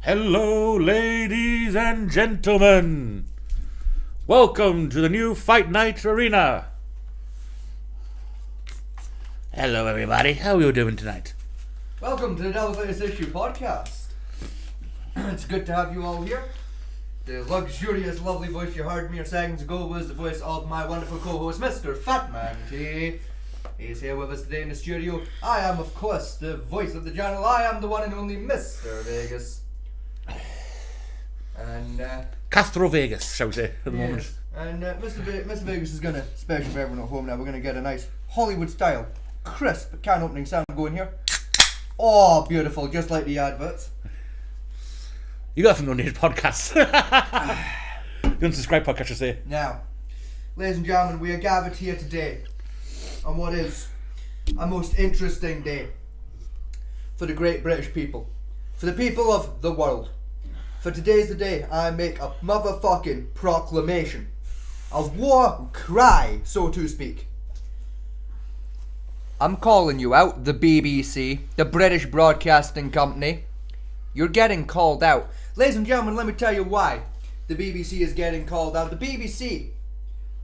Hello, ladies and gentlemen. Welcome to the new Fight Night Arena. Hello, everybody. How are you doing tonight? Welcome to the Latest Issue podcast. It's good to have you all here. The luxurious, lovely voice you heard mere seconds ago was the voice of my wonderful co-host, Mr. Fatman T. He's here with us today in the studio. I am, of course, the voice of the channel. I am the one and only Mr. Vegas. And, Castro Vegas, shall we say, at the moment. And Mr. Vegas is going to, especially for everyone at home now, we're going to get a nice Hollywood-style, crisp can opening sound going here. Oh, beautiful, just like the adverts. You got some no-need podcasts. The unsubscribed podcast, I say. Now, ladies and gentlemen, we are gathered here today on what is a most interesting day for the great British people, for the people of the world. For today's the day I make a motherfucking proclamation, a war cry, so to speak. I'm calling you out, the BBC, the British Broadcasting Company. You're getting called out. Ladies and gentlemen, let me tell you why the BBC is getting called out. The BBC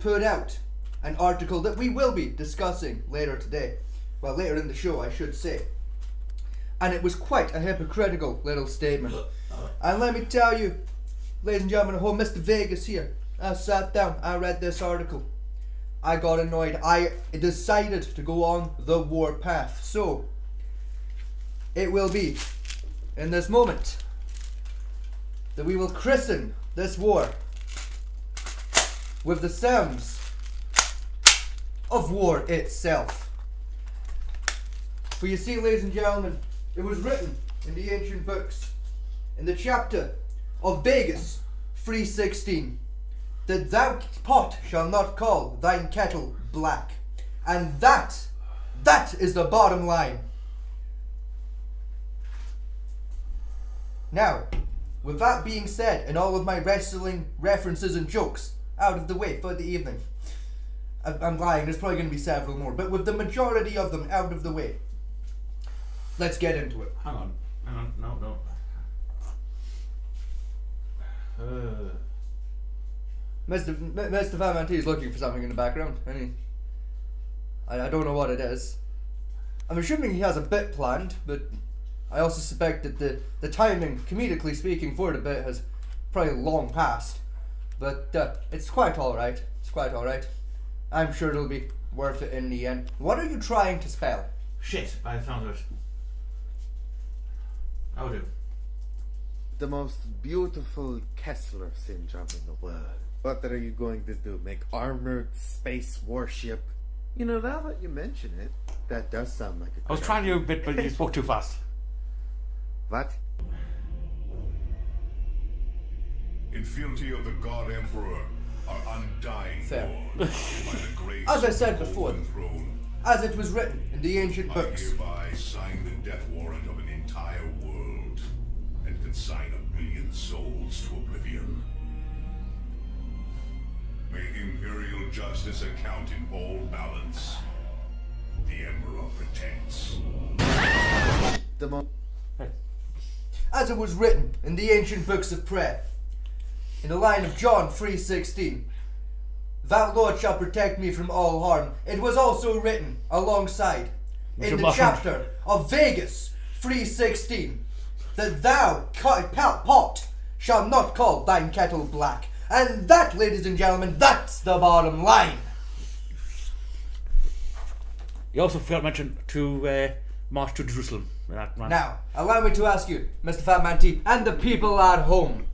put out an article that we will be discussing later today. Well, later in the show, I should say. And it was quite a hypocritical little statement. And let me tell you, ladies and gentlemen at home, Mr. Vegas here. I sat down, I read this article. I got annoyed. I decided to go on the war path. So, it will be in this moment that we will christen this war with the sounds of war itself. For you see, ladies and gentlemen, it was written in the ancient books, in the chapter of Vegas 3:16, that thou pot shall not call thine kettle black. And that is the bottom line. Now, with that being said, and all of my wrestling references and jokes out of the way for the evening, I'm lying, there's probably going to be several more, but with the majority of them out of the way, let's get into it. Hang on, no. Mr. Fatman T is looking for something in the background. I don't know what it is. I'm assuming he has a bit planned, but I also suspect that the timing, comedically speaking, for the bit has probably long passed. But it's quite alright. It's quite alright. I'm sure it'll be worth it in the end. What are you trying to spell? Shit, I found it. I'll do. The most beautiful Kessler syndrome in the world. What are you going to do? Make armored space warship? You know, now that you mention it, that does sound like a I was trying you a bit, but you spoke too fast. What? In fealty of the God Emperor, our undying Fair. Lord, by the grace As I of said the before, golden throne, as it was written in the ancient I books, hereby sign the death warrant of an entire world and consign 1 billion souls to oblivion. May imperial justice account in all balance. The Emperor protects. The most as it was written in the ancient books of prayer, in the line of John 3:16, thou Lord shall protect me from all harm. It was also written alongside in the chapter of Vegas 3:16 that thou pot shall not call thine kettle black. And that, ladies and gentlemen, that's the bottom line. You also forgot to mention to march to Jerusalem. Now, allow me to ask you, Mr. Fatman T, and the people at home,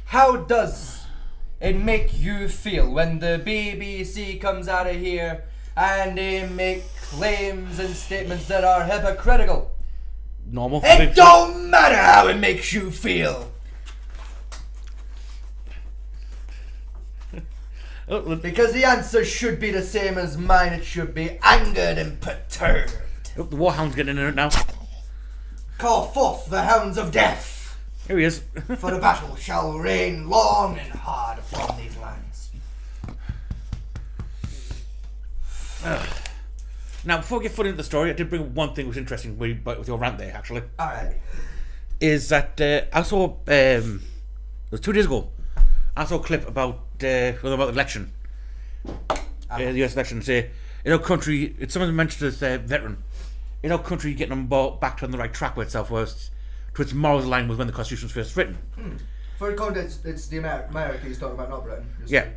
how does it make you feel when the BBC comes out of here and they make claims and statements that are hypocritical? Normal. It don't matter how it makes you feel. Because the answer should be the same as mine. It should be angered and perturbed. Oh, the warhound's getting in it now. Call forth the hounds of death. Here he is. For the battle shall reign long and hard upon these lands. Now, before we get fully into the story, I did bring one thing that was interesting with your rant there, actually. Alright. is that I saw it was 2 days ago. I saw a clip about the election, the U.S. election. Say in our country, someone mentioned this veteran. In our country, getting them back on the right track with itself was to its morals aligned with when the Constitution was first written. For context, it's the America he's talking about, not Britain. Yeah.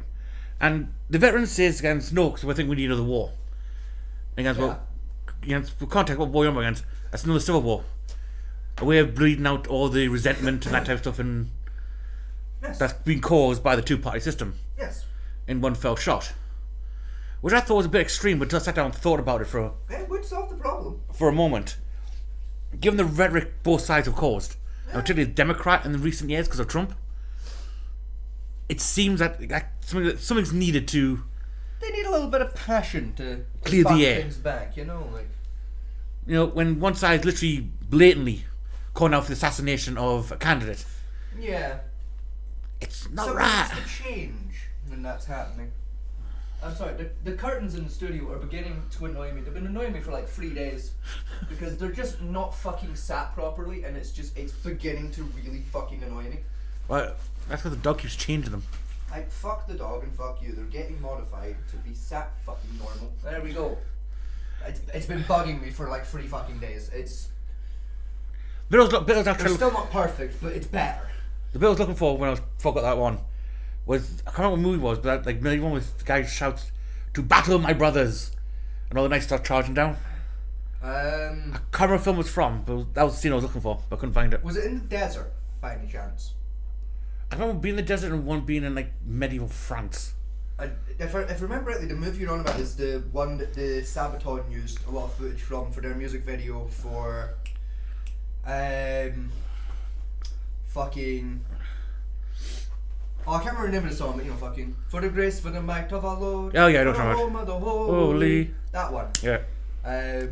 And the veteran says against no, because I think we need another war. And against for context, what war you're against? That's another civil war. A way of bleeding out all the resentment and that type of stuff, and that's been caused by the two-party system. Yes. In one fell shot, which I thought was a bit extreme, but I sat down and thought about it it would solve the problem for a moment. Given the rhetoric both sides have caused, and particularly the Democrat in the recent years because of Trump, it seems that something's needed to. They need a little bit of passion to clear the air. Things back, when one side's literally blatantly calling out for the assassination of a candidate. Yeah. It's not Something right. needs to change when that's happening. I'm sorry, the curtains in the studio are beginning to annoy me. They've been annoying me for like 3 days because they're just not fucking sat properly, and it's beginning to really fucking annoy me. Well, that's because the dog keeps changing them. Like, fuck the dog and fuck you. They're getting modified to be sat fucking normal. There we go. It's been bugging me for like 3 fucking days. They're still not perfect, but it's better. The bit I was looking for when I forgot that one was, I can't remember what movie it was, but like the one with the guy shouts to battle my brothers and all the knights start charging down. I can't remember what film it was from, but that was the scene I was looking for, but I couldn't find it. Was it in the desert by any chance? I remember being in the desert and one being in like medieval France. If I remember rightly, the movie you're on about is the one that the Sabaton used a lot of footage from for their music video for fucking I can't remember the name of the song, but fucking for the grace, for the might of our Lord. Oh yeah, I don't remember. The holy. That one. Yeah. I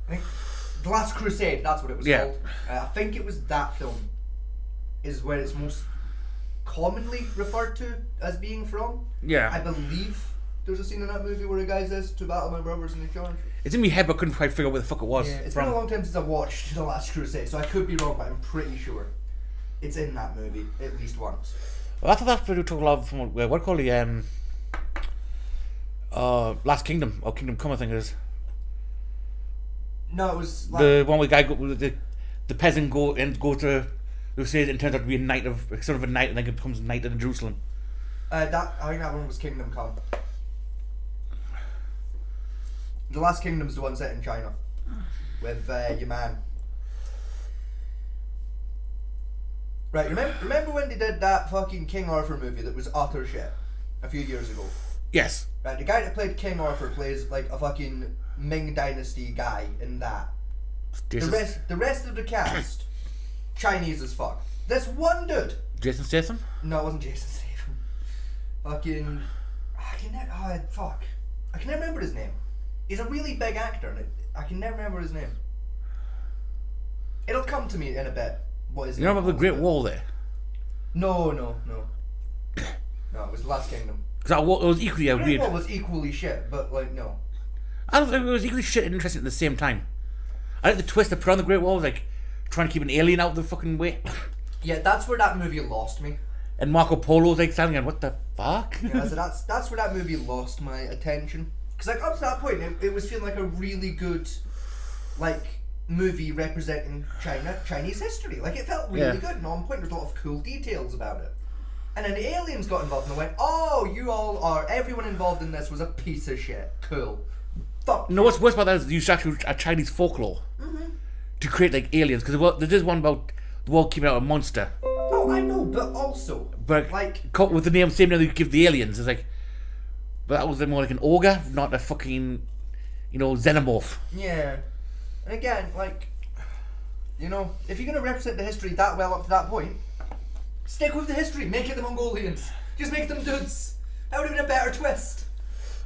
think The Last Crusade. That's what it was called. I think it was that film. Is where it's most commonly referred to as being from. Yeah. I believe there's a scene in that movie where a guy says to battle my brothers in the charge. It's in my head, but I couldn't quite figure out where the fuck it was. Yeah, it's from. been a long time since I watched The Last Crusade, so I could be wrong, but I'm pretty sure it's in that movie at least once. Well, I thought that's where we took a lot of from what do you call the Last Kingdom or Kingdom Come, I think it is. No, it was the one where the peasant go to who says it turns out to be a knight of sort of a knight and then it becomes a knight in Jerusalem. I think that one was Kingdom Come. The Last Kingdom's the one set in China with your man. Right, remember when they did that fucking King Arthur movie that was utter shit a few years ago? Yes. Right, the guy that played King Arthur plays like a fucking Ming Dynasty guy in that. The rest of the cast, Chinese as fuck. This one dude. Jason Statham? No, it wasn't Jason Statham. Fucking, I can never remember his name. He's a really big actor, and I can never remember his name. It'll come to me in a bit. What is it? You know about the Great Wall there? No. No, it was The Last Kingdom. Because it was equally Great weird. Wall was equally shit, but like no. I don't think it was equally shit and interesting at the same time. I think the twist they put on the Great Wall was like trying to keep an alien out of the fucking way. Yeah, that's where that movie lost me. And Marco Polo's like standing there, what the fuck? Yeah, so that's where that movie lost my attention. Because like up to that point, it was feeling like a really good, like movie representing Chinese history. Like it felt really good and on point. There's a lot of cool details about it. And then the aliens got involved and I went, oh, everyone involved in this was a piece of shit. Cool. Fuck. No, what's worse about that is you used actually a Chinese folklore to create like aliens. Because there is one about the world keeping out a monster. Oh, I know, but also, but like with the same name they give the aliens. It's like, but that was more like an ogre, not a fucking, xenomorph. Yeah. And again, like, if you're gonna represent the history that well up to that point, stick with the history. Make it the Mongolians. Just make them dudes. That would have been a better twist.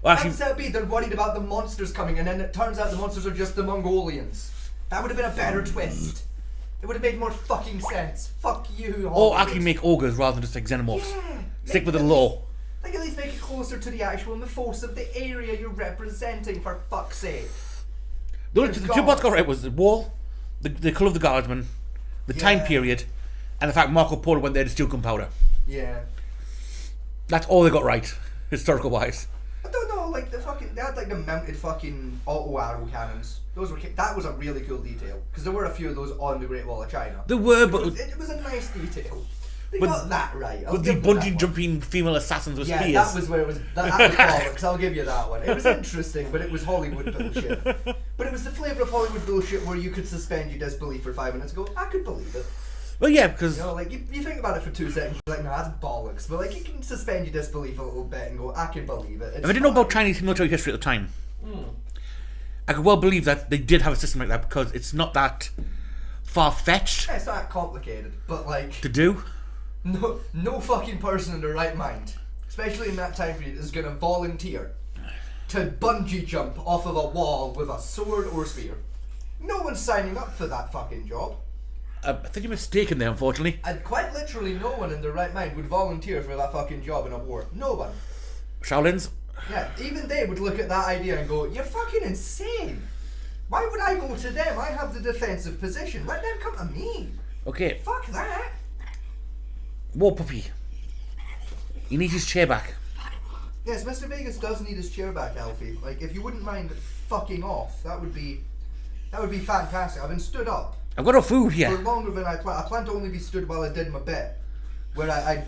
Well, actually, Instead of they're worried about the monsters coming, and then it turns out the monsters are just the Mongolians. That would have been a better twist. It would have made more fucking sense. Fuck you. Or actually make ogres rather than just like xenomorphs. Yeah. Stick with the law. Like at least make it closer to the actual mythos of the area you're representing, for fuck's sake. The two parts got right was the wall, the colour of the guardsman, the time Yeah. period, and the fact Marco Polo went there to steal gunpowder. Yeah. That's all they got right, historical wise. I don't know, like they had like the mounted fucking auto arrow cannons. That was a really cool detail because there were a few of those on the Great Wall of China. There were, but It was a nice detail. They But- got that right. I'll with the give them that bungee one. jumping female assassins with Yeah, spears. that was where it was. That was bollocks. I'll give you that one. It was interesting, but it was Hollywood bullshit. But it was the flavour of Hollywood bullshit where you could suspend your disbelief for 5 minutes and go, I could believe it. Well, yeah, because You know, like you think about it for 2 seconds, you're like, no, that's bollocks. But like you can suspend your disbelief a little bit and go, I can believe it. if I didn't know about Chinese military history at the time, I could well believe that they did have a system like that because it's not that far-fetched Yeah, it's not that complicated, but like to do. no fucking person in their right mind, especially in that time period, is gonna volunteer to bungee jump off of a wall with a sword or spear. No one's signing up for that fucking job. I think you're mistaken there, unfortunately. And quite literally no one in their right mind would volunteer for that fucking job in a war. No one. Shaolins. Yeah, even they would look at that idea and go, you're fucking insane. Why would I go to them? I have the defensive position. Let them come to me. Okay, Fuck that. War Puppy. He needs his chair back. Yes, Mr. Vegas does need his chair back, Alfie. Like, if you wouldn't mind fucking off, that would be fantastic. I've been stood up I've got no food for here. longer than I planned. I planned to only be stood while I did my bit, where I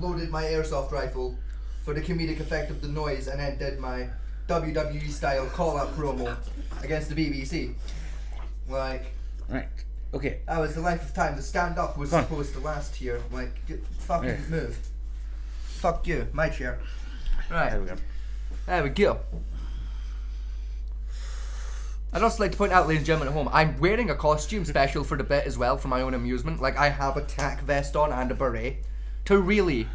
loaded my airsoft rifle for the comedic effect of the noise, and then did my WWE style call out promo against the BBC. Like, Right. Okay. that was the length of time the stand up was Come on. supposed to last here. Like, fucking Yeah. move. Fuck you, my chair. Right. There we go. There we go. I'd also like to point out, ladies and gentlemen at home, I'm wearing a costume special for the bit as well, for my own amusement. Like, I have a tack vest on and a beret to really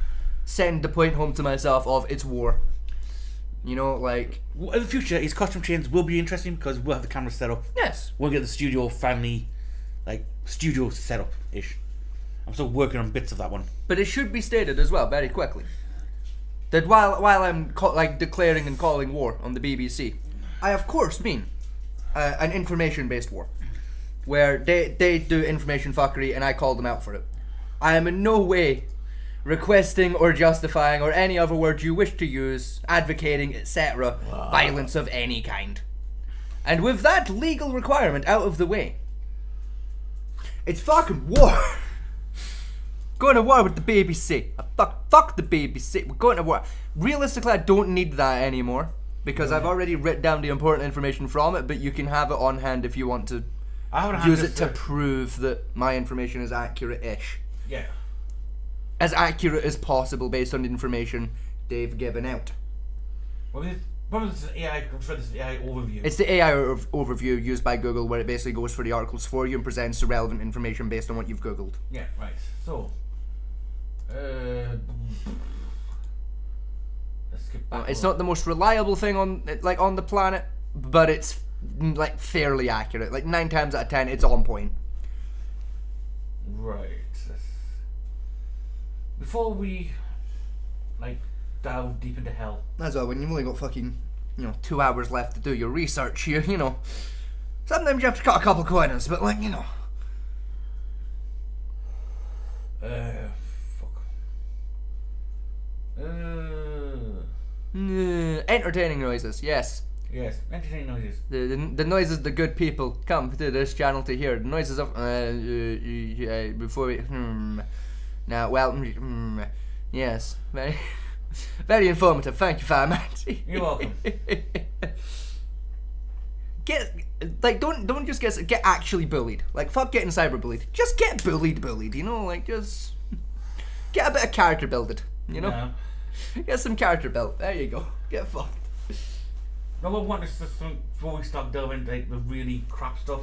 send the point home to myself of it's war. You know, like, In the future, his costume change will be interesting because we'll have the camera set up. yes. We'll get the studio family, like, studio set up-ish. I'm still working on bits of that one. But it should be stated as well, very quickly, that while I'm declaring and calling war on the BBC, I of course mean an information-based war, where they do information fuckery and I call them out for it. I am in no way requesting or justifying or any other word you wish to use, advocating, etc., violence of any kind. And with that legal requirement out of the way, it's fucking war. Going to war with the BBC. Fuck the BBC. We're going to war. Realistically, I don't need that anymore because I've already written down the important information from it. But you can have it on hand if you want to I haven't had use this it to for- prove that my information is accurate-ish, Yeah. as accurate as possible based on the information they've given out. Well, this is AI. I'm sure this is AI overview. It's the AI overview used by Google, where it basically goes for the articles for you and presents the relevant information based on what you've Googled. Yeah. Right. So. Let's skip back. It's not the most reliable thing on the planet, but it's like fairly accurate. Like 9 times out of 10, it's on point. Right. Before we delve deep into hell. That's all. When you've only got fucking 2 hours left to do your research here, sometimes you have to cut a couple of corners, but Fuck. entertaining noises. Yes, Yes. Entertaining noises. the noises the good people come to this channel to hear. The noises of before we now yes, very very informative. Thank you, Fireman. You're welcome. Don't just get actually bullied. Like, fuck getting cyberbullied. Just get bullied. Just get a bit of character builded. No. Get some character built. There you go. Get fucked. No, I want us to before we start delving into the really crap stuff.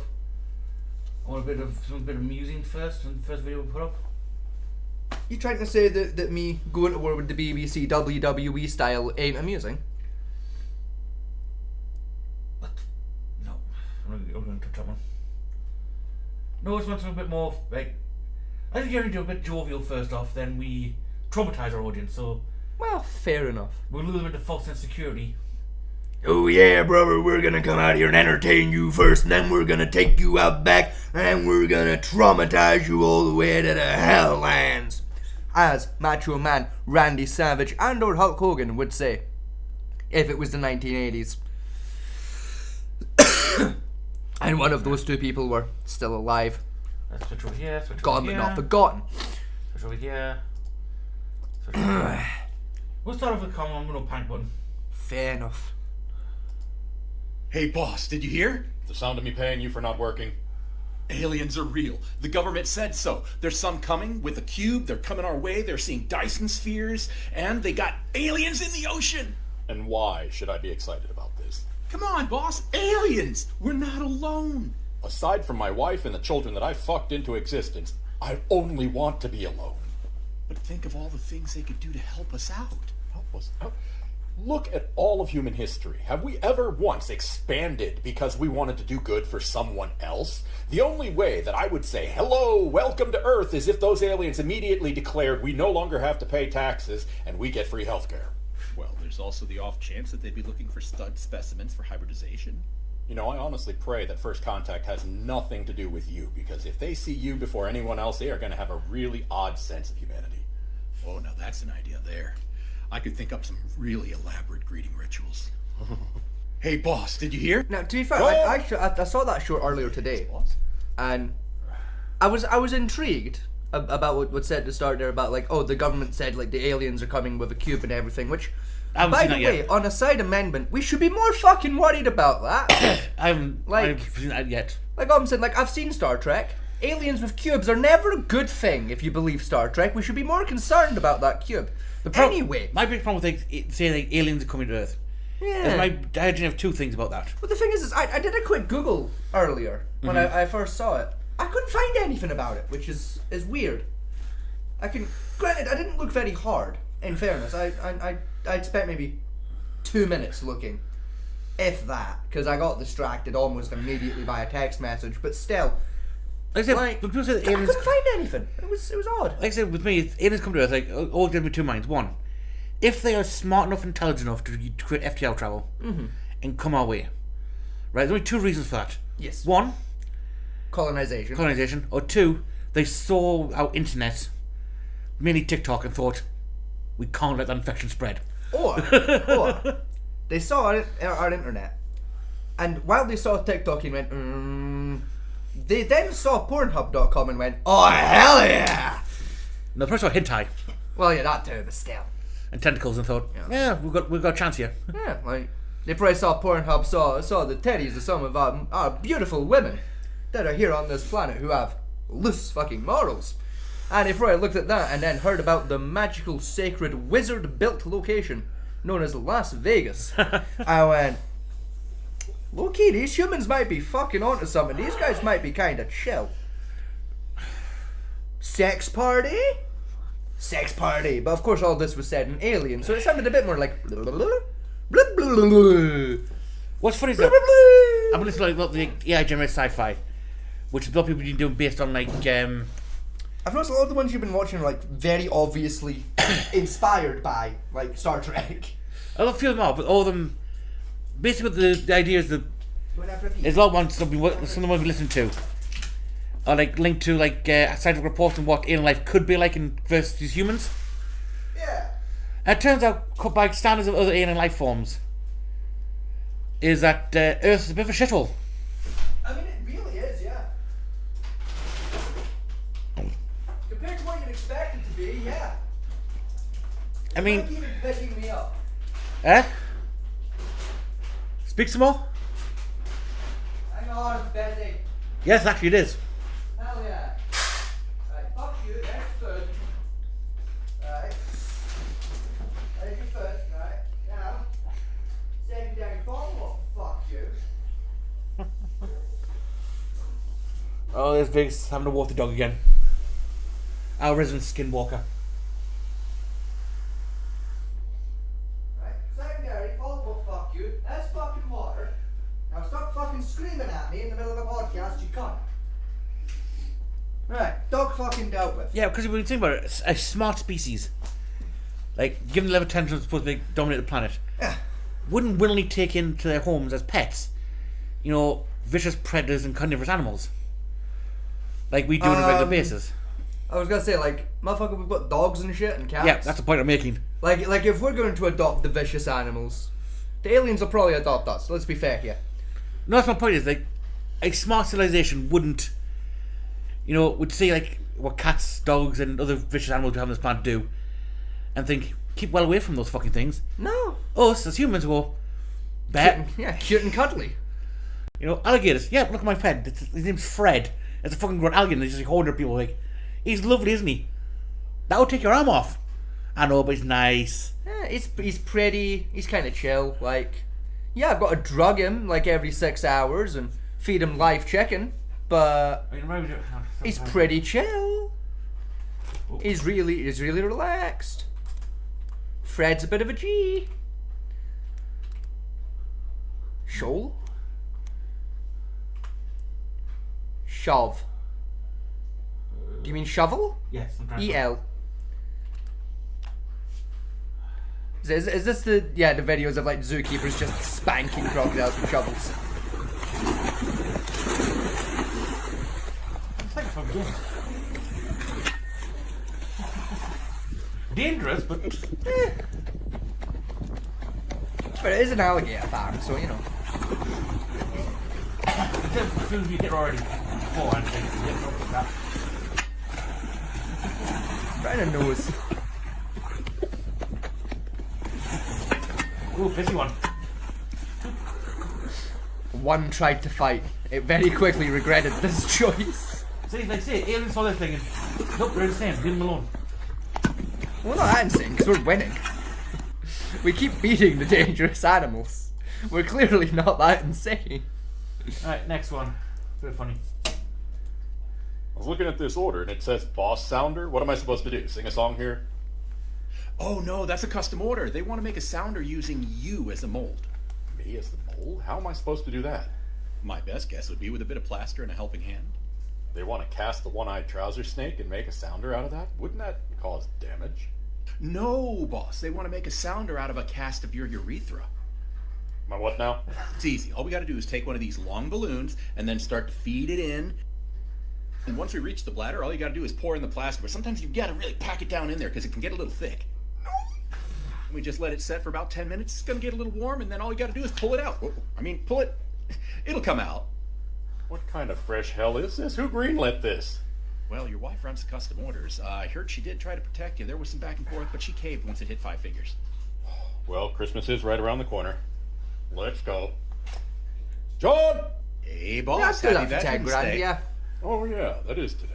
I want a bit of musing first, and the first video we put up. You trying to say that me going to war with the BBC WWE style ain't amusing? No, I'm not going to touch that one. No, I just want something a bit more I think you're going to do a bit jovial first off, then we traumatize our audience, so Well, fair enough. we'll lure them into false sense of security, Oh yeah, brother, we're gonna come out here and entertain you first, and then we're gonna take you out back, and then we're gonna traumatize you all the way to the Helllands. As Macho Man Randy Savage and or Hulk Hogan would say, if it was the 1980s. And one of those two people were still alive. Let's switch over here, switch Gone over but here. not forgotten. Switch over here. Switch over here. We'll start off with common with no panic button. Fair enough. Hey boss, did you hear? The sound of me paying you for not working. Aliens are real. The government said so. There's some coming with a cube, they're coming our way, they're seeing Dyson spheres, and they got aliens in the ocean! And why should I be excited about this? Come on, boss! Aliens! We're not alone! Aside from my wife and the children that I fucked into existence, I only want to be alone. But think of all the things they could do to help us out. Help us out. Look at all of human history. Have we ever once expanded because we wanted to do good for someone else? The only way that I would say, hello, welcome to Earth, is if those aliens immediately declared we no longer have to pay taxes and we get free healthcare. Well, there's also the off chance that they'd be looking for stud specimens for hybridization. You know, I honestly pray that First Contact has nothing to do with you, because if they see you before anyone else, they are going to have a really odd sense of humanity. Oh, now that's an idea there. I could think up some really elaborate greeting rituals. Hey boss, did you hear? Now, to be fair, I saw that show earlier today, and I was intrigued about what was said at the start there about, like, oh, the government said, like, the aliens are coming with a cube and everything, which, by the way, on a side amendment, we should be more fucking worried about that. I haven't seen that yet. Like I'm saying, like, I've seen Star Trek. Aliens with cubes are never a good thing if you believe Star Trek. We should be more concerned about that cube. Anyway. My big problem with saying aliens are coming to Earth. Yeah. I actually have two things about that. But the thing is I did a quick Google earlier when I first saw it. I couldn't find anything about it, which is weird. Granted, I didn't look very hard, in fairness. I'd spent maybe 2 minutes looking, if that, because I got distracted almost immediately by a text message, but still, Like I said, like, when people say that I aliens, couldn't find anything. It was odd. like I said, with me, if aliens come to Earth, like, all give me two minds. One, if they are smart enough, intelligent enough to create FTL travel and come our way, right? There's only two reasons for that. Yes. One, Colonization. or two, they saw our internet, mainly TikTok, and thought, we can't let that infection spread. Or they saw our internet, and while they saw TikTok and went, they then saw Pornhub.com and went, oh hell yeah! No, first of all, hentai Well, yeah, that too, but still. and tentacles, and thought, yeah, we've got a chance here. Yeah, like, they probably saw Pornhub, saw the teddies of some of our beautiful women that are here on this planet who have loose fucking morals. And they probably looked at that and then heard about the magical, sacred, wizard-built location known as Las Vegas. I went, low-key, these humans might be fucking onto something. These guys might be kind of chill. Sex party? Sex party. But of course all this was said in Alien, so it sounded a bit more like... What's funny is that I'm listening to like the AI generated sci-fi, which a lot of people have been doing based on like I've noticed a lot of the ones you've been watching are like very obviously inspired by like Star Trek. I love a few of them all, but all of them basically the idea is that there's a lot of ones some of the ones we listen to are like linked to like scientific reports on what alien life could be like in versus humans. Yeah. And it turns out, by standards of other alien life forms, is that Earth is a bit of a shithole. I mean, it really is, yeah. Compared to what you'd expect it to be, yeah. I mean, It's like even picking me up. Speak some more? Hang on, Betty. Yes, actually it is. Hell yeah. Right, fuck you, that's good. Right. There's your first, right? Now, secondary follow-up, fuck you. Oh, there's Biggs having to walk the dog again. Our resident skinwalker. Right, secondary follow-up, fuck you. That's fucking water. Now stop fucking screaming at me in the middle of a podcast, you cunt. Right, dog fucking dealt with. Yeah, because when you think about it, a smart species, like given the level of attention it's supposed to dominate the planet, Yeah. wouldn't willingly take into their homes as pets, you know, vicious predators and carnivorous animals, like we do on a regular basis. I was gonna say, like, motherfucker, we've got dogs and shit and cats. Yeah, that's the point I'm making. Like if we're going to adopt the vicious animals, the aliens will probably adopt us. Let's be fair here. No, that's my point. Is like a smart civilization wouldn't, you know, would see like what cats, dogs, and other vicious animals we have on this planet do, and think keep well away from those fucking things. No. Us as humans go, bear. Cute and cuddly. You know, alligators. Yeah, look at my friend. His name's Fred. It's a fucking grown alligator. He's just like, holding people like, he's lovely, isn't he? That would take your arm off. I know, but he's nice. Yeah, he's pretty. He's kind of chill. Like, yeah, I've got to drug him like every 6 hours and feed him live chicken, but he's pretty chill. He's really relaxed. Fred's a bit of a G. Shoal? Shove. Do you mean shovel? Yes, I'm trying to. E-L. Is this the videos of like zookeepers just spanking crocodiles with shovels? It's like from game. Dangerous, but But it is an alligator farm, so you know. as soon as you hit already. Right in the nose. Ooh, busy one. One tried to fight. It very quickly regretted this choice. See, like, aliens saw this thing and nope, they're insane. Leave them alone. We're not that insane, because we're winning. We keep beating the dangerous animals. We're clearly not that insane. Alright, next one. Bit funny. I was looking at this order and it says boss sounder. What am I supposed to do? Sing a song here? Oh no, that's a custom order. They want to make a sounder using you as a mold. Me as the mold? How am I supposed to do that? My best guess would be with a bit of plaster and a helping hand. They want to cast the one-eyed trouser snake and make a sounder out of that? Wouldn't that cause damage? No, boss. They want to make a sounder out of a cast of your urethra. My what now? It's easy. All we got to do is take one of these long balloons and then start to feed it in. And once we reach the bladder, all you got to do is pour in the plaster. But sometimes you got to really pack it down in there because it can get a little thick. We just let it set for about 10 minutes. It's going to get a little warm, and then all you got to do is pull it out. Pull it. It'll come out. What kind of fresh hell is this? Who greenlit this? Well, your wife runs the custom orders. I heard she did try to protect you. There was some back and forth, but she caved once it hit 5 figures. Well, Christmas is right around the corner. Let's go. John! Hey, Yeah, boss. I'd do Happy that for 10 Veterans grand, Day. yeah. Oh yeah, that is today.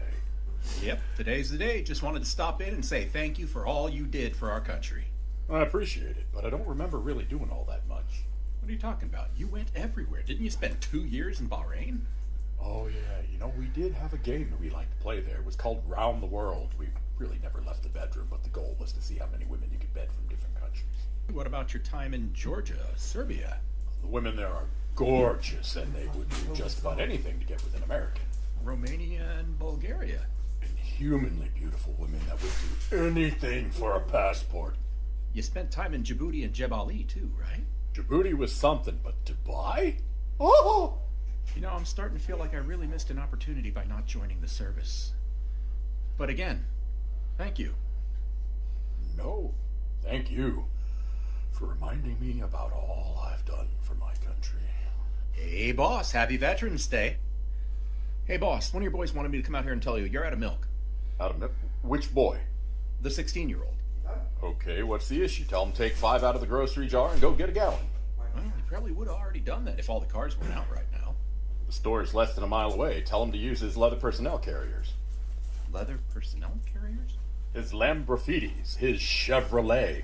Yep, today's the day. Just wanted to stop in and say thank you for all you did for our country. I appreciate it, but I don't remember really doing all that much. What are you talking about? You went everywhere. Didn't you spend 2 years in Bahrain? Oh yeah, you know, we did have a game that we liked to play there. It was called Round the World. We really never left the bedroom, but the goal was to see how many women you could bed from different countries. What about your time in Georgia, Serbia? The women there are gorgeous, and they would do just about anything to get with an American. Romania and Bulgaria? Inhumanly beautiful women that would do anything for a passport. You spent time in Djibouti and Jeb Ali too, right? Djibouti was something, but Dubai? Oh! You know, I'm starting to feel like I really missed an opportunity by not joining the service. But again, thank you. No, thank you for reminding me about all I've done for my country. Hey, boss, happy Veterans Day. Hey, boss, one of your boys wanted me to come out here and tell you you're out of milk. Out of which boy? The 16-year-old. Okay, what's the issue? Tell him take 5 out of the grocery jar and go get a gallon. Well, he probably would have already done that if all the cars weren't out right now. The store is less than a mile away. Tell him to use his leather personnel carriers. Leather personnel carriers? His Lamborghinis, his Chevrolets.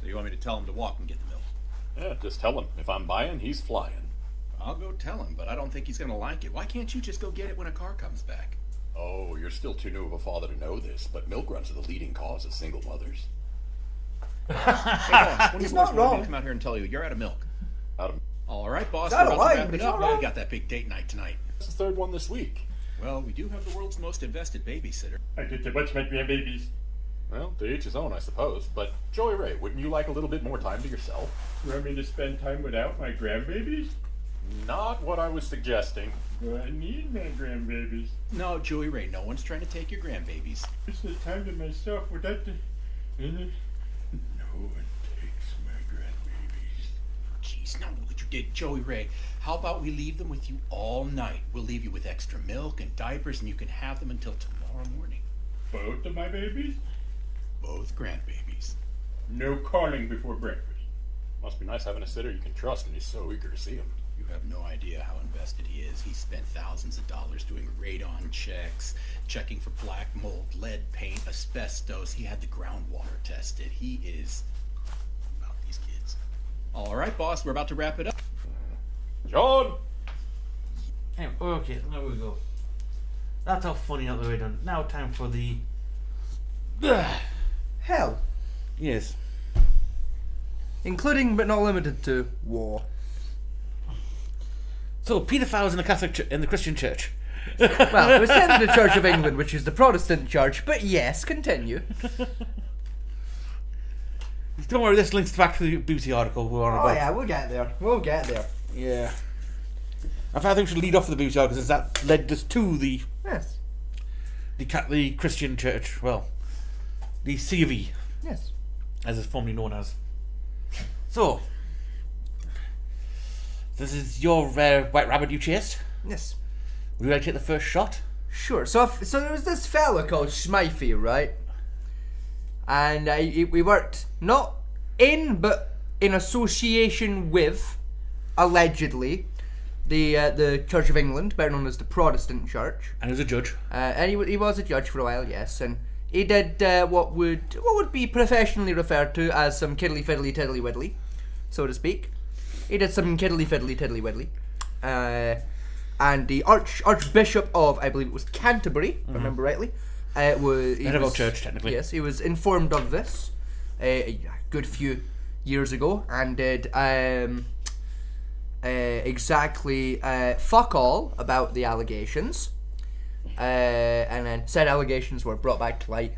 So you want me to tell him to walk and get the milk? Yeah, just tell him. If I'm buying, he's flying. I'll go tell him, but I don't think he's going to like it. Why can't you just go get it when a car comes back? Oh, you're still too new of a father to know this, but milk runs are the leading cause of single mothers. Hey, boss, one of He's your not boys wanted me wrong. to come out here and tell you you're out of milk. Out of All right, boss, He's out we're of about to line, wrap but it he's up. not Now you wrong. got that big date night tonight. It's the third one this week. Well, we do have the world's most invested babysitter. I did the what's meant to be a babies. Well, to each his own, I suppose. But, Joey Ray, wouldn't you like a little bit more time to yourself? You want me to spend time without my grandbabies? Not what I was suggesting. Well, I need my grandbabies. No, Joey Ray, no one's trying to take your grandbabies. Just the time to myself without the... No one takes my grandbabies. Jeez, no, what you did, Joey Ray. How about we leave them with you all night? We'll leave you with extra milk and diapers, and you can have them until tomorrow morning. Both of my babies? Both grandbabies. No calling before breakfast. Must be nice having a sitter you can trust and he's so eager to see him. You have no idea how invested he is. He spent thousands of dollars doing radon checks, checking for black mold, lead paint, asbestos. He had the groundwater tested. He is about these kids. All right, boss, we're about to wrap it up. John! Hey, okay, there we go. That's all funny out the way done. Now time for the... Hell. Yes. Including but not limited to war. So, paedophiles in the in the Christian church. Well, it was sent to the Church of England, which is the Protestant church, but yes, continue. Don't worry, this links back to the BBC article we're on Oh about. yeah, we'll get there. We'll get there. Yeah. In fact, I think we should lead off with the BBC article because that led us to the Yes. the Christian church. Well, the C of E, Yes. as it's formerly known as. So, this is your white rabbit you chased. Yes. Would you like to take the first shot? Sure. So there was this fella called Smythe, right? And we worked not in, but in association with, allegedly, the Church of England, better known as the Protestant Church. And he was a judge. And he was a judge for a while, yes. And he did what would be professionally referred to as some kiddly fiddly tiddly widdly, so to speak. He did some kiddly fiddly tiddly widdly. And the Archbishop of, I believe it was Canterbury, if I remember rightly, was... Head of our church, technically. Yes, he was informed of this a good few years ago and did exactly fuck all about the allegations. And then said allegations were brought back to light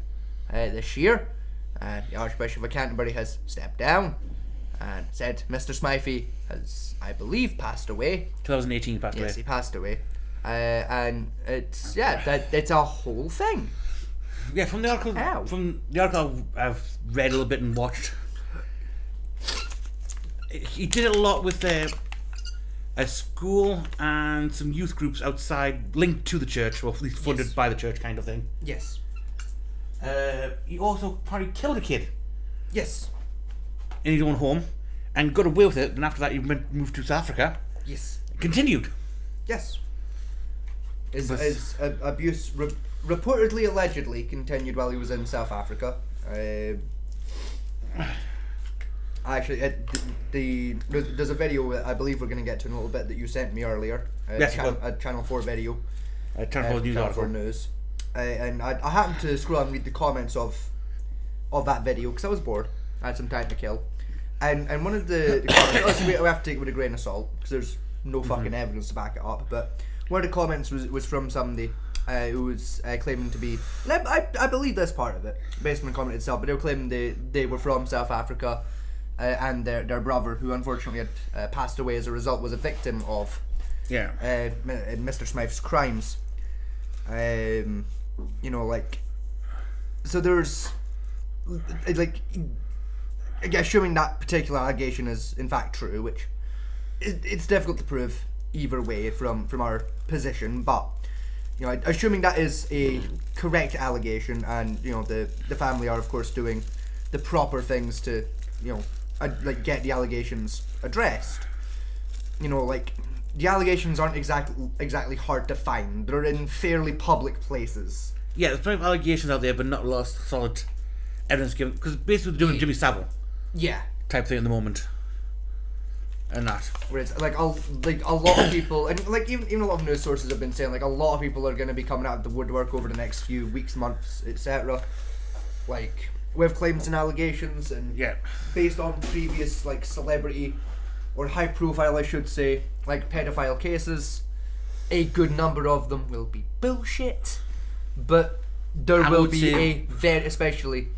this year. The Archbishop of Canterbury has stepped down and said Mr. Smythe has, I believe, passed away. 2018 passed away. Yes, he passed away. And it's it's a whole thing. Yeah, from the article. Ow. From the article I've read a little bit and watched. He did it a lot with a school and some youth groups outside, linked to the church, or at least funded Yes. by the church, kind of thing. Yes. He also probably killed a kid Yes. in his own home and got away with it. And after that, he moved to South Africa. Yes. Continued. Yes. His But- abuse reportedly, allegedly, continued while he was in South Africa. Actually, there's a video that I believe we're going to get to in a little bit that you sent me earlier. Yes, a Channel 4 video. Channel 4 news Channel 4 article. News. And I happened to scroll and read the comments of that video because I was bored. I had some time to kill. And one of the comments, obviously we have to take it with a grain of salt because there's no fucking evidence to back it up. But one of the comments was from somebody who was claiming to be, and I believe this part of it based on the comment itself, but they were claiming they were from South Africa and their brother, who unfortunately had passed away as a result, was a victim of Yeah. Mr. Smythe's crimes. So there's assuming that particular allegation is in fact true, which it's difficult to prove either way from our position, but assuming that is a correct allegation, and the family are of course doing the proper things to get the allegations addressed. The allegations aren't exactly hard to find. They're in fairly public places. Yeah, there's plenty of allegations out there, but not a lot of solid evidence given. Because basically they're doing Jimmy Savile Yeah. type thing at the moment. And that. Whereas a lot of people, and even a lot of news sources have been saying a lot of people are going to be coming out of the woodwork over the next few weeks, months, etc. With claims and allegations, and Yeah. based on previous celebrity or high profile, I should say, pedophile cases. A good number of them will be bullshit, but there I will would be say- especially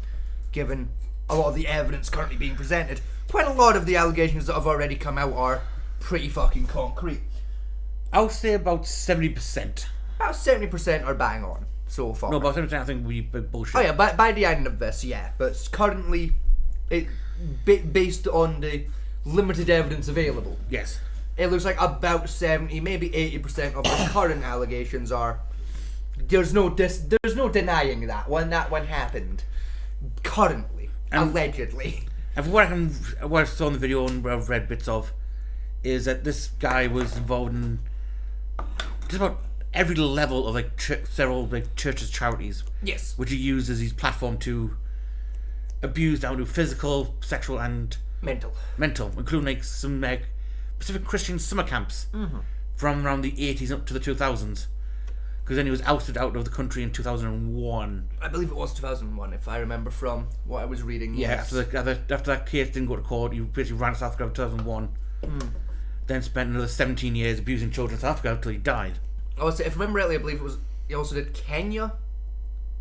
given a lot of the evidence currently being presented, quite a lot of the allegations that have already come out are pretty fucking concrete. I would say about 70%. About 70% are bang on so far. No, about 70% I think would be bullshit. Oh yeah, by the end of this, yeah. But currently, based on the limited evidence available, Yes. it looks like about 70, maybe 80% of the current allegations are. There's no denying that when that one happened. Currently, allegedly. And from what I saw in the video and what I've read bits of, is that this guy was involved in just about every level of like several like churches, charities, Yes. which he used as his platform to abuse down to physical, sexual, and Mental. including like some like Pacific Christian summer camps from around the 80s up to the 2000s. Because then he was ousted out of the country in 2001. I believe it was 2001, if I remember from what I was reading. Yeah, Yes. after that case didn't go to court, he basically ran to South Africa in 2001. Then spent another 17 years abusing children in South Africa until he died. Also, if I remember rightly, I believe it was. He also did Kenya.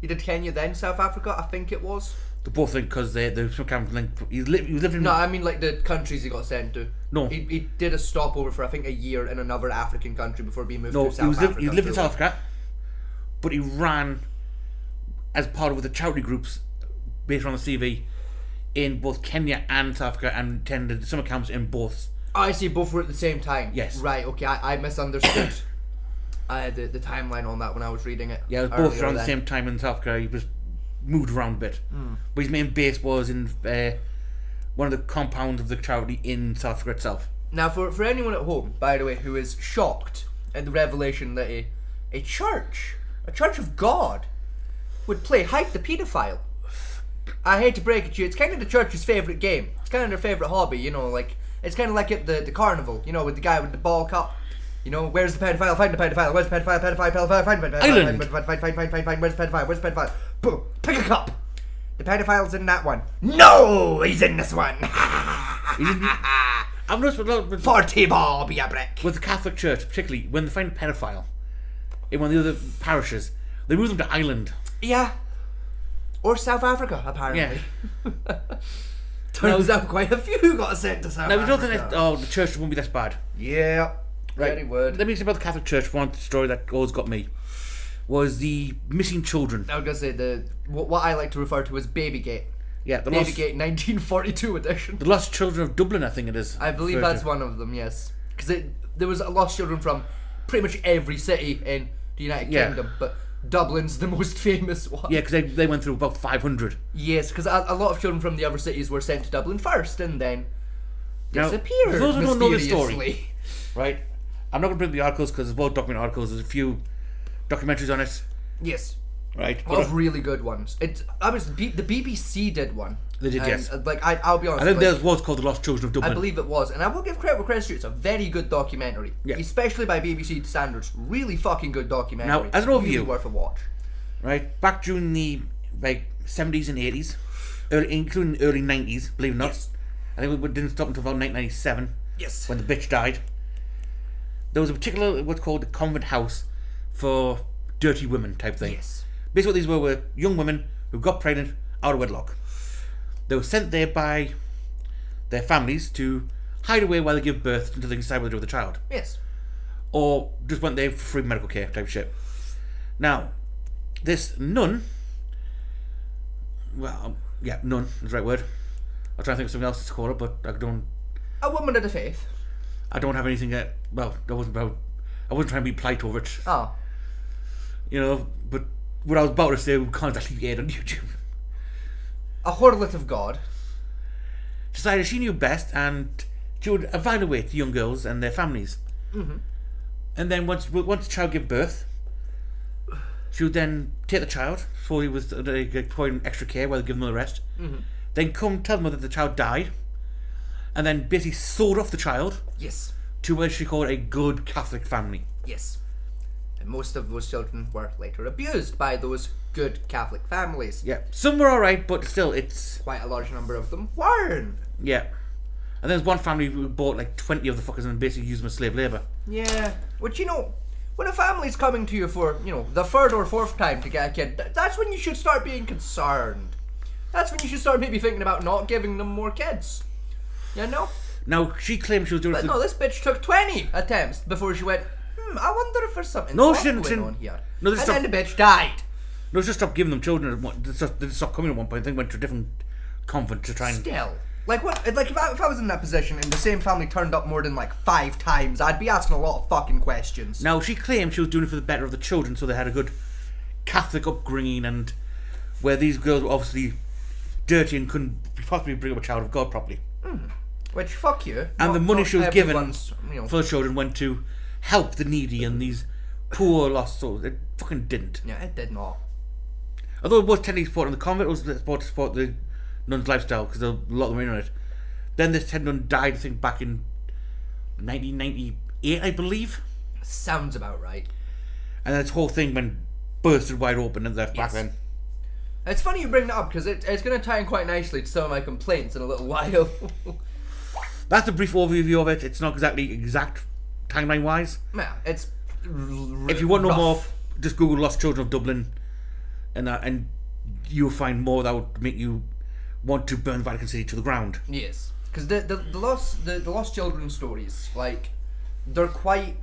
He did Kenya, then South Africa. I think it was. The both thing because the some kind of link. He was living in. No, I mean like the countries he got sent to. No. He did a stopover for I think a year in another African country before being moved No, to South Africa. he lived in South Africa, but he ran as part of the charity groups based on the CV in both Kenya and South Africa and attended summer camps in both. Oh, I see, both were at the same time. Yes. Right. Okay, I misunderstood. The timeline on that when I was reading it. Yeah, it was both around the same time in South Africa. He was moved around a bit, but his main base was in one of the compounds of the charity in South Africa itself. Now, for anyone at home, by the way, who is shocked at the revelation that a church of God, would play Hike the Paedophile. I hate to break it to you, it's kind of the church's favourite game. It's kind of their favourite hobby, you know, like, it's kind of like at the carnival, you know, with the guy with the ball cup. You know, where's the pedophile? Find the pedophile. Where's the pedophile? Pedophile. Find the pedophile. Island. Find. Where's the pedophile? Where's the pedophile? Boom. Pick a cup. The pedophile's in that one. No, he's in this one. I've noticed with 40 ball be a brick. the Catholic Church, particularly when they find a pedophile in one of the other parishes, they move them to Ireland. Yeah. Or South Africa, apparently. Yeah. Turns out quite a few got sent to South Now we don't Africa. think the church won't be that bad. Yeah. Right. Very word. Let me say about the Catholic Church. One story that always got me was the missing children. I was gonna say what I like to refer to as Babygate. Yeah, the Babygate 1942 edition. Lost Children of Dublin, I think it is. I believe referred that's to. one of them. Yes, because there was lost children from pretty much every city in the United Yeah. Kingdom, but Dublin's the most famous one. Yeah, because they went through about 500. Yes, because a lot of children from the other cities were sent to Dublin first, and then Now, disappeared for those who don't know this story, mysteriously. right? I'm not going to bring the articles because there's both documentary articles. There's a few documentaries on it, Yes. right? A lot of really good ones. The BBC did one. They did, And, yes. Like I'll be honest. I think like, there was called The Lost Children of Dublin. I believe it was, and I will give credit where credit's due. It's a very good documentary, Yeah. especially by BBC standards. Really fucking good documentary. Now, as an really overview- worth a watch. Right? Back during the 70s and 80s, including the early 90s, believe it or not. Yes. I think it didn't stop until about 1997 Yes. when the bitch died. There was a particular, what's called a convent house for dirty women type thing. Yes. Basically, what these were young women who got pregnant out of wedlock. They were sent there by their families to hide away while they give birth until they can decide what to do with the child. Yes. Or just went there for free medical care type shit. Now, this nun, nun is the right word. I'll try and think of something else to call her, but I A woman of the faith. don't have anything that, I wasn't trying to be polite over it. Oh. You know, but what I was about to say we can't actually aired on YouTube. A harlot of God. Decided she knew best and she would evaluate young girls and their families. Mm-hmm. And then once the child gave birth, she would then take the child, so he was providing extra care while they give them the rest. Mm-hmm. Then come tell them that the child died, and then basically sold off the child Yes. to what she called a good Catholic family. Yes. And most of those children were later abused by those good Catholic families. Yeah, some were alright, but still, it's Quite a large number of them weren't. yeah. And there's one family who bought like 20 of the fuckers and basically used them as slave labour. Yeah. Which, you know, when a family's coming to you for, you know, the third or fourth time to get a kid, that's when you should start being concerned. That's when you should start maybe thinking about not giving them more kids. You know? Now, she claimed she was doing it But for no, this bitch took 20 attempts before she went, I wonder if there's something No, wrong she didn't- going on here. no, and this then the bitch died. No, just stopped giving them children. They just stopped coming at one point. I think went to a different convent to try and... Still. Like, what? Like, if I was in that position and the same family turned up more than, like, 5 times, I'd be asking a lot of fucking questions. Now, she claimed she was doing it for the better of the children, so they had a good Catholic upbringing, and where these girls were obviously dirty and couldn't possibly bring up a child of God properly. Which, fuck you. And the money she was given everyone's, you know, for the children went to help the needy and these poor lost souls. It fucking didn't. Yeah, it did not. Although it was technically supporting the convent, it was supposed to support the nuns' lifestyle, because a lot of them were in on it. Then this head nun died, I think, back in 1998, I believe. Sounds about right. And this whole thing went bursted wide open and left back Yes. then. It's funny you bring that up, because it's going to tie in quite nicely to some of my complaints in a little while. That's a brief overview of it. It's not exactly exact timeline-wise. Yeah, it's If you want to know more, just Google Lost Children of Dublin, and you'll find more that would make you want to burn Vatican City to the ground. Yes, because the lost children stories, like, they're quite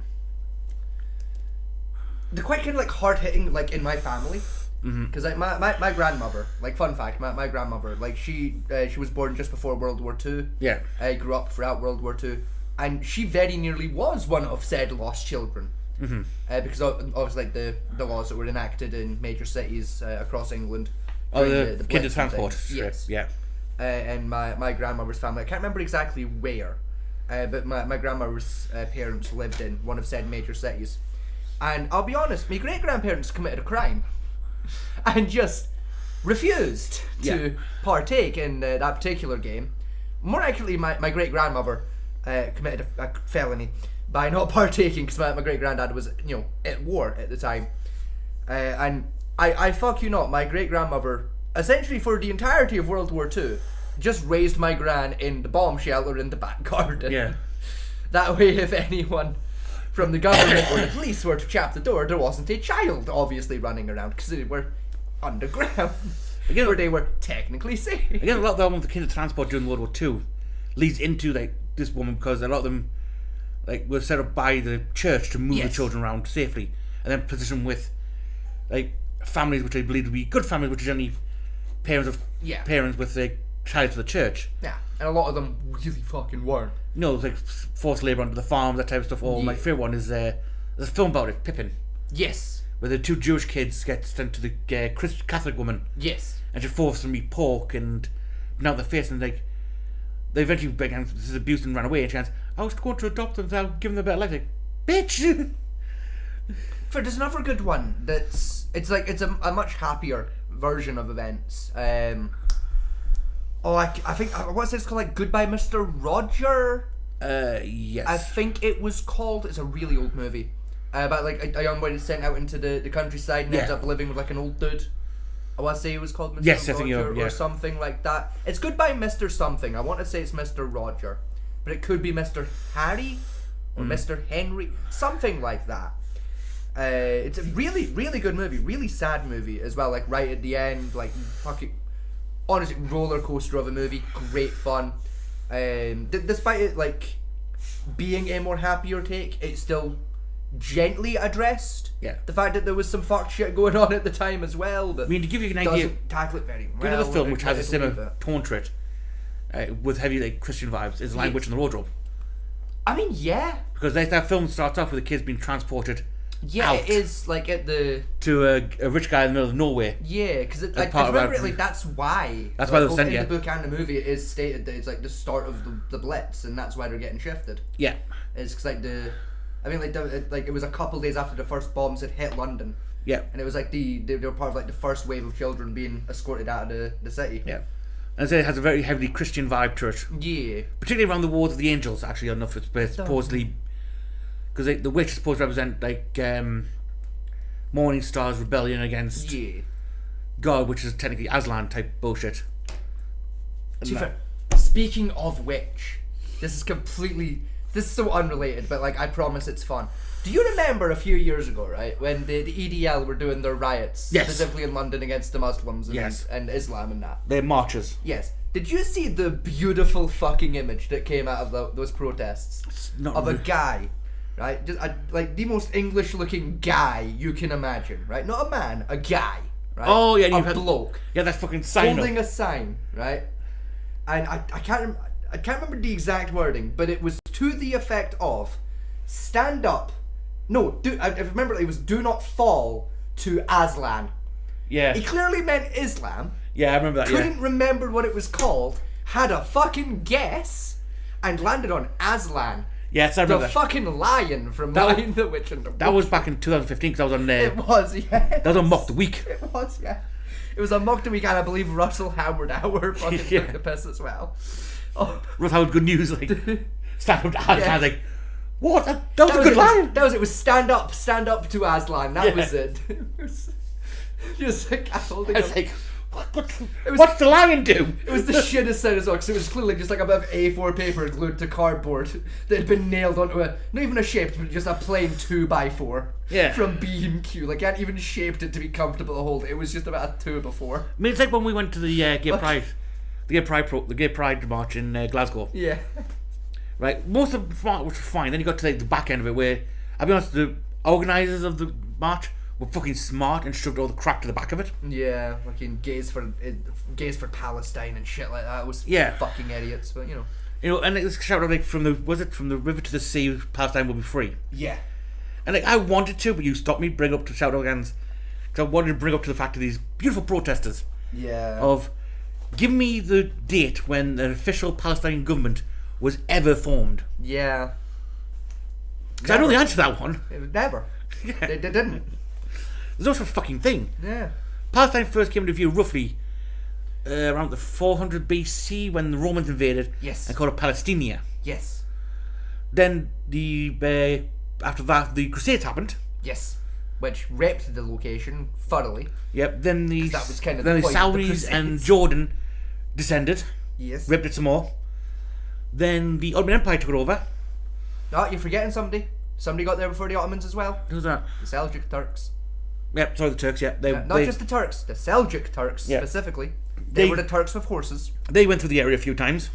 kind of like hard hitting, like in my family. Because like my grandmother, like, fun fact, my grandmother, like, she was born just before World War II. Yeah. Grew up throughout World War II, and she very nearly was one of said lost children. Because obviously, like, the laws that were enacted in major cities across England. Oh, during the Blitz kinder and transport. things. Yes. Yeah. And my grandmother's family, I can't remember exactly where, but my grandmother's parents lived in one of said major cities. And I'll be honest, my great-grandparents committed a crime and just refused to partake in that particular game. More accurately, my great-grandmother committed a felony by not partaking, because my great-granddad was, you know, at war at the time. And I fuck you not, my great-grandmother, essentially for the entirety of World War II, just raised my gran in the bomb shelter in the back garden. Yeah. That way, if anyone from the government or the police were to chap the door, there wasn't a child obviously running around, because they were underground, Again, where they were technically safe. Again, a lot of them with the kinder transport during World War II leads into, like, this woman, because a lot of them, like, were set up by the church to move the Yes. children around safely, and then position with, like, families which they believe to be good families, which are generally parents of parents with their ties to the church. Yeah, and a lot of them really fucking weren't. You know, like forced labour onto the farms, that type of stuff. Or my favourite one is there's a film about it, Pippin, Yes. where the 2 Jewish kids get sent to the Catholic woman, Yes. and she forces them to eat pork, and now they're facing, like, they eventually began this abuse and ran away, and she goes, I was going to adopt them, so I'll give them a better life. Like, bitch! There's another good one that's it's a much happier version of events. I think what's this called, like Goodbye Mr. Roger? Yes. I think it was called. It's a really old movie about like a young boy that's sent out into the countryside and ends up living with like an old dude. I want to say it was called Mr. Yes, I Roger think you're- yeah. or something like that. It's Goodbye Mr. something. I want to say it's Mr. Roger, but it could be Mr. Harry or Mr. Henry, something like that. It's a really, really good movie, really sad movie as well. Like right at the end, like fucking, honestly, roller coaster of a movie, great fun. Despite it like being a more happier take, it's still gently addressed. Yeah. The fact that there was some fuck shit going on at the time as well, but I mean, to give you an idea, doesn't tackle it very well. good another film which has a I believe similar it. tone to it, with heavy like Christian vibes, is Lion, Witch and the Wardrobe. I mean, yeah, Because that film starts off with the kids being transported yeah, out it is like at the. to a rich guy in the middle of nowhere. Yeah, because like, part I of remember our- it, like that's why. That's why they like, were sent, in yeah. the book and the movie, it is stated that it's like the start of the Blitz, and that's why they're getting shifted. Yeah. It's because like it was a couple days after the first bombs had hit London, Yeah. and it was like they were part of like the first wave of children being escorted out of the city. Yeah. And so it has a very heavily Christian vibe to it. Yeah. Particularly around the Wars of the Angels, actually, enough it's supposedly... Because the witch is supposed to represent, like, Morning Star's rebellion against Yeah. God, which is technically Aslan type bullshit. And To be that- fair, speaking of which, this is completely this is so unrelated, but like I promise it's fun. Do you remember a few years ago, right, when the EDL were doing their riots, Yes. specifically in London against the Muslims and, Yes. and Islam and that? They're marchers. Yes. Did you see the beautiful fucking image that came out of those protests Not of a really. guy, right? Just like the most English-looking guy you can imagine, right? Not a man, a guy, right? Oh, yeah, a you've had- bloke Yeah, that's fucking sign holding up. a sign, right? And I can't remember the exact wording, but it was to the effect of "Stand up." No, I remember it was "Do not fall to Aslan." Yeah. He clearly meant Islam. Yeah, I remember that, yeah. Couldn't remember what it was called. Had a fucking guess, and landed on Aslan. Yes, I The remember that. fucking lion from That- Lion, the Witch, and the That was back in 2015 because I was on there. It was, yeah. That was on Mock the Week. It was, yeah. It was a mock the week, and I believe Russell Howard Hour fucking Yeah. took the piss as well. Oh. Ruth Howard Good News, like, stand up to Aslan. Yeah. I was like, what? That was a That good it. line. That was it. Was stand up to Aslan. That Yeah. was it. It was just like holding I up. was like, was- what's the lion do? It was the shittest sound as well, because it was clearly just like a bit of A4 paper glued to cardboard that had been nailed onto not even a shape, but just a plain 2x4 Yeah. from B&Q. Like, I hadn't even shaped it to be comfortable to hold. It was just about a 2x4. I mean, it's like when we went to the Gay Pride, the Gay Pride march in Glasgow. Yeah. Right, most of the march was fine. Then you got to like the back end of it, where I'll be honest, the organisers of the march were fucking smart and shoved all the crap to the back of it. Yeah, fucking gays for Palestine and shit like that. It was Yeah. fucking idiots, but you know. You know, and it was shouted like from the river to the sea, Palestine will be free. Yeah. And like I wanted to, but you stopped me, bring up to shout against, because I wanted to bring up to the fact of these beautiful protesters Yeah. of, give me the date when the official Palestinian government was ever formed. Yeah. Because I know the answer to that one. It was never. Yeah. They didn't. There's no such fucking thing. Yeah. Palestine first came into view roughly around the 400 BC when the Romans invaded Yes. and called it Palestinia. Yes. Then after that the Crusades happened. Yes. Which raped the location thoroughly. Yep. Then the 'Cause that was kind of then the the point of the Saudis and Crusades. Jordan descended, Yes. ripped it some more. Then the Ottoman Empire took it over. Oh, you're forgetting somebody. Somebody got there before the Ottomans as well. Who's that? The Seljuk Turks. Yep. Sorry, the Turks. Yeah. Not just the Turks, the Seljuk Turks Yeah. specifically. They They- were the Turks with horses. They went through the area a few times.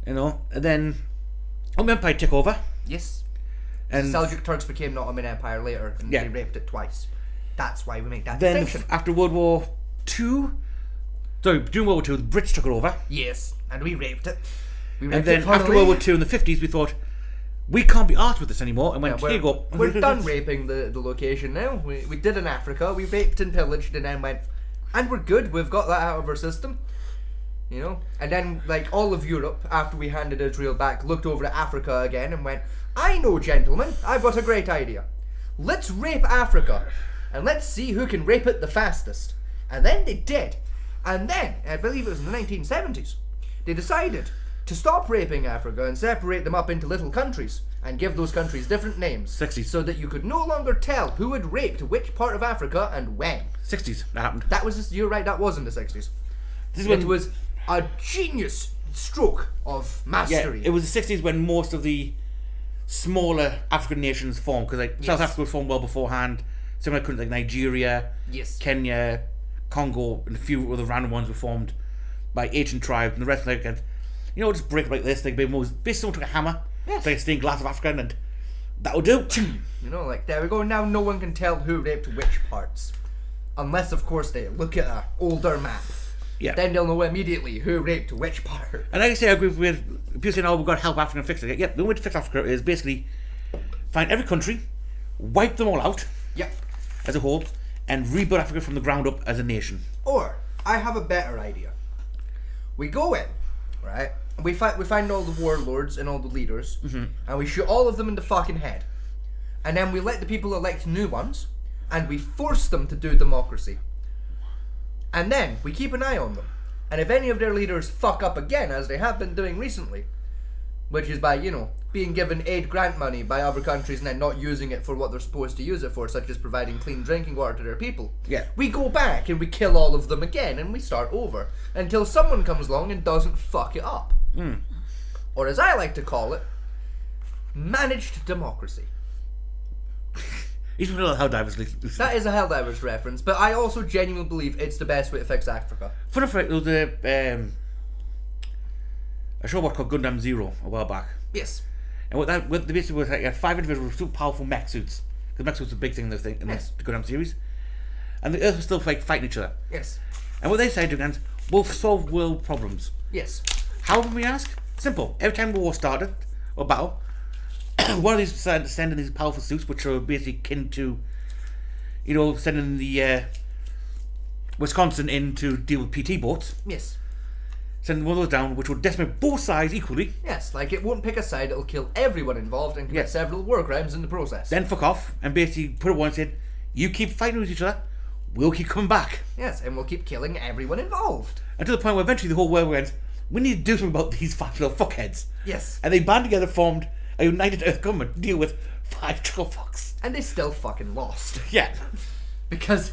You know, and then Ottoman Empire took over. Yes. And The Seljuk Turks became the Ottoman Empire later, and Yeah. they raped it twice. That's why we make that then distinction. after World War II, during World War II, the Brits took it over. Yes, and we raped it. We raped And then it after thoroughly. World War II in the 50s, we thought, we can't be arsed with this anymore, and went, Yeah, here you go. we're done raping the location now. We did in Africa. We raped and pillaged, and then went, and we're good. We've got that out of our system. You know? And then, like, all of Europe, after we handed Israel back, looked over at Africa again and went, I know, gentlemen, I've got a great idea. Let's rape Africa, and let's see who can rape it the fastest. And then they did. And then, I believe it was in the 1970s, they decided to stop raping Africa and separate them up into little countries and give those countries different names. 60s. So that you could no longer tell who had raped which part of Africa and when. 60s, that happened. That was, you're right, that was in the 60s. This is It when, was a genius stroke of yeah, mastery. it was the 60s when most of the smaller African nations formed, because like South Yes. Africa was formed well beforehand. Similar countries like Nigeria, Yes. Kenya, Congo, and a few other random ones were formed by ancient tribes, and the rest like, you know, just break like this. Like basically someone took a hammer, Yes. like a stained glass of Africa, and that'll do. You know, like, there we go, now no one can tell who raped which parts. Unless, of course, they look at an older map. Yeah. Then they'll know immediately who raped which part. And like I say, I agree with people saying, "Oh, we've got to help Africa and fix it." Yeah, the way to fix Africa is basically find every country, wipe them all out Yep. as a whole, and rebuild Africa from the ground up as a nation. Or, I have a better idea. We go in, right? And we find all the warlords and all the leaders, and we shoot all of them in the fucking head. And then we let the people elect new ones, and we force them to do democracy. And then we keep an eye on them. And if any of their leaders fuck up again, as they have been doing recently, which is by, you know, being given aid grant money by other countries and then not using it for what they're supposed to use it for, such as providing clean drinking water to their people. Yeah. We go back and we kill all of them again and we start over until someone comes along and doesn't fuck it up. Or as I like to call it, Managed democracy. You don't know how diversely. That is a Helldivers reference, but I also genuinely believe it's the best way to fix Africa. Fun fact, there was a show called Gundam Zero a while back. Yes. And what they basically was like 5 individuals with super powerful mech suits. Because mech suits are a big thing in this Gundam series. And the Earth was still fighting each other. Yes. And what they say to them, we'll solve world problems. Yes. How would we ask? Simple. Every time war started, or battle, one of these decided to send in these powerful suits, which are basically kin to, sending the Wisconsin in to deal with PT boats. Yes. Sending one of those down, which will decimate both sides equally. Yes, like it won't pick a side, it'll kill everyone involved and commit Yes. several war crimes in the process. Then fuck off and basically put it one and said, you keep fighting with each other, we'll keep coming back. Yes, and we'll keep killing everyone involved. Until the point where eventually the whole world went, we need to do something about these 5 little fuckheads. Yes. And they band together, formed a united Earth government to deal with 5 little fucks. And they still fucking lost. Yeah. Because,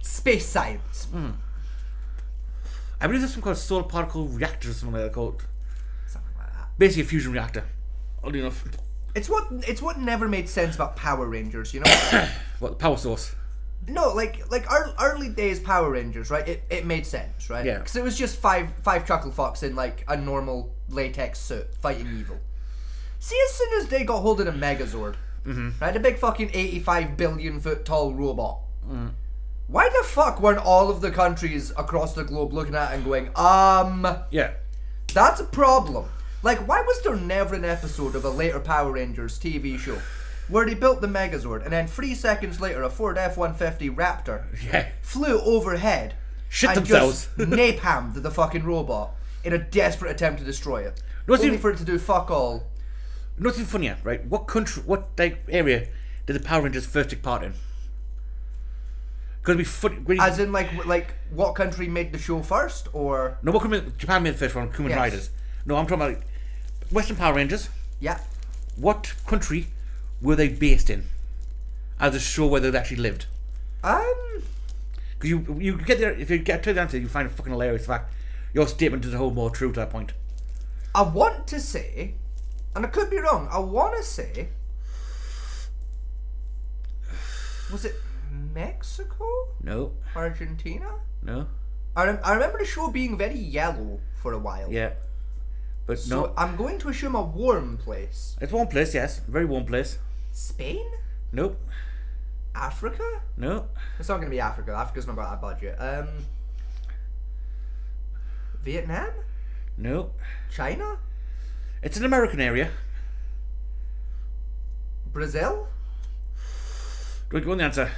space science. I believe there's some kind of solar particle reactor or something like that called. Something like that. Basically a fusion reactor. Oddly enough. It's what never made sense about Power Rangers, What, the power source? No, like early days Power Rangers, right? It made sense, right? Yeah. Because it was just five chuckle fucks in like a normal latex suit fighting evil. See, as soon as they got hold of the Megazord, right, a big fucking 85 billion foot tall robot. Why the fuck weren't all of the countries across the globe looking at it and going, Yeah. that's a problem. Like, why was there never an episode of a later Power Rangers TV show where they built the Megazord and then 3 seconds later a Ford F-150 Raptor Yeah. flew overhead Shit and themselves. just napalmed the fucking robot in a desperate attempt to destroy it. What's Only even- for it to do fuck all. Nothing funnier, right? What country, what like area did the Power Rangers first take part in? Gonna be funny. As in, like what country made the show first, or... No, what country? Japan made the first one, Kamen Yes. Riders. No, I'm talking about Western Power Rangers. Yeah. What country were they based in? As a show where they actually lived. Because you get there, if you get to the answer, you find a fucking hilarious fact. Your statement doesn't hold more true to that point. I want to say, and I could be wrong, I want to say... Was it Mexico? No, Argentina? no, I remember the show being very yellow for a while. yeah, but So no. I'm going to assume a warm place. It's one place, yes, very warm place. Spain? Nope, Africa? no, It's not going to be Africa. Africa's not got that budget. Vietnam? no. China? It's an American area. Brazil? Do you want the answer?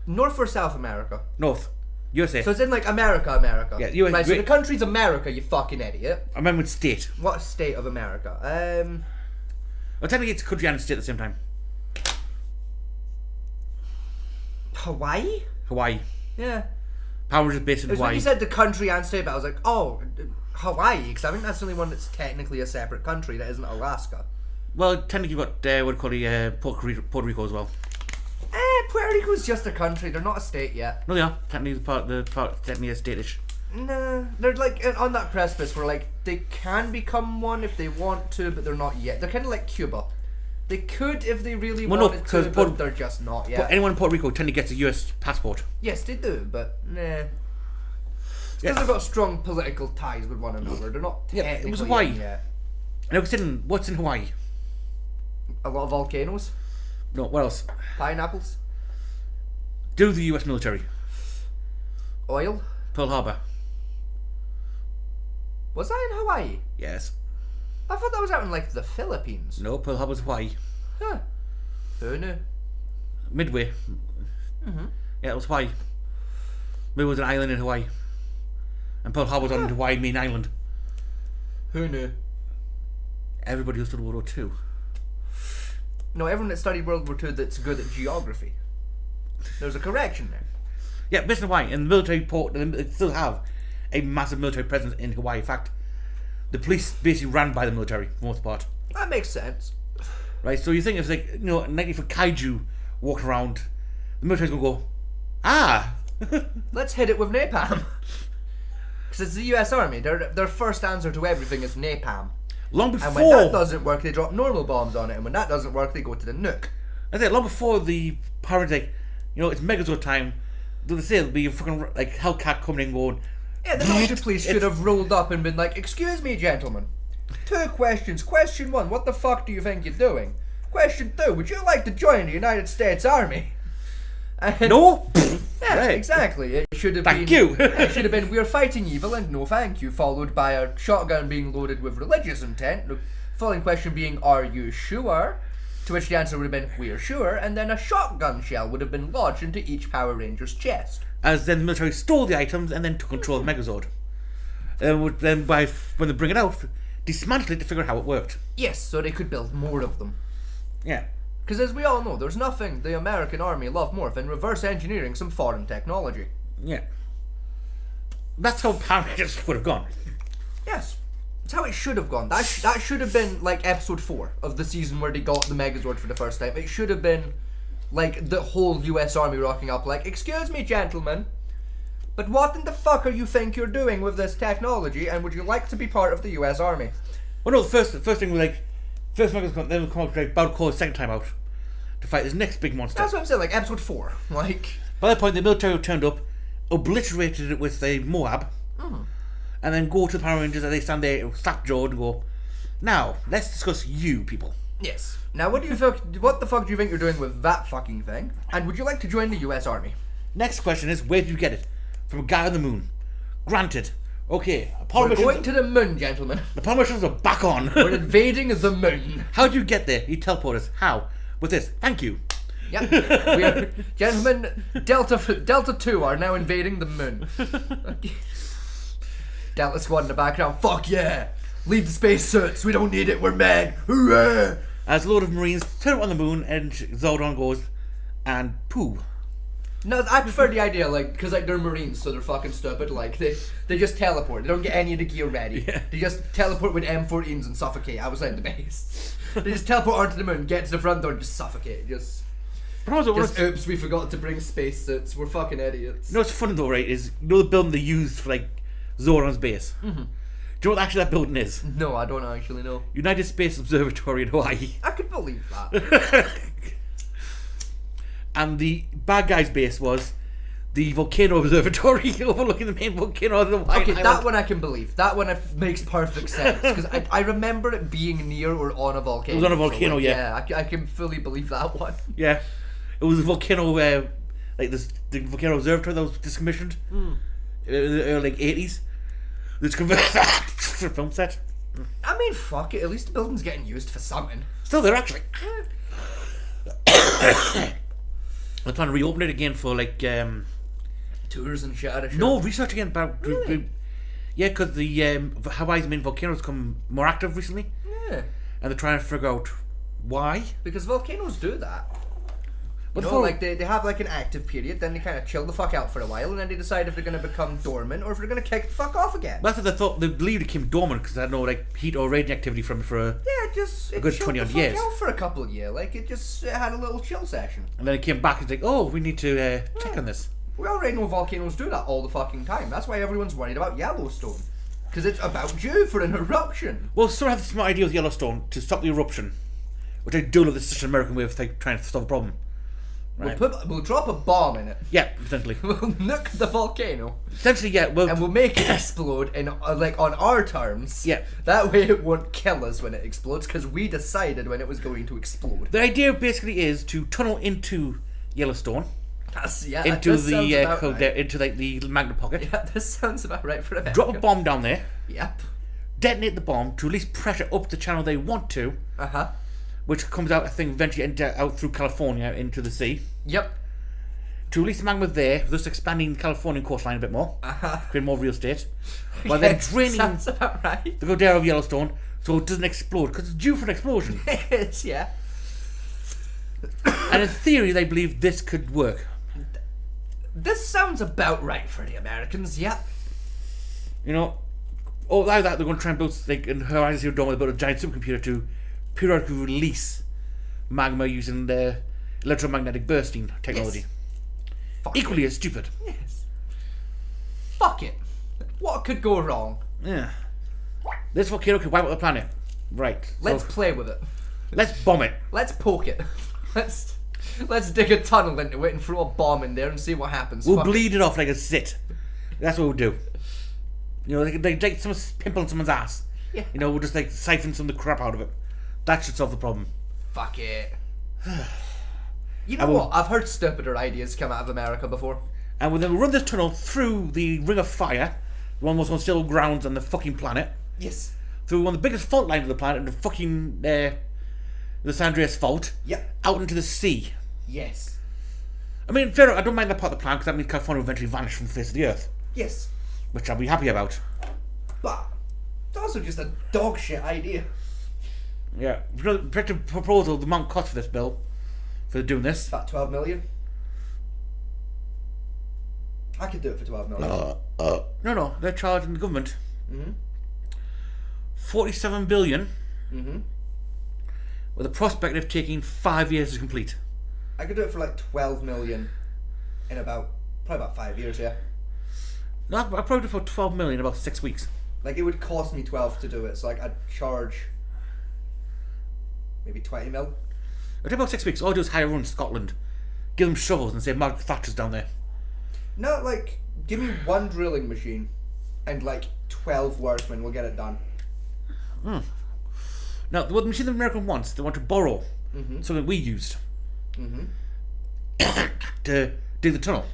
North or South America? North, USA. So it's in like America. Yeah, US Right, so the great. country's America, you fucking idiot. I remember it's state. What state of America? Well, technically it's a country and a state at the same time. Hawaii? Hawaii. Yeah. Power Rangers based in It was when Hawaii. you said the country and state, but I was like, oh, Hawaii, because I think that's the only one that's technically a separate country that isn't Alaska. Well, technically you've got what do you call it, Puerto Rico as well. Puerto Rico's just a country. They're not a state yet. No, they are. Technically technically a state-ish. Nah, they're like on that precipice where like they can become one if they want to, but they're not yet. They're kind of like Cuba. They could if they really Well, no, wanted because to, Puerto- but they're just not But yet. anyone in Puerto Rico technically gets a US passport. Yes, they do, but nah. Because Yeah. they've got strong political ties with one another. They're not Yeah, it technically was Hawaii. in yet. Now considering what's in Hawaii? A lot of volcanoes, No, what else? pineapples, Do the US military. oil. Pearl Harbor. Was that in Hawaii? Yes. I thought that was out in like the Philippines. No, Pearl Harbor's Hawaii. Huh. Who knew? Midway. Yeah, it was Hawaii. Midway was an island in Hawaii. And Pearl Harbor was on Hawaii main island. Who knew? Everybody who studied World War II. No, everyone that studied World War II that's good at geography. There's a correction there. Yeah, based in Hawaii, and the military port, they still have a massive military presence in Hawaii. In fact, the police basically ran by the military for the most part. That makes sense. Right, so you think it's like, like if a kaiju walked around, the military's gonna go, ah! Let's hit it with napalm. Because it's the US Army. Their first answer to everything is napalm. Long And when that before, doesn't work, they drop normal bombs on it. And when that doesn't work, they go to the nuke. I think long before the Pirates, like, it's Megazord time. They say it'll be a fucking like Hellcat coming in going. Yeah, the Doctor Police should have rolled up and been like, "Excuse me, gentlemen. 2 questions. Question 1, what the fuck do you think you're doing? Question 2, would you like to join the United States Army?" And No. yeah, Right. exactly. It should have Thank been. you. Yeah, it should have been, "We're fighting evil and no thank you," followed by a shotgun being loaded with religious intent. The following question being, "Are you sure?" To which the answer would have been, "We're sure," and then a shotgun shell would have been lodged into each Power Ranger's chest. As then the military stole the items and then took control of Megazord. Then when they bring it out, dismantle it to figure out how it worked. Yes, so they could build more of them. Yeah. Because as we all know, there's nothing the American army love more than reverse engineering some foreign technology. Yeah. That's how Power Rangers would have gone. Yes. That's how it should have gone. That should have been like episode 4 of the season where they got the Megazord for the first time. It should have been like the whole US Army rocking up like, "Excuse me, gentlemen, but what in the fuck are you think you're doing with this technology, and would you like to be part of the US Army?" Well, no, the first thing was like, first Megazord come, then we'll come out like Battle Core second time out to fight this next big monster. That's what I'm saying, like episode 4. Like, By that point, the military turned up, obliterated it with a Moab, and then go to the Power Rangers and they stand there, slap jaw and go, "Now, let's discuss you people." yes. Now what the fuck do you think you're doing with that fucking thing? And would you like to join the US Army? Next question is, where did you get it? From a guy on the moon. Granted. Okay, Apollo We're going missions, to the moon, gentlemen. the Apollo missions are back on. We're invading the moon. How did you get there? You teleport us. How? With this. Thank you. Yep. We are, gentlemen, Delta 2 are now invading the moon. Delta Squad in the background. Fuck yeah! Leave the space suits. We don't need it. We're men. Hooray! As a load of Marines turn up on the moon and Zordon goes, and poo. No, I prefer the idea, like, because like they're Marines, so they're fucking stupid. Like they just teleport. They don't get any of the gear ready. Yeah. They just teleport with M14s and suffocate outside the base. They just teleport onto the moon, get to the front door, and just suffocate. Just oops, we forgot to bring space suits. We're fucking idiots. You know what's funny though, right? Is the building they used for like Zordon's base. Mm-hmm. Do you know what actually that building is? No, I don't actually know. United Space Observatory in Hawaii. I could believe that. And the bad guy's base was the volcano observatory overlooking the main volcano of the Hawaiian Okay, island. that one I can believe. That one makes perfect sense because I remember it being near or on a volcano. It was on a volcano, like, yeah. I can fully believe that one. Yeah, it was a volcano, like the volcano observatory that was discommissioned in the early 80s. It's converted to a film set. I mean, fuck it. At least the building's getting used for something. Still there, actually. They're trying to reopen it again for like Tours and shit. I no research again about Really? yeah, because the Hawaii's main volcano's become more active recently, Yeah, and they're trying to figure out why. because volcanoes do that. But You know, for- like they have like an active period, then they kind of chill the fuck out for a while, and then they decide if they're going to become dormant or if they're going to kick the fuck off again. That's what they thought. They believed it came dormant because they had no like heat or radiant activity from it for Yeah, it good chilled 20 the odd fuck years. out for a couple of years. Like it had a little chill session. and then it came back. It's like, oh, we need to check on this. We already know volcanoes do that all the fucking time. That's why everyone's worried about Yellowstone. Because it's about due for an eruption. Well, someone had the smart idea with Yellowstone to stop the eruption, which I do love. This is such an American way of like, trying to solve a problem. Right. We'll drop a bomb in it. Yeah, essentially. We'll nuke the volcano. Essentially, yeah. Well, And we'll make it explode in like on our terms. Yeah. That way it won't kill us when it explodes because we decided when it was going to explode. the idea basically is to tunnel into Yellowstone, into this sounds the about right. into like the magnet pocket, Yeah, this sounds about right for America. drop a bomb down there, Yep. detonate the bomb to release pressure up the channel they want to, Uh-huh. which comes out, I think, eventually out through California into the sea. Yep. To release the magma there, thus expanding the Californian coastline a bit more, create more real estate, while then Yes, draining sounds about right. the Caldera of Yellowstone so it doesn't explode because it's due for an explosion. Yes, yeah. And in theory, they believe this could work. This sounds about right for the Americans, yep. You know, or like that, they're going to try and build, like in Horizon Zero Dawn, they built a giant supercomputer to periodically release magma using the electromagnetic bursting technology. Fuck Equally it. as stupid. Yes. Fuck it. What could go wrong? Yeah. This volcano could wipe out the planet. Right. Let's So, play with it. let's bomb it. Let's poke it. Let's dig a tunnel into it and throw a bomb in there and see what happens. We'll Fuck it. bleed it off like a zit. That's what we'll do. You know, like someone's pimple on someone's ass. Yeah. You know, we'll just like siphon some of the crap out of it. That should solve the problem. Fuck it. You know I will- what? I've heard stupider ideas come out of America before. And we'll then run this tunnel through the Ring of Fire, one of the most unstable grounds on the fucking planet, Yes. through one of the biggest fault lines of the planet, the fucking the San Andreas Fault, Yep. out into the sea. Yes. I mean, fair enough, I don't mind that part of the plan because that means California will eventually vanish from the face of the earth, Yes. which I'll be happy about. But it's also just a dog shit idea. Yeah, projected proposal, the amount cost for this bill, for doing this. About 12 million. I could do it for 12 million. No, they're charging the government. Mhm. 47 billion, Mhm. with a prospect of taking 5 years to complete. I could do it for like 12 million in probably about 5 years, yeah. No, I'll probably do it for 12 million in about 6 weeks. Like it would cost me 12 to do it, so like I'd charge maybe 20 mil. It'll take about 6 weeks. All I do is hire everyone in Scotland, give them shovels and say Margaret Thatcher's down there. No, like give me one drilling machine and like 12 workmen will get it done. Now, what the machine the American wants, they want to borrow something we used to dig the tunnel.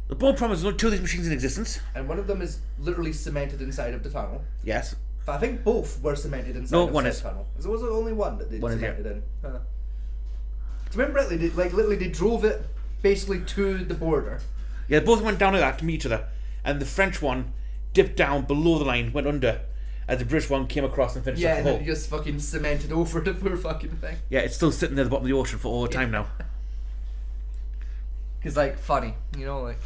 The bold problem is there's only 2 of these machines in existence. And one of them is literally cemented inside of the tunnel. Yes. But I think both were cemented inside No, of one the is. tunnel. So was it only one that they One is, cemented in? Do you remember literally they drove it basically to the border. Yeah, both went down like that to meet each other, and the French one dipped down below the line, went under, as the British one came across and finished Yeah, up and the then hole. it just fucking cemented over the poor fucking thing. Yeah, it's still sitting there at the bottom of the ocean for all the time now. Cause like funny, you know, like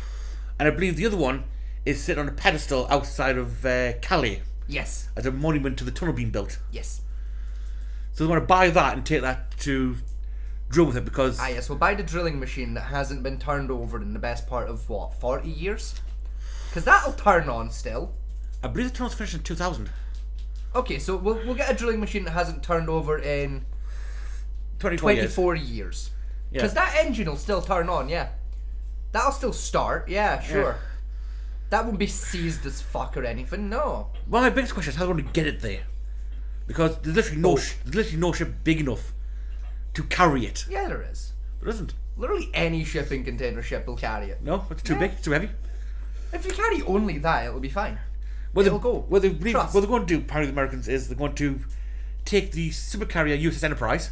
And I believe the other one is sitting on a pedestal outside of Calais yes, as a monument to the tunnel being built. yes. So they want to buy that and take that to drill with it because Ah yes, we'll buy the drilling machine that hasn't been turned over in the best part of what, 40 years? Cause that'll turn on still. I believe the tunnel's finished in 2000. Okay, so we'll get a drilling machine that hasn't turned over in 24 years. 24 years. Yeah. Because that engine will still turn on, yeah. That'll still start, yeah, sure. Yeah. That won't be seized as fuck or anything, no. Well, my biggest question is how they want to get it there. Because there's literally no ship big enough to carry it. Yeah, there is. There isn't. Literally any shipping container ship will carry it. No, it's too Yeah. big, it's too heavy. If you carry only that, it'll be fine. What It'll go. What Trust. they're going to do, apparently the Americans, is they're going to take the supercarrier USS Enterprise,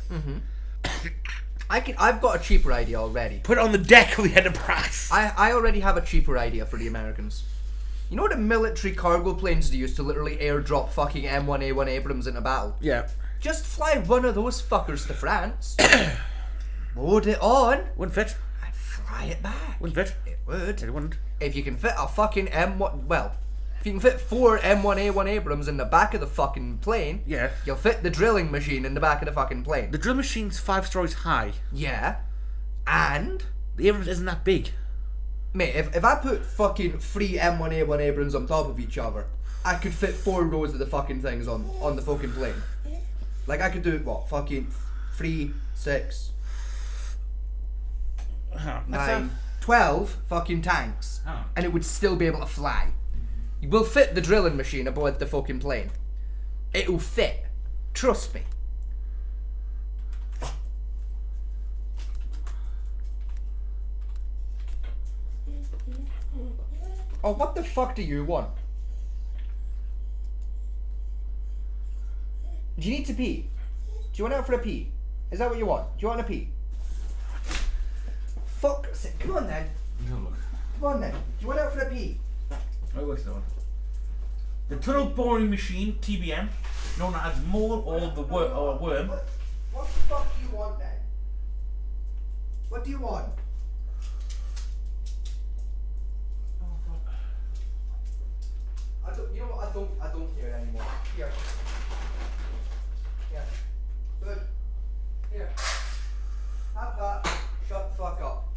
I've got a cheaper idea already. put it on the deck of the Enterprise. I already have a cheaper idea for the Americans. You know the military cargo planes they used to literally airdrop fucking M1A1 Abrams into battle? Yeah. Just fly one of those fuckers to France. Load it on. Wouldn't fit. And fly it back. Wouldn't fit. It would. It wouldn't. If you can fit a fucking M1... Well, if you can fit 4 M1A1 Abrams in the back of the fucking plane... Yeah. You'll fit the drilling machine in the back of the fucking plane. The drill machine's 5 stories high. Yeah. And... The Abrams isn't that big. Mate, if I put fucking 3 M1A1 Abrams on top of each other, I could fit 4 rows of the fucking things on the fucking plane. Like, I could do, what, fucking 3, 6, 9, 12 fucking tanks. Oh. And it would still be able to fly. You will fit the drilling machine aboard the fucking plane. It'll fit. Trust me. Oh, what the fuck do you want? Do you need to pee? Do you want out for a pee? Is that what you want? Do you want a pee? Fuck. Come on then. Come on then. Do you want out for a pee? Oh, what's that one? The tunnel boring machine, TBM, known as mole or the worm. What the fuck do you want then? What do you want? You know what? I don't hear anymore. Here. Here. Good. Here. Have that. Shut the fuck up.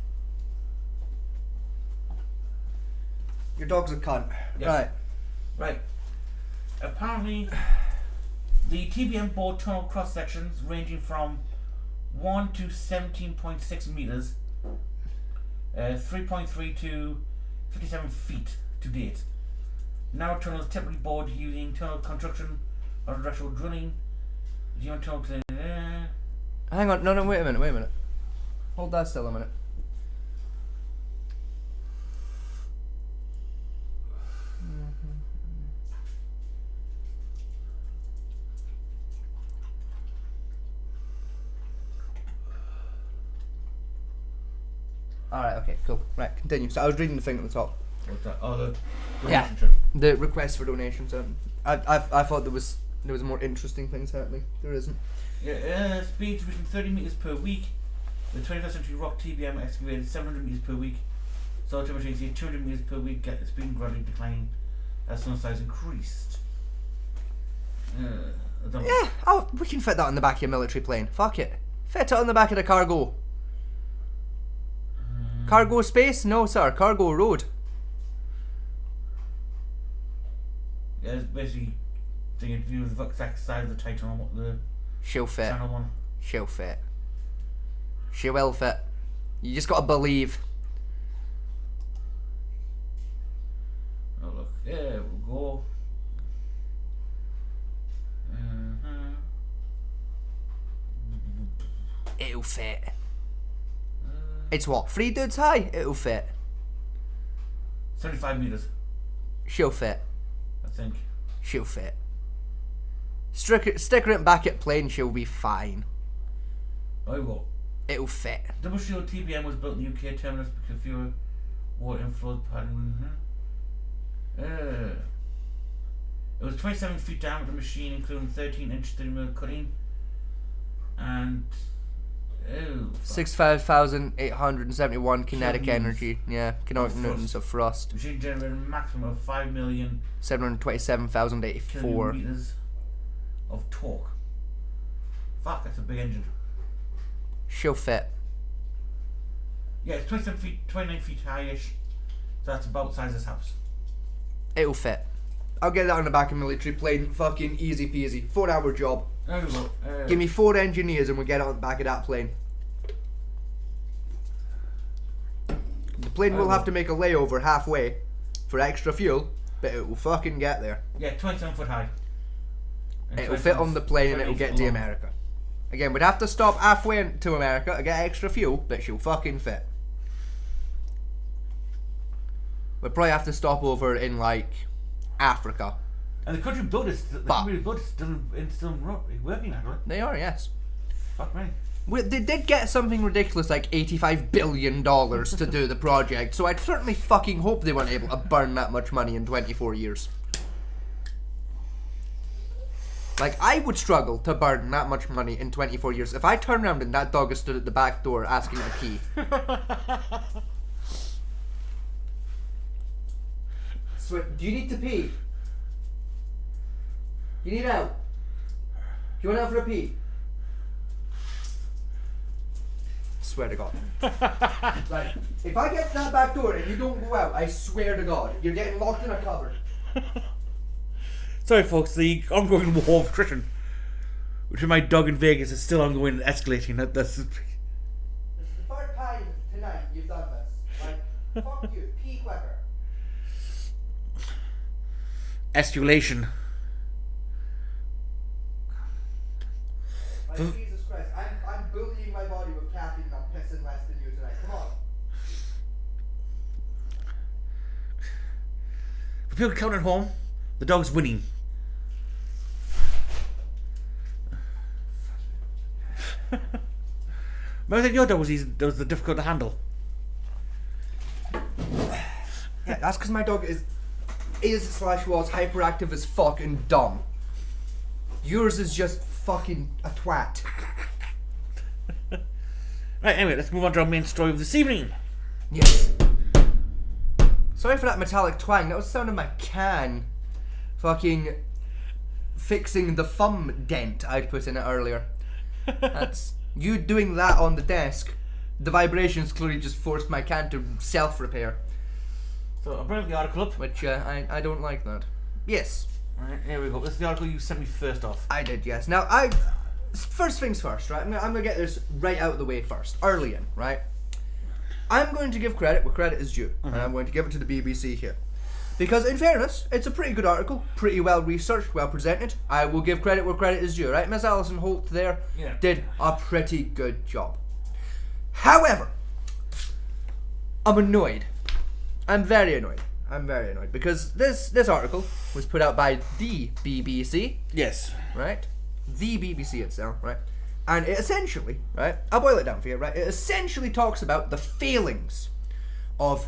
Your dog's a cunt. Yes. Right. Right. Apparently, The TBM bore tunnel cross sections ranging from 1 to 17.6 meters, 3.3 to 57 feet to date. Narrow tunnels typically bored using tunnel construction or directional drilling. Human tunnel to, Hang on, no, wait a minute. Hold that still a minute. Alright, okay, cool. Right, continue. So I was reading the thing at the top. what's that? Oh, the Yeah. relationship. The request for donations. I thought there was more interesting things happening. There isn't. Yeah, speeds reaching 30 meters per week. The 21st century rock TBM excavated 700 meters per week. So ultimately, you see 200 meters per week, get the speed gradually declining as tunnel size increased. I don't know. Yeah, we can fit that on the back of your military plane. Fuck it. Fit it on the back of the cargo. Cargo space? No, sir. Cargo road. Yeah, it's basically thinking to do with the exact size of the Titan on what the She'll fit. channel one. She'll fit. She will fit. You just gotta believe. Oh look, yeah, we'll go. It'll fit. It's what? 3 dudes high? It'll fit. 75 meters, She'll fit. I think. She'll fit. Sticker it back at plane, she'll be fine. I will. It'll fit. Double shield TBM was built in the UK terminus because fewer water inflow pattern. It was 27 feet diameter machine, including 13-inch 3mm cutting, and 65,871 kinetic Kilonewtons. energy. Yeah, kinetic Of newtons of thrust. the machine generated a maximum of 5 million 727,084. kilometers of torque. Fuck, that's a big engine. She'll fit. Yeah, it's 29 feet high-ish, so that's about the size of this house. It'll fit. I'll get that on the back of a military plane. Fucking easy peasy. 4-hour job. There we go. Give me 4 engineers and we'll get it on the back of that plane. The plane will have to make a layover halfway for extra fuel, but it will fucking get there. Yeah, 27 foot high. And It'll fit on the plane and 28 it'll get foot to long. America. Again, we'd have to stop halfway to America to get extra fuel, but she'll fucking fit. We'd probably have to stop over in, like, Africa. And the country built it, the But- country built it still working actually. They are, yes. Fuck me. They did get something ridiculous like $85 billion to do the project, so I'd certainly fucking hope they weren't able to burn that much money in 24 years. Like, I would struggle to burn that much money in 24 years. If I turned around and that dog has stood at the back door asking to pee. So, do you need to pee? You need out? Do you want out for a pee? Swear to God. Like, if I get to that back door and you don't go out, I swear to God, you're getting locked in a cupboard. Sorry, folks. The ongoing war of attrition between my dog and Vegas is still ongoing and escalating. That's This is the third time tonight you've done this. Like, fuck you, pee quicker. escalation. Like, Jesus Christ, I'm bullying my body with caffeine and I'm pissing less than you tonight. Come on. For people counting at home, the dog's winning. But I think your dog was the difficult to handle. Yeah, that's because my dog is /was hyperactive as fuck and dumb. Yours is just fucking a twat. Right, anyway, let's move on to our main story of this evening. Yes. Sorry for that metallic twang. That was the sound of my can fucking fixing the thumb dent I'd put in it earlier. That's you doing that on the desk. The vibrations clearly just forced my can to self-repair, So I'll bring up the article up. which I don't like that. Yes. Right, here we go. This is the article you sent me first off. I did, yes. Now, first things first, right? I'm gonna get this right out of the way first, early in, right? I'm going to give credit where credit is due, and I'm going to give it to the BBC here. Because, in fairness, it's a pretty good article, pretty well researched, well presented. I will give credit where credit is due, right? Miss Alison Holt there did a pretty good job. However, I'm annoyed. I'm very annoyed because this article was put out by the BBC. Yes. Right? The BBC itself, right? And it essentially, right? I'll boil it down for you, right? It essentially talks about the failings of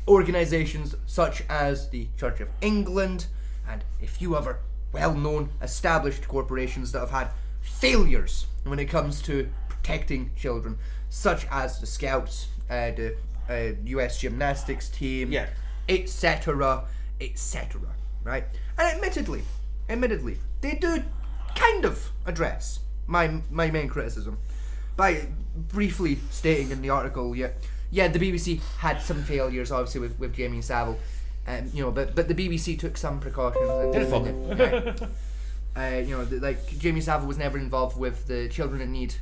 organisations such as the Church of England and a few other well-known established corporations that have had failures when it comes to protecting children, such as the Scouts, the US gymnastics team, etc., right? And admittedly, they do kind of address my main criticism by briefly stating in the article, the BBC had some failures, obviously, with Jamie Savile, but the BBC took some precautions. Like Jamie Savile was never involved with the children in need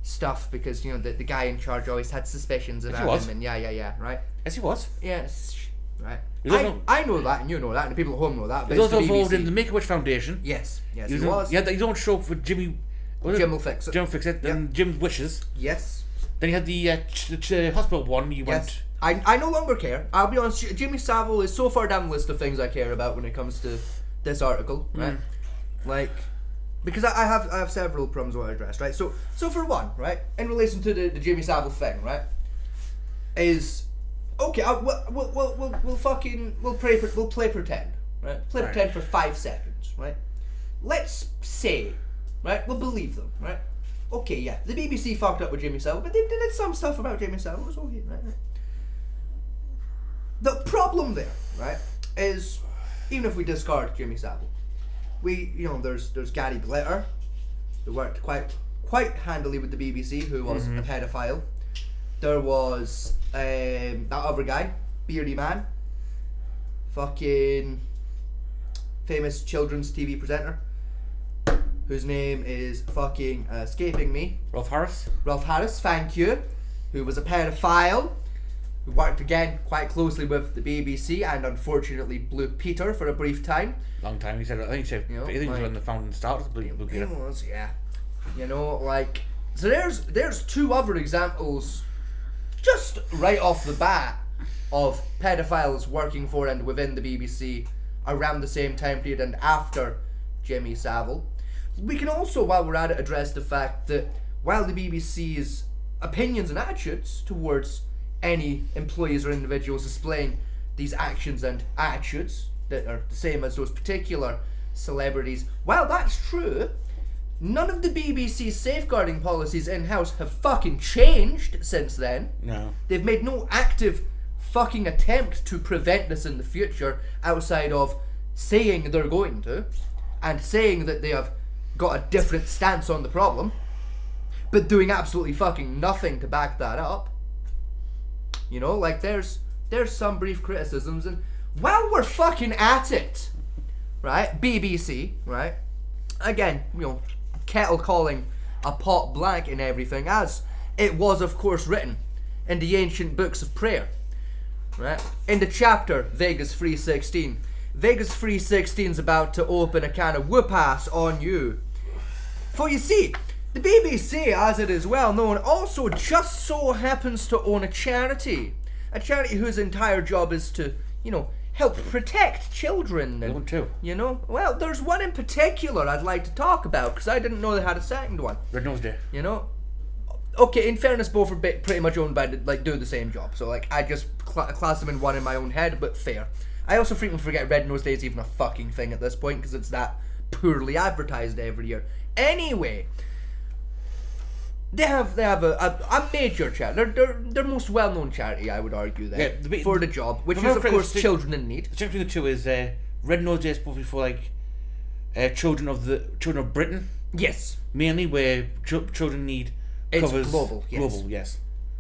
stuff because the guy in charge always had suspicions about him. And right. Yes, he was. Yes, right. Also, I know that, and you know that, and the people at home know that. He was also involved in the Make-A-Wish Foundation. Yes, he was. He had his own show for Jimmy. Jim will fix it. Jim will fix it. Then Jim's Wishes. Yes. Then he had the hospital one. You went. I no longer care. I'll be honest. Jimmy Savile is so far down the list of things I care about when it comes to this article, right? Like, because I have several problems I want to address, right? So for one, right, in relation to the Jimmy Savile thing, right, is okay. We'll play pretend, right? Play pretend for 5 seconds, right? Let's say, right, we'll believe them, right? Okay, yeah, the BBC fucked up with Jimmy Savile, but they did some stuff about Jimmy Savile. It was okay, right? The problem there, right, is even if we discard Jimmy Savile, there's Gary Glitter, who worked quite handily with the BBC, who was a pedophile. There was that other guy, beardy man, fucking famous children's TV presenter, whose name is fucking escaping me. Rolf Harris, thank you. Who was a pedophile, who worked again quite closely with the BBC and unfortunately Blue Peter for a brief time. Long time. I think he said he was when the founding started Blue Peter. It was, yeah. So there's 2 other examples just right off the bat of pedophiles working for and within the BBC around the same time period and after Jimmy Savile. We can also, while we're at it, address the fact that while the BBC's opinions and attitudes towards any employees or individuals displaying these actions and attitudes that are the same as those particular celebrities, while that's true, none of the BBC's safeguarding policies in-house have fucking changed since then. No. They've made no active fucking attempt to prevent this in the future outside of saying they're going to and saying that they have got a different stance on the problem, but doing absolutely fucking nothing to back that up. There's some brief criticisms, and while we're fucking at it, right, BBC, right, again, kettle calling a pot black and everything, as it was of course written in the ancient books of prayer, right, in the chapter Vegas 3:16. Vegas 3:16's about to open a can of whoop-ass on you. For you see, the BBC, as it is well known, also just so happens to own a charity whose entire job is to, help protect children. And, one too. Well, there's one in particular I'd like to talk about, because I didn't know they had a second one. Red Nose Day. Okay, in fairness, both are pretty much owned by, do the same job. So, I just class them in one in my own head, but fair. I also frequently forget Red Nose Day is even a fucking thing at this point, because it's that poorly advertised every year. Anyway, they have a major charity, their most well-known charity, I would argue, for the job, which is of course children in need. The difference between the two is Red Nose Day is supposed to be for children of Britain. Yes, mainly where children need. It's covers global. Yes. Global, yes.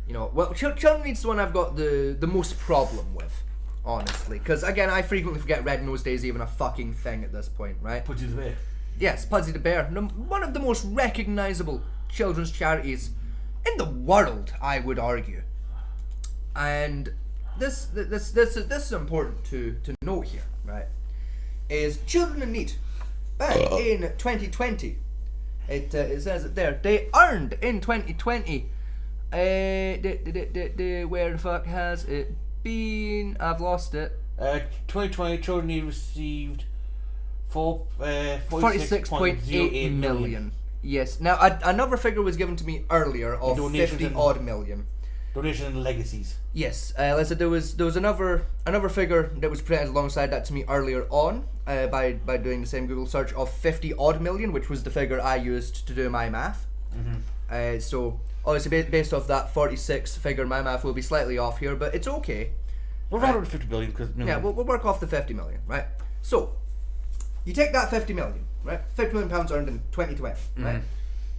Well, children need's the one I've got the most problem with. honestly. Because, again, I frequently forget Red Nose Day is even a fucking thing at this point, right? Put you the way. Yes, Pudsey the Bear, one of the most recognisable children's charities in the world, I would argue. And this is important to note here, right? Is Children in Need. Back in 2020, it says it there. They earned in 2020. Where the fuck has it been? I've lost it. 2020 Children in Need received 46.8 million. Yes. Now another figure was given to me earlier of 50 odd million. Donation and legacies. Yes, listen, there was another figure that was presented alongside that to me earlier on by doing the same Google search of 50 odd million, which was the figure I used to do my math. So obviously based off that 46 figure, my math will be slightly off here, but it's okay. We'll round over 50 billion because yeah, we'll work off the 50 million, right? So you take that 50 million, right? 50 million pounds earned in 2020, right?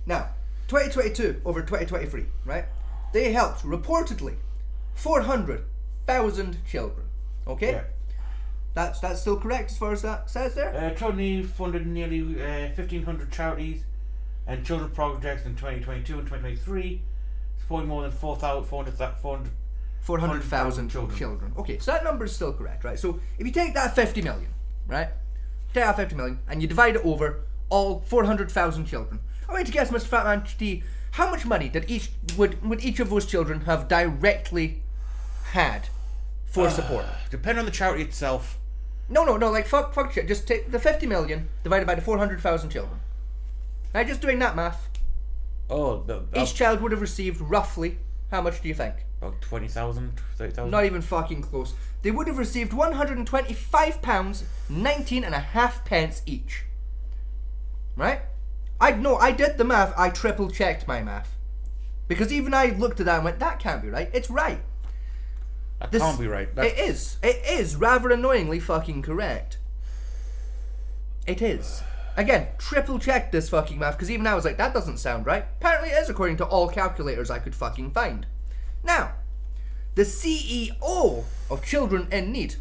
Now 2022 over 2023, right? They helped, reportedly, 400,000 children. Okay? Yeah. That's still correct as far as that says there? Children funded nearly 1,500 charities and children projects in 2022 and 2023, supporting more than 400,000 children. Okay, so that number is still correct, right? So if you take that 50 million, right? Take that 50 million and you divide it over all 400,000 children. I want to guess, Mr. Fatman T, how much money did would each of those children have directly had for support? Depending on the charity itself. No, like fuck shit. Just take the 50 million divided by the 400,000 children. Now, just doing that math. Each child would have received roughly, how much do you think? About 20,000, 30,000? Not even fucking close. They would have received £125, 19 and a half pence each. Right? I did the math. I triple checked my math. Because even I looked at that and went, that can't be right. It's right. That can't be right. It is rather annoyingly fucking correct. It is. Again, triple checked this fucking math because even I was like, that doesn't sound right. Apparently it is according to all calculators I could fucking find. Now, the CEO of Children in Need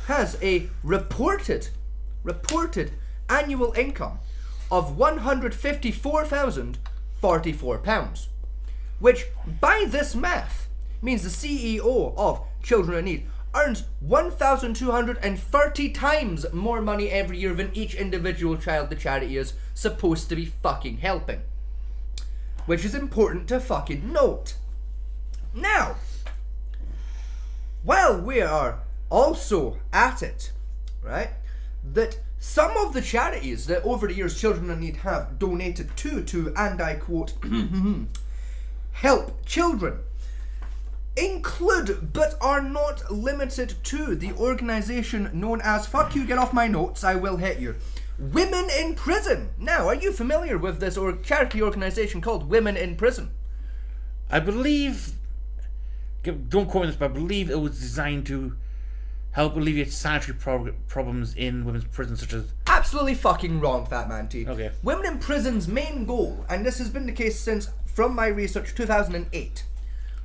has a reported annual income of £154,044, which by this math means the CEO of Children in Need earns 1,230 times more money every year than each individual child the charity is supposed to be fucking helping. Which is important to fucking note. Now, while we are also at it, right, that some of the charities that over the years Children in Need have donated to, and I quote, help children, include but are not limited to the organisation known as, fuck you, get off my notes, I will hit you, Women in Prison. Now, are you familiar with this charity organisation called Women in Prison? I believe, don't quote me on this, but I believe it was designed to help alleviate sanitary problems in women's prisons, such as... Absolutely fucking wrong, Fat Man T. Okay. Women in Prison's main goal, and this has been the case since, from my research, 2008.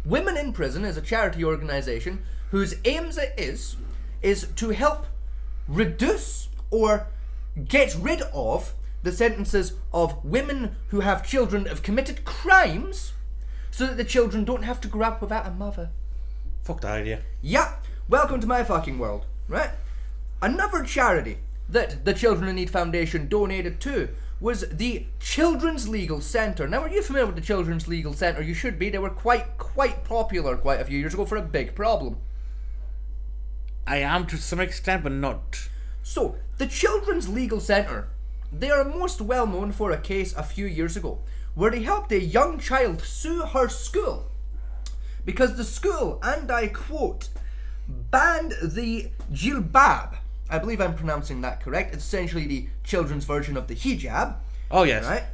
Women in Prison is a charity organisation whose aims it is to help reduce or get rid of the sentences of women who have children have committed crimes so that the children don't have to grow up without a mother. Fuck that idea. Yeah, welcome to my fucking world, right? Another charity that the Children in Need Foundation donated to was the Children's Legal Centre. Now, are you familiar with the Children's Legal Centre? You should be. They were quite popular quite a few years ago for a big problem. I am to some extent, but not... So, the Children's Legal Centre, they are most well known for a case a few years ago where they helped a young child sue her school because the school, and I quote, banned the jilbab. I believe I'm pronouncing that correct. It's essentially the children's version of the hijab. Oh, yes. Right?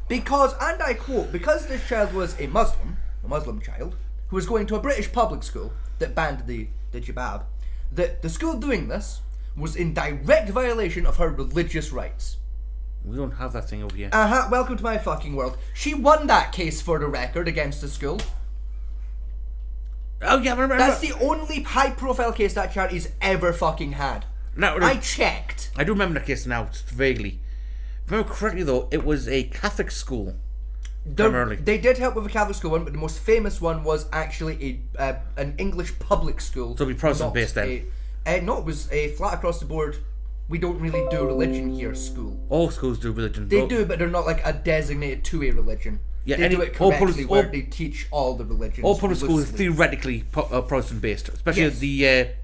Because, and I quote, because this child was a Muslim child, who was going to a British public school that banned the jilbab, that the school doing this was in direct violation of her religious rights. We don't have that thing over here. Welcome to my fucking world. She won that case for the record against the school. Oh yeah, I remember. That's the only high-profile case that charity's ever fucking had. No, I checked. I do remember the case now, just vaguely. If I remember correctly, though, it was a Catholic school. Primarily. They did help with a Catholic school one, but the most famous one was actually an English public school. So it'd be Protestant-based then? No, it was a flat across the board. We don't really do religion here, school. All schools do religion. They do, but they're not like a designated to a religion. Yeah, they do it all correctly where they teach all the religions. All public schools are loosely. theoretically Protestant-based, especially Yes. the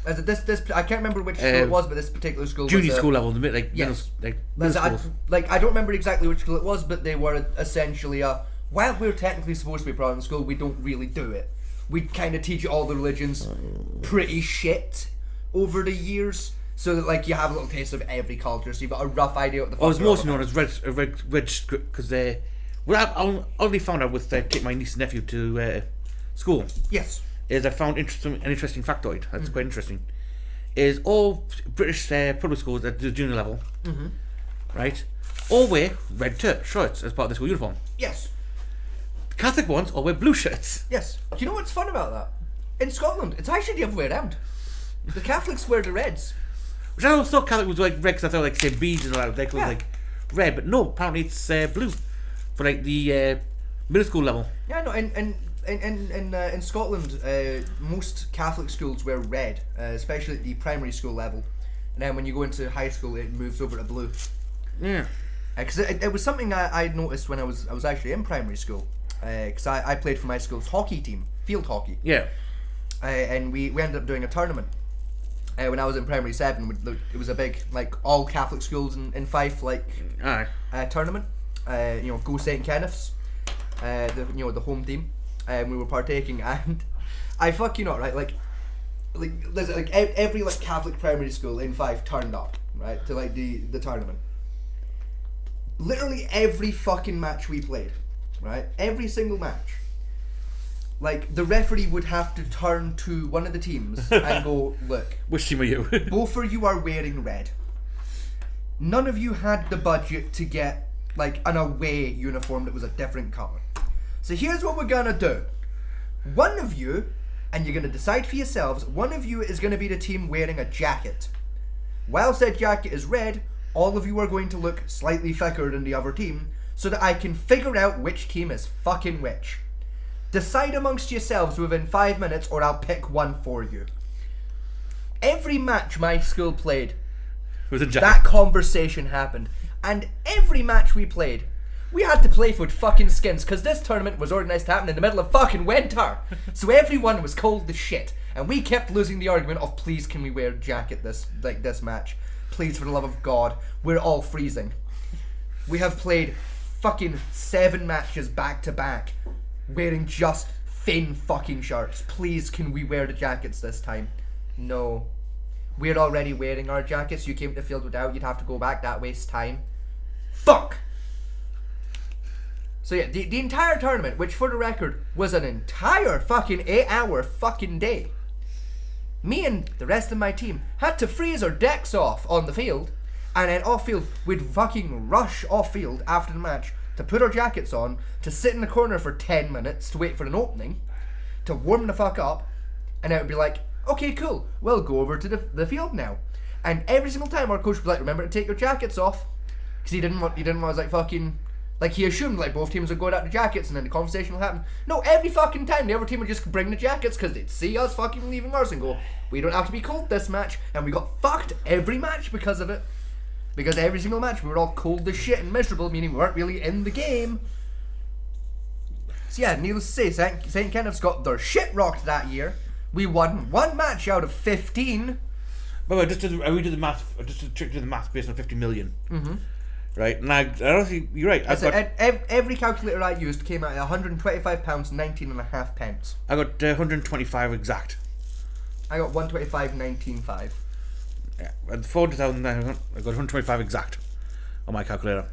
As this I can't remember which school it was, but this particular school junior was school level, like yes. middle schools. I don't remember exactly which school it was, but they were essentially while we're technically supposed to be Protestant school, we don't really do it. We kind of teach you all the religions pretty shit over the years, so that like you have a little taste of every culture, so you've got a rough idea what the fuck. I was they're all mostly known about. as Red because I only found out with taking my niece and nephew to school. Yes. Is I found an interesting factoid. That's quite interesting. Is all British public schools at the junior level, right, all wear red shirts as part of the school uniform. Yes. Catholic ones all wear blue shirts. Yes. Do you know what's fun about that? In Scotland, it's actually the other way around. The Catholics wear the reds. Which I always thought Catholic was like red because I thought like St. Bede's and all that, they call Yeah. like red, but no, apparently it's blue for like the middle school level. Yeah, no, in Scotland, most Catholic schools wear red, especially at the primary school level. And then when you go into high school, it moves over to blue. Yeah. Because it was something I noticed when I was actually in primary school. Because I played for my school's hockey team, field hockey. Yeah. And we ended up doing a tournament. When I was in primary 7, it was a big, like, all Catholic schools in Fife, like, tournament. Go St. Kenneth's, the home team. And we were partaking, and I fuck you not, right? Like there's like every like Catholic primary school in Fife turned up, right, to like the tournament. Literally every fucking match we played, right? Every single match. Like the referee would have to turn to one of the teams and go, look, Which team are you? both of you are wearing red. None of you had the budget to get like an away uniform that was a different colour. So here's what we're gonna do. One of you, and you're gonna decide for yourselves, one of you is gonna be the team wearing a jacket. While said jacket is red, all of you are going to look slightly thicker than the other team, so that I can figure out which team is fucking which. Decide amongst yourselves within 5 minutes, or I'll pick one for you. Every match my school played, Was it that conversation happened. And every match we played, we had to play for fucking skins, because this tournament was organised to happen in the middle of fucking winter. So everyone was cold as shit. And we kept losing the argument of, please can we wear a jacket this match? Please, for the love of God, we're all freezing. We have played fucking 7 matches back to back, wearing just thin fucking shirts. Please can we wear the jackets this time? No. We're already wearing our jackets. You came to the field without, you'd have to go back, that wastes time. Fuck! So yeah, the entire tournament, which for the record was an entire fucking 8-hour fucking day, me and the rest of my team had to freeze our decks off on the field, and then off field, we'd fucking rush off field after the match to put our jackets on, to sit in the corner for 10 minutes to wait for an opening, to warm the fuck up, and it would be like, okay, cool, we'll go over to the field now. And every single time our coach would be like, remember to take your jackets off, because he didn't want us like fucking, like he assumed like both teams would go out the jackets and then the conversation will happen. No, every fucking time the other team would just bring the jackets because they'd see us fucking leaving ours and go, we don't have to be cold this match, and we got fucked every match because of it. Because every single match we were all cold as shit and miserable, meaning we weren't really in the game. So yeah, needless to say, St. Kenneth's got their shit rocked that year. We won 1 match out of 15. By the way, just to do the math based on 50 million. Mm-hmm. Right, and I don't think you're right. Every calculator I used came out at £125, 19 and a half pence. I got 125 exact. I got 125.195. Yeah, and 400,000. I got 125 exact on my calculator.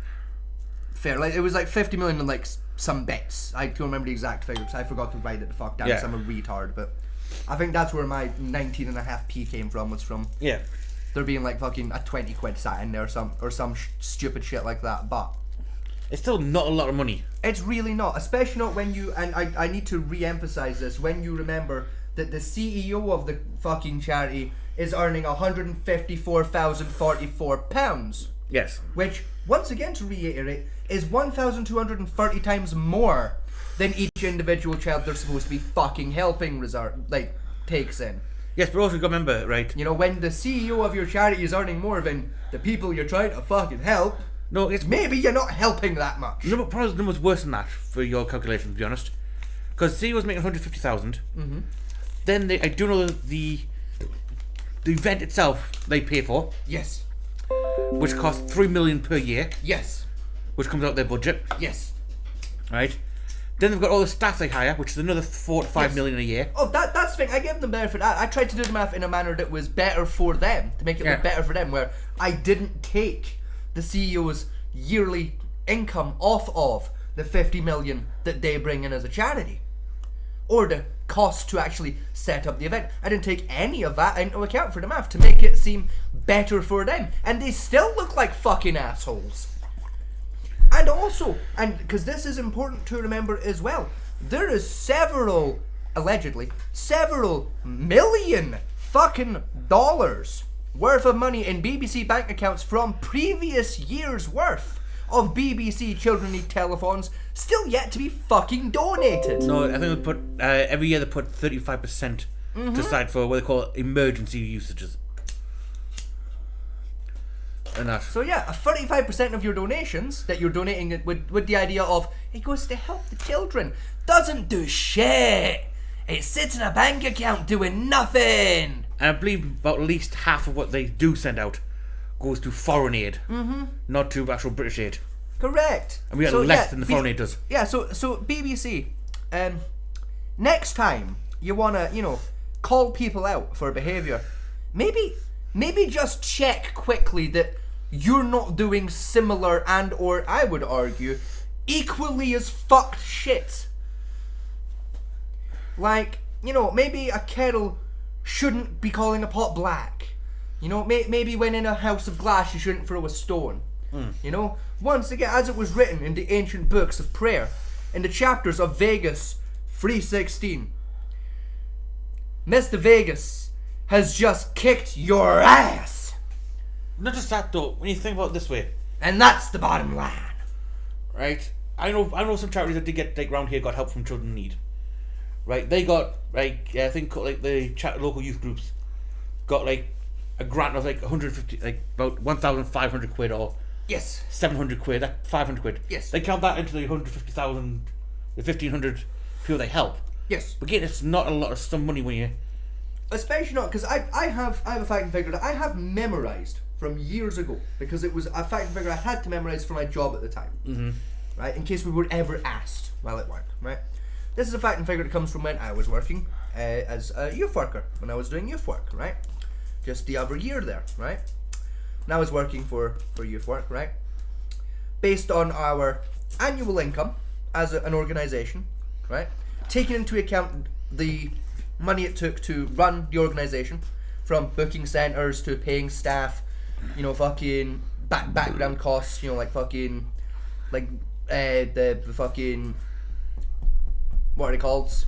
Fair, like it was like 50 million and like some bits. I don't remember the exact figure because I forgot to write it the fuck down because I'm a retard. But I think that's where my 19.5p came from. Was from there being like fucking a 20 quid sat in there or some stupid shit like that. But It's still not a lot of money. It's really not, especially not when you, and I need to re-emphasize this, when you remember that the CEO of the fucking charity is earning £154,044, Yes. which, once again to reiterate, is 1,230 times more than each individual child they're supposed to be fucking helping takes in. Yes, but also you got to remember, right? You know, when the CEO of your charity is earning more than the people you're trying to fucking help, No, it's maybe you're not helping that much. no, probably the number's worse than that for your calculations, to be honest. Because CEO was making 150,000. Mm-hmm. Then I do know the event itself they pay for, Yes. which costs 3 million per year, Yes. which comes out of their budget, Yes. right? Then they've got all the staff they hire, which is another 4 to 5 Yes. million a year. Oh, that's the thing. I give them benefit. I tried to do the math in a manner that was better for them, to make it look Yeah. better for them, where I didn't take the CEO's yearly income off of the 50 million that they bring in as a charity, or the cost to actually set up the event. I didn't take any of that into account for the math to make it seem better for them, and they still look like fucking assholes. And also, and because this is important to remember as well, there is allegedly several million fucking dollars worth of money in BBC bank accounts from previous years' worth of BBC Children Need Telephones still yet to be fucking donated. No, I think they put every year they put 35% to side for what they call emergency usages. And that. So yeah, 35% of your donations that you're donating it with the idea of it goes to help the children doesn't do shit. It sits in a bank account doing nothing. And I believe about at least half of what they do send out goes to foreign aid, not to actual British aid. Correct. And we get less than the foreign aid does. Yeah, so BBC, next time you wanna, call people out for behaviour, maybe just check quickly that you're not doing similar and or I would argue equally as fucked shit. Like, maybe a kettle shouldn't be calling a pot black. Maybe when in a house of glass you shouldn't throw a stone. Once again, as it was written in the ancient books of prayer, in the chapters of Vegas 3:16, Mr. Vegas has just kicked your ass. Not just that though. When you think about it this way, And that's the bottom line. right? I know some charities that did get around here got help from children in need. Right? They got I think the local youth groups got a grant of 150, about 1,500 quid or Yes. 700 quid, that 500 quid. Yes. They count that into the 150,000, the 1,500 people they help. Yes. But again, it's not a lot of some money when you. Especially not because I have a fact and figure that I have memorized from years ago because it was a fact and figure I had to memorize for my job at the time. Mm-hmm. Right, in case we were ever asked while at work. Right, this is a fact and figure that comes from when I was working as a youth worker, when I was doing youth work. Right, just the other year there. Right, and I was working for youth work. Right, based on our annual income as an organisation. Right, taking into account the money it took to run the organisation, from booking centres to paying staff, fucking background costs, the fucking, what are they called?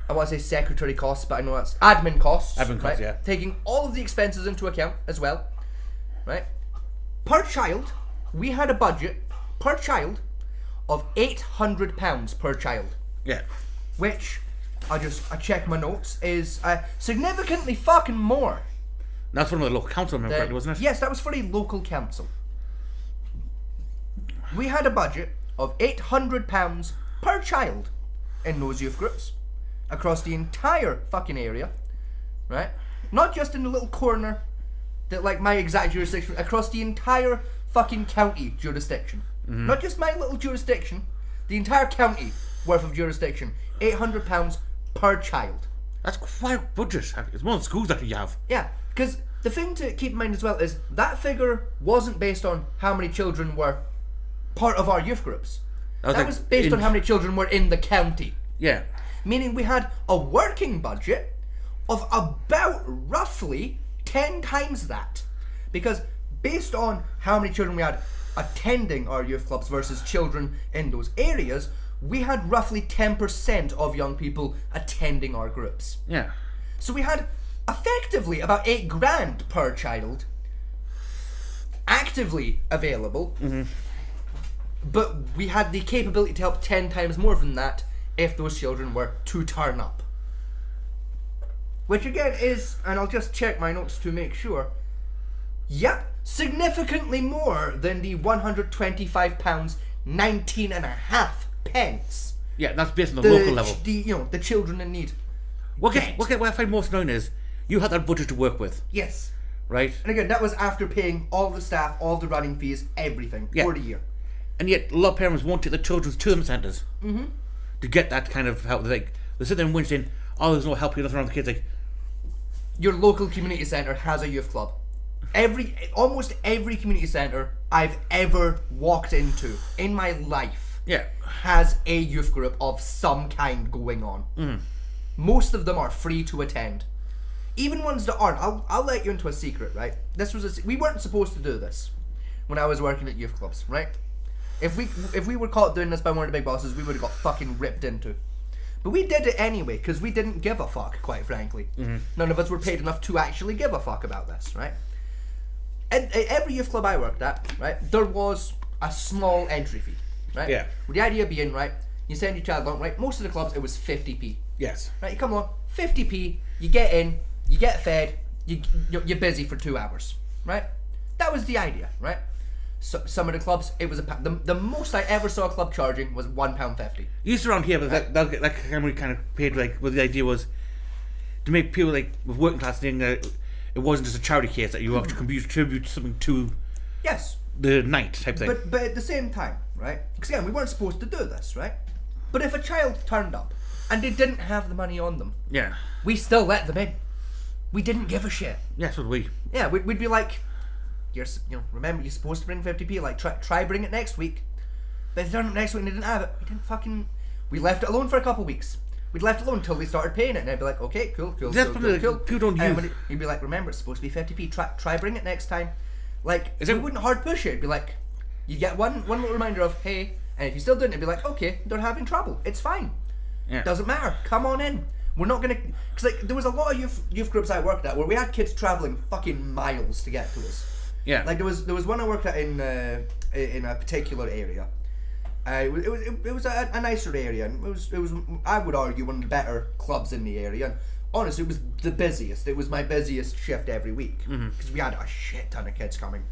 I want to say secretary costs, but I know that's admin costs. Admin costs, right? yeah. Taking all of the expenses into account as well, right? Per child, we had a budget per child of £800 per child. Yeah. Which, I check my notes, is significantly fucking more. That's one of the local council members, correctly, wasn't it? Yes, that was for a local council. We had a budget of £800 per child in those youth groups across the entire fucking area, right? Not just in the little corner that, my exact jurisdiction, across the entire fucking county jurisdiction. Mm-hmm. Not just my little jurisdiction, the entire county worth of jurisdiction. £800 per child. That's quite a budget. It's more than schools that you have. Yeah, because the thing to keep in mind as well is that figure wasn't based on how many children were part of our youth groups. That was based on how many children were in the county. Yeah. Meaning we had a working budget of about roughly 10 times that. Because based on how many children we had, attending our youth clubs versus children in those areas, we had roughly 10% of young people attending our groups. Yeah. So we had effectively about $8,000 per child actively available, but we had the capability to help 10 times more than that if those children were to turn up. Which again is, and I'll just check my notes to make sure, yep, significantly more than the £125 19 and a half pence. Yeah, that's based on the local level. The children in need. What I find most annoying is you had that budget to work with, Yes. right? And again, that was after paying all the staff, all the running fees, everything for the year. And yet, a lot of parents won't take the children to them centres to get that kind of help. They sit there and whinge saying, "Oh, there's no help here, nothing around the kids." Like, Your local community centre has a youth club. Almost every community centre I've ever walked into in my life yeah, has a youth group of some kind going on. Most of them are free to attend. Even ones that aren't, I'll let you into a secret, right? We weren't supposed to do this when I was working at youth clubs, right? If we were caught doing this by one of the big bosses, we would have got fucking ripped into. But we did it anyway, because we didn't give a fuck, quite frankly. None of us were paid enough to actually give a fuck about this, right? At every youth club I worked at, right, there was a small entry fee, right? Yeah. With the idea being, right, you send your child along, right, most of the clubs, it was 50p. yes, Right, you come along, 50p, you get in, you get fed, you're busy for 2 hours, right? That was the idea, right? So, some of the clubs, it was the most I ever saw a club charging was £1.50. used around here, but that kind of paid like. Well, the idea was to make people like with working class thing. It wasn't just a charity case that you actually contribute something to Yes. the night type thing. But at the same time, right? Because again, we weren't supposed to do this, right? But if a child turned up and they didn't have the money on them, yeah, we still let them in. We didn't give a shit. yeah, so did we. Yeah, we'd be like, remember you're supposed to bring 50p. Like try bring it next week. But if they turned up next week and they didn't have it, we left it alone for a couple of weeks. We'd left it alone until they started paying it, and I'd be like, okay, cool. That's probably like, people don't And use. you'd be like, remember, it's supposed to be 50p. Try bring it next time. Like, Is we it- wouldn't hard push it. It'd be like, you get one little reminder of, hey, and if you still didn't, it'd be like, okay, they're having trouble. It's fine. Yeah. Doesn't matter. Come on in. We're not gonna, because like there was a lot of youth groups I worked at where we had kids traveling fucking miles to get to us. Yeah. Like there was one I worked at in a particular area. It was a nicer area, and it was I would argue one of the better clubs in the area. And honestly, it was the busiest. It was my busiest shift every week because we had a shit ton of kids coming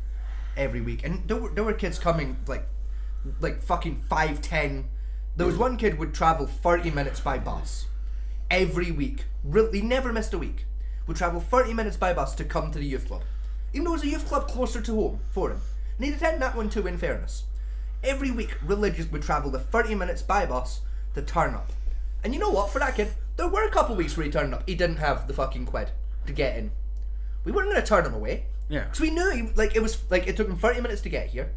every week, and there were kids coming like fucking 5, 10. There was one kid would travel 30 minutes by bus every week. Really, never missed a week. Would travel 30 minutes by bus to come to the youth club, even though it was a youth club closer to home for him. And he'd attend that one too, in fairness. Every week, religious would travel the 30 minutes by bus to turn up. And you know what? For that kid, there were a couple weeks where he turned up. He didn't have the fucking quid to get in. We weren't going to turn him away. Yeah. Because we knew, it took him 30 minutes to get here.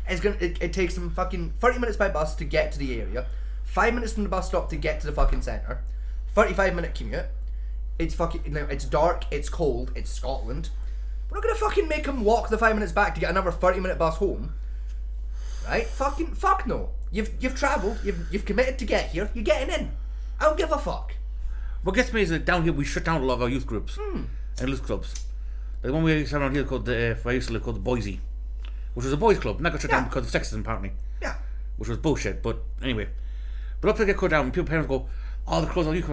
It takes him fucking 30 minutes by bus to get to the area. 5 minutes from the bus stop to get to the fucking centre. 35-minute commute. It's it's dark, it's cold, it's Scotland. We're not going to fucking make him walk the 5 minutes back to get another 30-minute bus home. Right? Fuck no. You've travelled, you've committed to get here, you're getting in. I don't give a fuck. What gets me is that down here we shut down a lot of our youth groups and youth clubs. The one we used to have around here called where I used to live called the Boise, which was a boys' club. And that got shut down because of sexism apparently, Yeah. which was bullshit. But anyway, but up to get cut down, parents go, "Oh, the clothes on you,"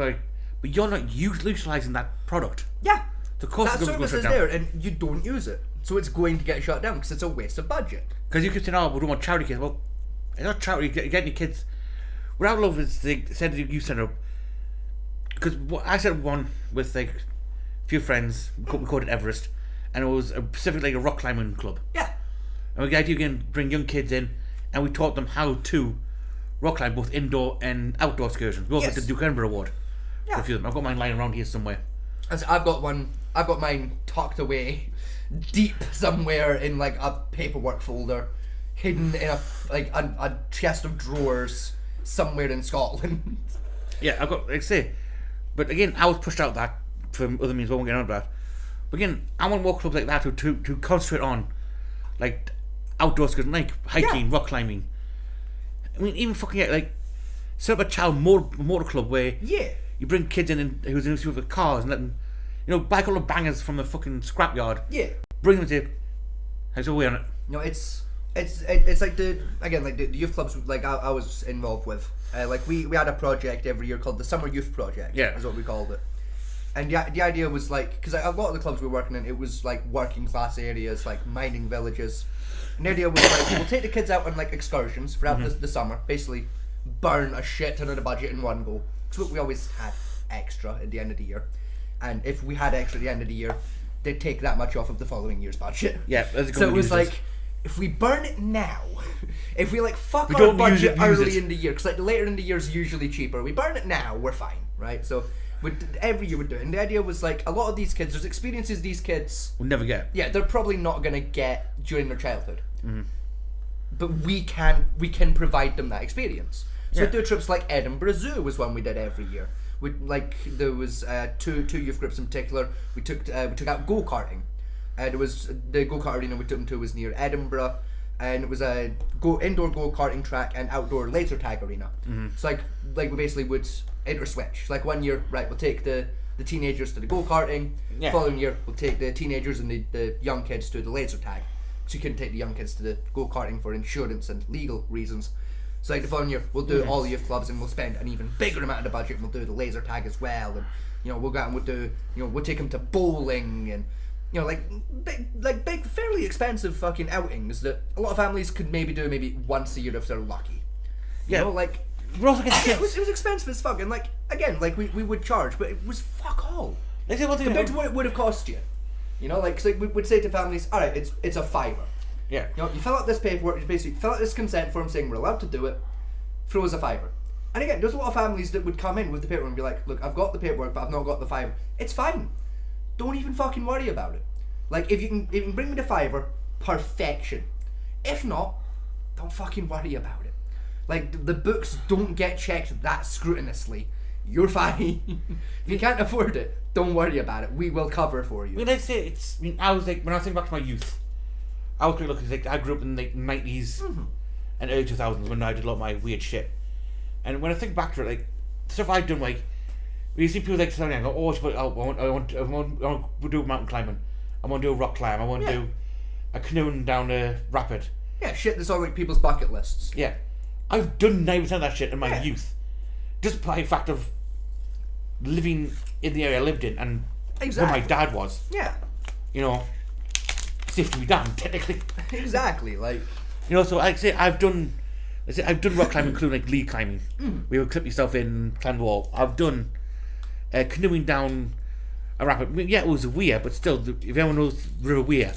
but you're not utilising that product. Yeah. The cost That of going service to is shut down. there and you don't use it. So it's going to get shut down because it's a waste of budget. Because you keep saying, "Oh, we don't want charity kids." Well, it's not charity. You're getting your kids. What I love is they said the youth centre. Because I said one with like a few friends. We called it Everest, and it was specifically a rock climbing club. Yeah. And we got you can bring young kids in, and we taught them how to rock climb both indoor and outdoor excursions. We also Yes. did the Duke Edinburgh Award. Yeah. For a few of them. I've got mine lying around here somewhere. As I've got mine tucked away deep somewhere in like a paperwork folder, hidden in a chest of drawers somewhere in Scotland. Yeah, I've got, like I say, but again, I was pushed out that for other means. We won't get on about that. But again, I want more clubs like that to concentrate on, like, outdoor skills, like hiking, rock climbing. I mean, even fucking like set up a child motor club where Yeah. you bring kids in who's into with cars and let them, buy a couple of bangers from the fucking scrapyard. Yeah. Bring them to. How's the way on it? It's like the youth clubs like I was involved with. Like we had a project every year called the Summer Youth Project. Yeah. Is what we called it. And the idea was like, because a lot of the clubs we were working in, it was like working class areas, like mining villages. And the idea was like, we'll take the kids out on like excursions throughout the summer, basically burn a shit ton of the budget in one go. Because we always had extra at the end of the year. And if we had extra at the end of the year, they'd take that much off of the following year's budget. Yeah, that's a good so it one was to use like, if we burn it now, if we like fuck We our don't use budget it, use early it. in the year, because like later in the year is usually cheaper, we burn it now, we're fine, right? So every year we'd do it. And the idea was like, a lot of these kids, there's experiences these kids, We'll never get. yeah, they're probably not going to get during their childhood. But we can provide them that experience. So Yeah. we do trips like Edinburgh Zoo was one we did every year. There was two youth groups in particular. We took out go-karting. There was the go-kart arena we took them to was near Edinburgh, and it was a indoor go-karting track and outdoor laser tag arena. So like we basically would interswitch. Like one year, right, we'll take the teenagers to the go-karting. Yeah. Following year, we'll take the teenagers and the young kids to the laser tag. So you couldn't take the young kids to the go-karting for insurance and legal reasons. So like the following year, we'll do all the youth clubs and we'll spend an even bigger amount of the budget and we'll do the laser tag as well. And, we'll go out and we'll do, we'll take them to bowling and, big, fairly expensive fucking outings that a lot of families could maybe do once a year if they're lucky. Yeah. We're also getting It kids. was expensive as fuck. And again, we would charge, but it was fuck all. Let's say one thing. Compared to what it would have cost you. So we'd say to families, alright, it's a $5. Yeah. You fill out this paperwork, you basically fill out this consent form saying we're allowed to do it, throw us a $5. And again, there's a lot of families that would come in with the paperwork and be like, look, I've got the paperwork, but I've not got the $5. It's fine. Don't even fucking worry about it. Like, if you can bring me the $5, perfection. If not, don't fucking worry about it. Like, the books don't get checked that scrutinously. You're fine. If you can't afford it, don't worry about it. We will cover for you. I mean, let's say it's. I mean, I was like, when I think back to my youth, I was pretty lucky. Like, I grew up in the 90s and early 2000s when I did a lot of my weird shit. And when I think back to it, like, the stuff I'd done, like, when you see people like telling me, I go, oh, I want to do mountain climbing. I want to do a rock climb. I want to do a canoeing down a rapid. Yeah, shit that's on like people's bucket lists. Yeah. I've done 90% of that shit in my Yeah. youth. Just by the fact of living in the area I lived in and Exactly. where my dad was. Yeah, Safe to be damned, technically. exactly. Like, So like I say, I've done rock climbing, including like lead climbing. We would clip yourself in and climb the wall. I've done canoeing down a rapid. I mean, yeah, it was a weir, but still, if anyone knows River Weir,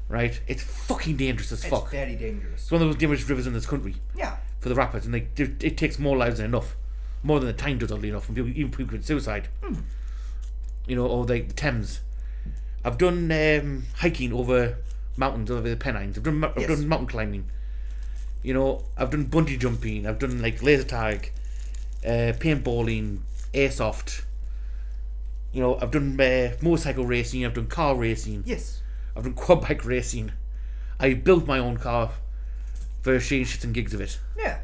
right, it's fucking dangerous as it's fuck. very dangerous. It's one of those dangerous rivers in this country Yeah. for the rapids, and it takes more lives than enough, more than the Tyne does, oddly enough, from people, even people commit suicide. Or the Thames. I've done hiking over mountains, over the Pennines. I've done mountain climbing. I've done bungee jumping. I've done like laser tag, paintballing, airsoft. I've done motorcycle racing. I've done car racing. Yes. I've done quad bike racing. I built my own car for sharing shits and gigs of it. Yeah.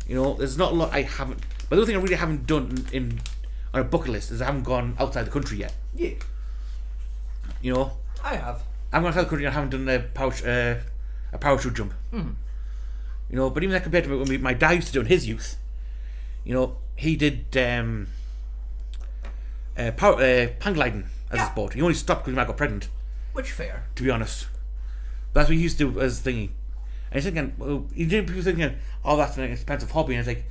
There's not a lot I haven't. But the other thing I really haven't done on a bucket list is I haven't gone outside the country yet. Yeah. I have. I'm going outside the country and I haven't done a parachute jump. But even that compared to when my dad used to do in his youth, he did paragliding as a sport. He only stopped because he might got pregnant, Which fair. to be honest. But that's what he used to do as a thingy. And he's thinking, people thinking, oh, that's an expensive hobby. And it's like,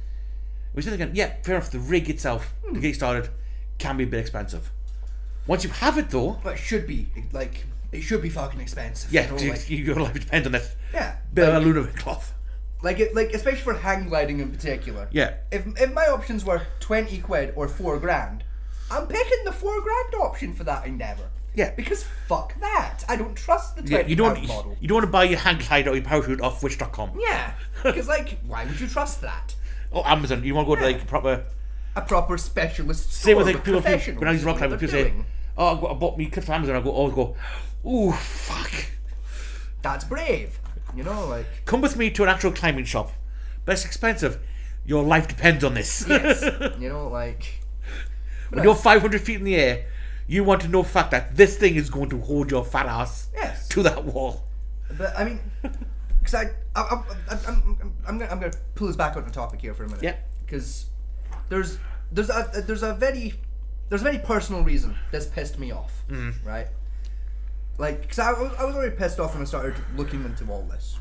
we're thinking, yeah, fair enough, the rig itself, to get started, can be a bit expensive. Once you have it though, But it should be fucking expensive. yeah, Like, your life depends on that yeah. bit of aluminum cloth. Like especially for hang gliding in particular. Yeah. If my options were 20 quid or $4,000, I'm picking the $4,000 option for that endeavour. Yeah. Because fuck that. I don't trust the 20 Yeah, you don't model. want to buy your hang glider or your parachute off Wish.com. Yeah. Because why would you trust that? Or Amazon. You want to go to like proper. A proper specialist store Same with with like people professionals. when I was rock climbing, know what people they're say, doing. "Oh, I bought me clips from Amazon." I always go, "Ooh, fuck." That's brave. You know, like, Come with me to an actual climbing shop. But it's expensive. Your life depends on this. yes. You know, like, When you're 500 feet in the air, you want to know the fact that this thing is going to hold your fat ass yes. to that wall. But I mean, because I'm gonna pull us back on the topic here for a minute. Yeah. Because there's a very personal reason this pissed me off. Right. Like, because I was already pissed off when I started looking into all this,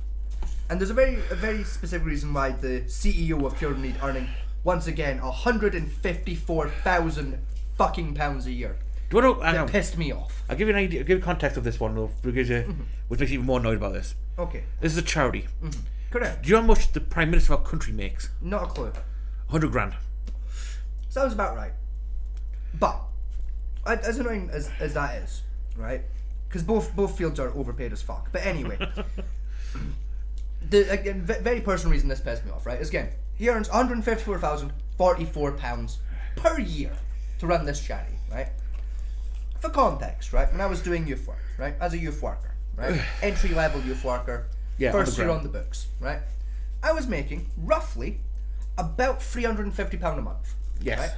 and there's a very specific reason why the CEO of Pure Need earning once again £154,000 fucking pounds a year. Do you want to? That pissed me off. I'll give you an idea. I'll give you context of this one, though, because which makes you even more annoyed about this. Okay. This is a charity. Correct. Do you know how much the Prime Minister of our country makes? Not a clue. 100 grand. Sounds about right. But as annoying as that is, right? Because both fields are overpaid as fuck. But anyway, the again very personal reason this pissed me off, right? Is again, he earns £154,044 per year to run this charity, right? For context, right? When I was doing youth work, right, as a youth worker, right, entry level youth worker, Yeah, first on the year ground. on the books, right, I was making roughly about £350 a month. Yes. Right?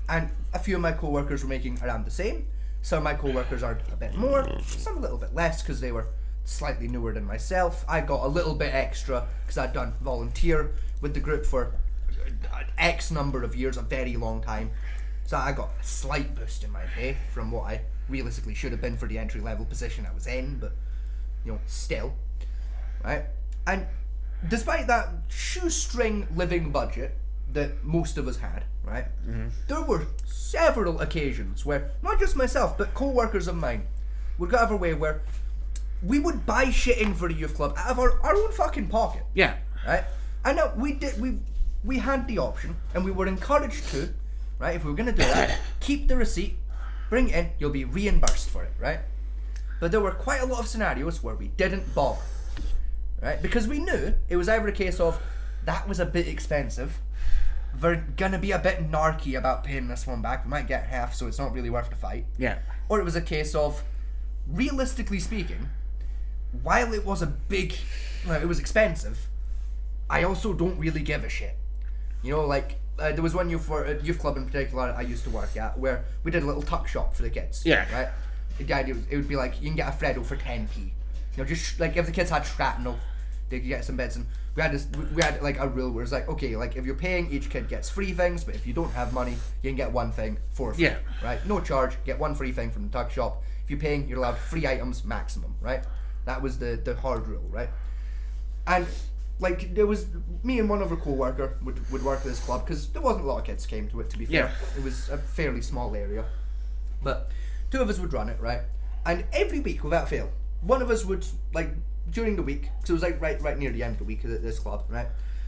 And a few of my co-workers were making around the same. Some of my co-workers earned a bit more, some a little bit less because they were slightly newer than myself. I got a little bit extra because I'd done volunteer with the group for X number of years, a very long time. So I got a slight boost in my pay from what I realistically should have been for the entry level position I was in, but you know, still, right? And despite that shoestring living budget that most of us had, right? There were several occasions where not just myself, but co-workers of mine would go out of our way where we would buy shit in for the youth club out of our own fucking pocket. Yeah. Right? And now we had the option, and we were encouraged to, right? If we were gonna do that, keep the receipt, bring it in, you'll be reimbursed for it, right? But there were quite a lot of scenarios where we didn't bother, right? Because we knew it was either a case of that was a bit expensive, we're gonna be a bit narky about paying this one back, we might get half, so it's not really worth the fight. Yeah. Or it was a case of, realistically speaking, while it was it was expensive, I also don't really give a shit. You know, like, there was one youth club in particular I used to work at where we did a little tuck shop for the kids. Yeah. Right? The idea was, it would be like, you can get a Freddo for 10p. You know, just like if the kids had shrapnel, they could get some bits. And we had like a rule where it's like, okay, like if you're paying, each kid gets free things, but if you don't have money, you can get one thing for free. Yeah. Right? No charge, get one free thing from the tuck shop. If you're paying, you're allowed 3 items maximum, right? That was the hard rule, right? And like there was me and one other co-worker would work at this club because there wasn't a lot of kids came to it, to be fair. Yeah. It was a fairly small area, but 2 of us would run it, right? And every week without fail, one of us would, like, during the week, because it was like right near the end of the week at this club, right?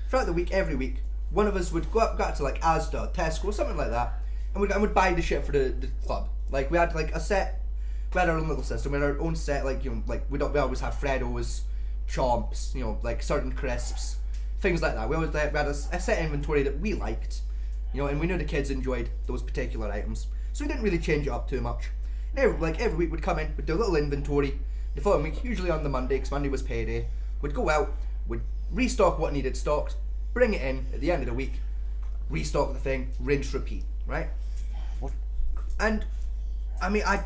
Throughout the week, every week, one of us would go out to like Asda, Tesco, something like that, and we'd buy the shit for the club. Like we had like a set, we had our own little system, we had our own set, like, you know, like we always have Freddos, Chomps, you know, like certain crisps, things like that. We had a set inventory that we liked, you know, and we knew the kids enjoyed those particular items, so we didn't really change it up too much. And every week we'd come in, we'd do a little inventory. The following week, usually on the Monday, because Monday was payday, we'd go out, we'd restock what needed stocked, bring it in at the end of the week, restock the thing, rinse, repeat, right? And I mean, I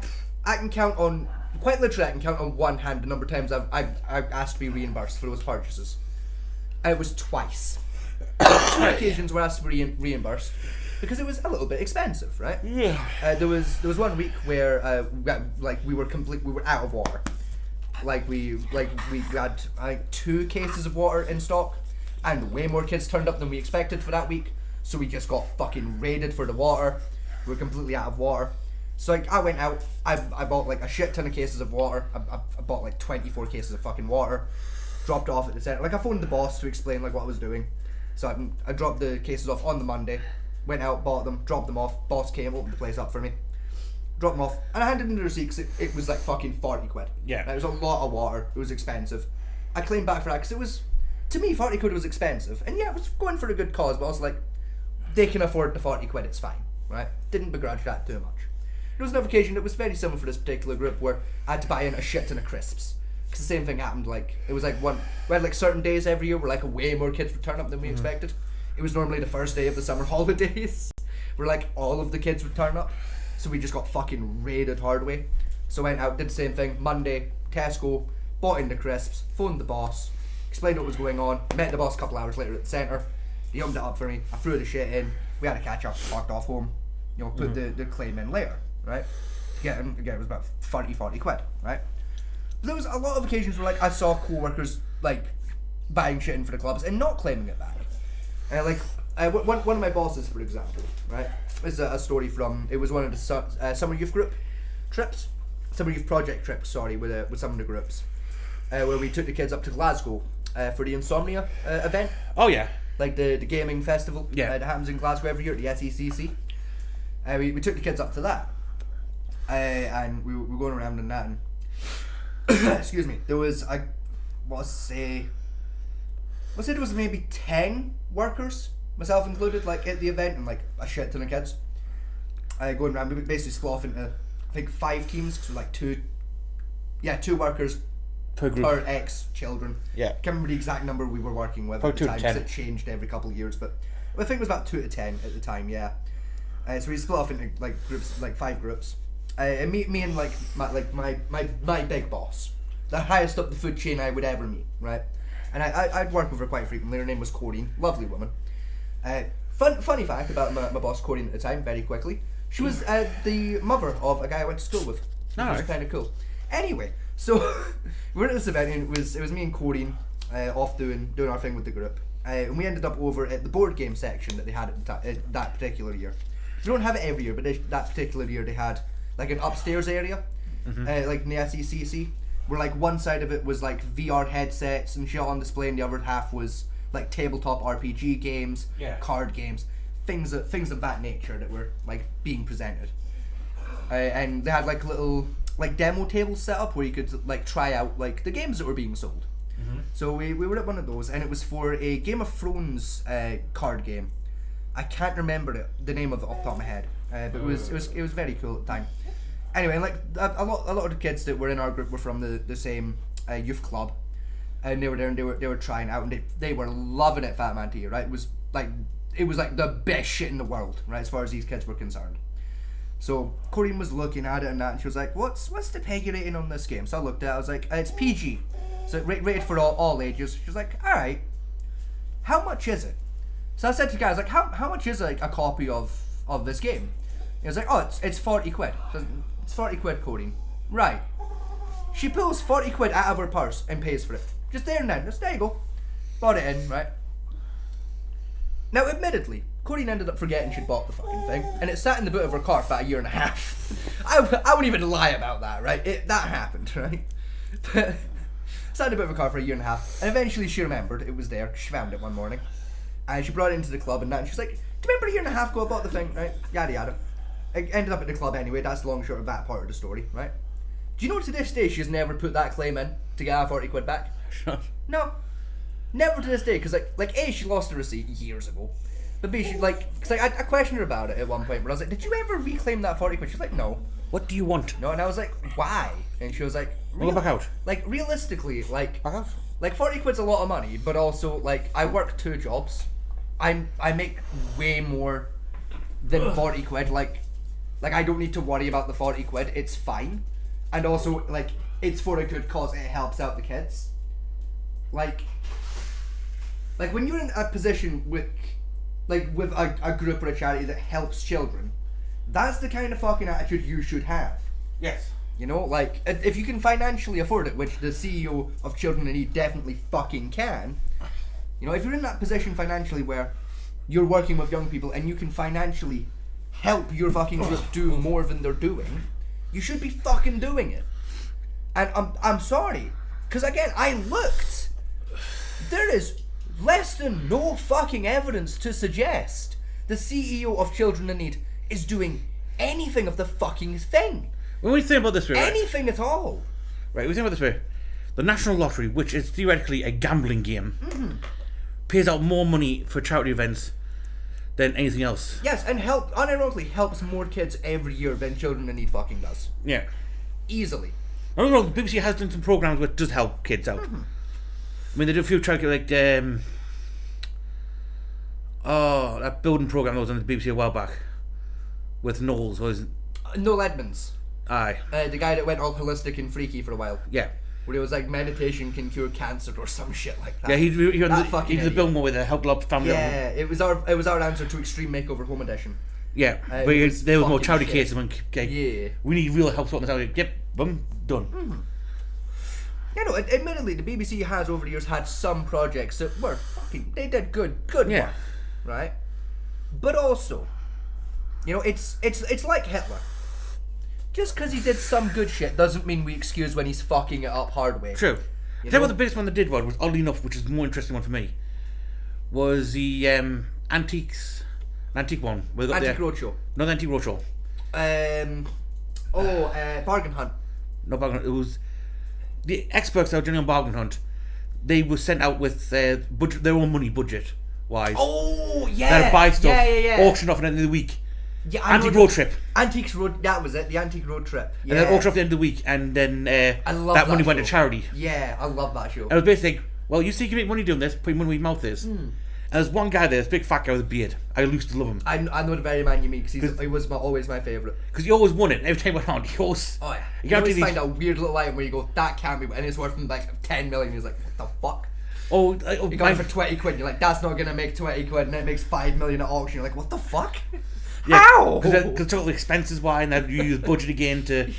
can count on, quite literally, I can count on one hand the number of times I've asked to be reimbursed for those purchases. And it was twice. 2 occasions were asked to be reimbursed because it was a little bit expensive, right? Yeah. There was one week where we were out of water. We had 2 cases of water in stock, and way more kids turned up than we expected for that week. So we just got fucking raided for the water. We were completely out of water. So like I went out, I bought like a shit ton of cases of water. I bought like 24 cases of fucking water. Dropped it off at the center. Like I phoned the boss to explain like what I was doing. So I dropped the cases off on the Monday. Went out, bought them, dropped them off. Boss came, opened the place up for me. Dropped them off, and I handed in the receipt because it was like fucking 40 quid. Yeah. It was a lot of water. It was expensive. I claimed back for that because it was, to me, 40 quid was expensive. And yeah, it was going for a good cause, but I was like, they can afford the 40 quid, it's fine, right? Didn't begrudge that too much. There was another occasion that was very similar for this particular group where I had to buy in a shit ton of crisps. Because the same thing happened, like, it was like we had like certain days every year where like way more kids would turn up than we expected. It was normally the first day of the summer holidays where like all of the kids would turn up. So we just got fucking raided hard way. So went out, did the same thing, Monday, Tesco, bought in the crisps, phoned the boss, explained what was going on, met the boss a couple hours later at the centre, he hummed it up for me, I threw the shit in, we had a catch up, walked off home, you know, put the claim in later, right? Again, it was about 40 quid, right? But there was a lot of occasions where like I saw co-workers like buying shit in for the clubs and not claiming it back. And one of my bosses, for example, right, is a story from, it was one of the summer youth group trips, summer youth project trips, sorry, with some of the groups, where we took the kids up to Glasgow for the Insomnia event. Oh yeah. Like the gaming festival Yeah. that happens in Glasgow every year, the SECC. We took the kids up to that, and we were going around in that, and excuse me, there was there was maybe 10 workers, myself included, like at the event, and like a shit ton of kids. Going around, we basically split off into I think 5 teams, so like two workers Per group. per X children. Yeah. Can't remember the exact number we were working with About at 2 the to time, 10. because it changed every couple of years, but I think it was about 2 to 10 at the time, yeah. So we split off into like groups, like 5 groups. And me and like my big boss, the highest up the food chain I would ever meet, right? And I'd work with her quite frequently. Her name was Corinne, lovely woman. Funny fact about my boss Corinne at the time, very quickly, she was the mother of a guy I went to school with, which was Alright. kind of cool. Anyway, so we were at this event, and it was me and Corinne off doing our thing with the group, and we ended up over at the board game section that they had at that particular year. They don't have it every year, but that particular year they had like an upstairs area, like in the SECC, where like one side of it was like VR headsets and shit on display, and the other half was like tabletop RPG games, Yeah. card games, things of that nature that were like being presented. And they had like little like demo tables set up where you could like try out like the games that were being sold. So we were at one of those, and it was for a Game of Thrones card game. I can't remember the name of it off the top of my head, but it was very cool at the time. Anyway, like a lot of the kids that were in our group were from the same youth club, and they were there and they were trying out, and they were loving it. Fat Man to you, right? It was like the best shit in the world, right? As far as these kids were concerned. So Corinne was looking at it and that, and she was like, "What's the PEGI rating on this game?" So I looked at it. I was like, "It's PG, so rated for all ages." She was like, "All right, how much is it?" So I said to the guy, I was like, "How much is like a copy of this game?" He was like, "Oh, it's 40 quid." So it's 40 quid, Corinne. Right. She pulls 40 quid out of her purse and pays for it. Just there and then. Just there you go. Bought it in, right? Now, admittedly, Corinne ended up forgetting she'd bought the fucking thing, and it sat in the boot of her car for about 1.5 years. I wouldn't even lie about that, right? That happened, right? But sat in the boot of her car for 1.5 years, and eventually she remembered it was there. She found it one morning, and she brought it into the club, and that, and she was like, "Do you remember 1.5 years ago I bought the thing?" Right? Yada yada. It ended up at the club anyway. That's the long and short of that part of the story, right? Do you know to this day she's never put that claim in to get her 40 quid back? No, never to this day. Because like A, she lost the receipt years ago, but B, she cause I questioned her about it at one point. Where I was like, "Did you ever reclaim that 40 quid?" She's like, "No." What do you want? No, and I was like, "Why?" And she was like, Go back out. Like realistically, like Back out. like 40 quid's a lot of money, but also like I work 2 jobs. I make way more than 40 quid. Like I don't need to worry about the 40 quid. It's fine, and also like it's for a good cause. It helps out the kids. Like when you're in a position with a group or a charity that helps children, that's the kind of fucking attitude you should have. Yes. You know, like if you can financially afford it, which the CEO of Children in Need definitely fucking can. You know, if you're in that position financially where you're working with young people and you can financially help your fucking group do more than they're doing, you should be fucking doing it. And I'm sorry, because again, I looked. There is less than no fucking evidence to suggest the CEO of Children in Need is doing anything of the fucking thing. When we think about this way, right? Anything at all. Right, we think about this way. The National Lottery, which is theoretically a gambling game, pays out more money for charity events than anything else. Yes, and unironically helps more kids every year than Children in Need fucking does. Yeah. Easily. I don't know. The BBC has done some programs which does help kids out. I mean, they do a few try like that building program that was on the BBC a while back with Knowles. Was Noel Edmonds, aye, the guy that went all holistic and freaky for a while. yeah. Where he was like, meditation can cure cancer or some shit like that. Yeah, he That fucking was the idiot. Bill Moore with the help a lot of family. Yeah, it was our answer to Extreme Makeover Home Edition. Yeah, It but was there was more fucking charity shit. cases. Okay, Yeah. we need real help sorting this out. Yep, boom, done. You know, admittedly, the BBC has over the years had some projects that were fucking. They did good Yeah. work, right? But also, you know, it's like Hitler. Just because he did some good shit doesn't mean we excuse when he's fucking it up hard way. True. You Tell you know? what the biggest one they did was oddly enough, which is the more interesting one for me, was the antique one. We got Antique the- Roadshow. Not the Antique Roadshow. Bargain Hunt. No bargain hunt. It was the experts that were doing on bargain hunt. They were sent out with budget, their own money budget wise. Oh They yeah. had to buy stuff, Yeah. auction off at the end of the week. Yeah, I know Antique the- road trip, Antiques Road. That was it. The Antique Road Trip. Yeah. and then auction off at the end of the week, and then I love that money went show. to charity. Yeah, I love that show. And it was basically, well, you see, you can make money doing this, put your money where your mouth is. And there's one guy there, this big fat guy with a beard. I used to love him I know the very man you mean because he was always my favourite. because he always won it. Every time he went on, he always. Oh yeah. You You always guarantee find a weird little item where you go, that can't be, and it's worth like 10 million. He's like, what the fuck? Oh, You got it for 20 quid. You're like, that's not gonna make 20 quid, and it makes 5 million at auction. You're like, what the fuck? How? Because total expenses why, and then you use budget again to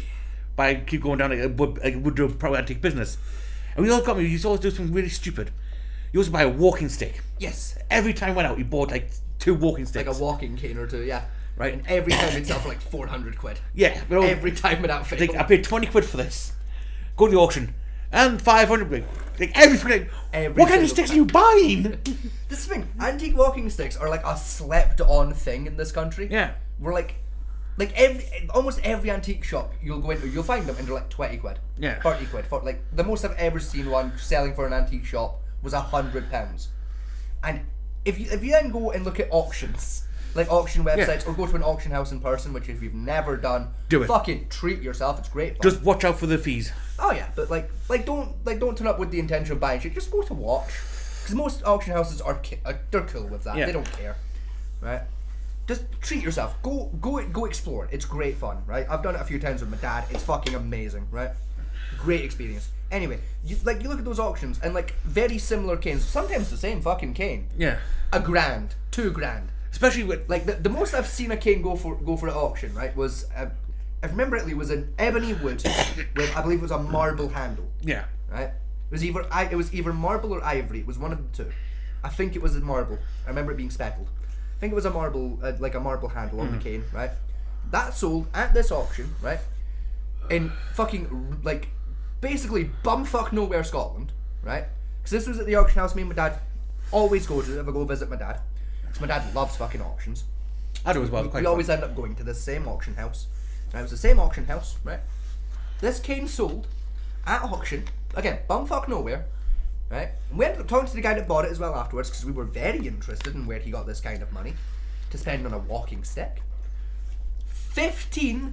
keep going down like a would do a pro antique business. And we all got me. You always do something really stupid. You also buy a walking stick. Yes. Every time I went out, he bought like 2 walking sticks. Like a walking cane or two, yeah. Right. And every time it'd sell for like 400 quid. Yeah, but all- Every time without fail. like, I paid 20 quid for this. Go to the auction. And 500 quid. Like everything. Like, Every what kind of single sticks are you buying? This is the thing. Antique walking sticks are like a slept-on thing in this country. Yeah. We're like almost every antique shop you'll go into, you'll find them, and they're like 20 quid. Yeah. 30 quid. For, like the most I've ever seen one selling for an antique shop was £100. And if you then go and look at auctions, like auction websites, or go to an auction house in person, which if you've never done, Do it. Fucking treat yourself. It's great fun. Just watch out for the fees. Oh yeah, but don't turn up with the intention of buying shit. Just go to watch, because most auction houses are they're cool with that. Yeah. They don't care, right? Just treat yourself. Go explore it. It's great fun, right? I've done it a few times with my dad. It's fucking amazing, right? Great experience. Anyway, you look at those auctions and like very similar canes. Sometimes the same fucking cane. Yeah. $1,000, $2,000. Especially with Like the most I've seen a cane go for at auction, right, was if I remember rightly, was an ebony wood with, I believe it was a marble handle, yeah. right? It was either marble or ivory. It was one of the two. I think it was marble. I remember it being speckled. I think it was a marble, like a marble handle on the cane, right? That sold at this auction, right? In fucking like basically bumfuck nowhere Scotland, right? Because this was at the auction house me and my dad always go to if I go visit my dad. Because my dad loves fucking auctions. I do as well. Quite We fun. always end up going to the same auction house. Right, it was the same auction house, right? This cane sold at auction, again, bumfuck nowhere, right? And we ended up talking to the guy that bought it as well afterwards, because we were very interested in where he got this kind of money to spend on a walking stick. £15,000.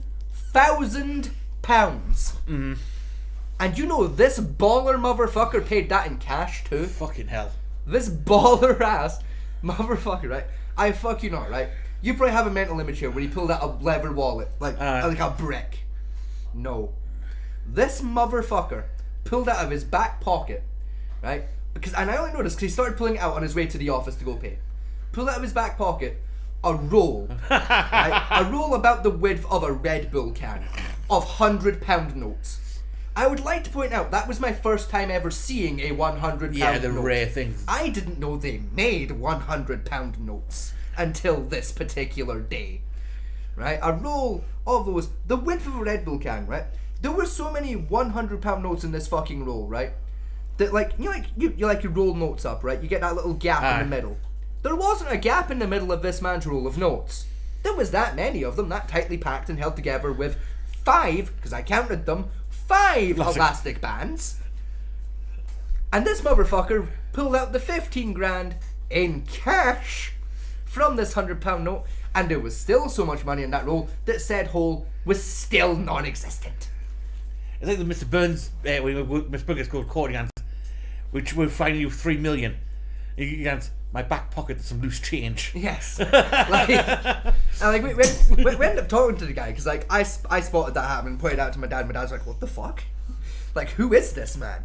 Mm-hmm. And you know this baller motherfucker paid that in cash too? Fucking hell. This baller ass motherfucker, right? I fuck you not, right? You probably have a mental image here where he pulled out a leather wallet, like a brick. No. This motherfucker pulled out of his back pocket, right? And I only noticed because he started pulling it out on his way to the office to go pay. Pulled out of his back pocket a roll, right? A roll about the width of a Red Bull can of £100 notes. I would like to point out that was my first time ever seeing a £100 Yeah, the note. rare things. I didn't know they made £100 notes until this particular day. Right? A roll of those, the width of a Red Bull can, right? There were so many £100 notes in this fucking roll, right? That like you roll notes up, right? You get that little gap in the middle. There wasn't a gap in the middle of this man's roll of notes. There was that many of them, that tightly packed and held together with 5, because I counted them, 5 elastic bands. And this motherfucker pulled out the 15 grand in cash from this £100 note, and there was still so much money in that roll that said hole was still non-existent. It's like the Mr. Burns, Mr. Burns gets called court against, which will find you 3 million. Against my back pocket, there's some loose change. Yes. We ended up talking to the guy because like I spotted that happen and pointed it out to my dad. My dad's like, "What the fuck? Like, who is this man?"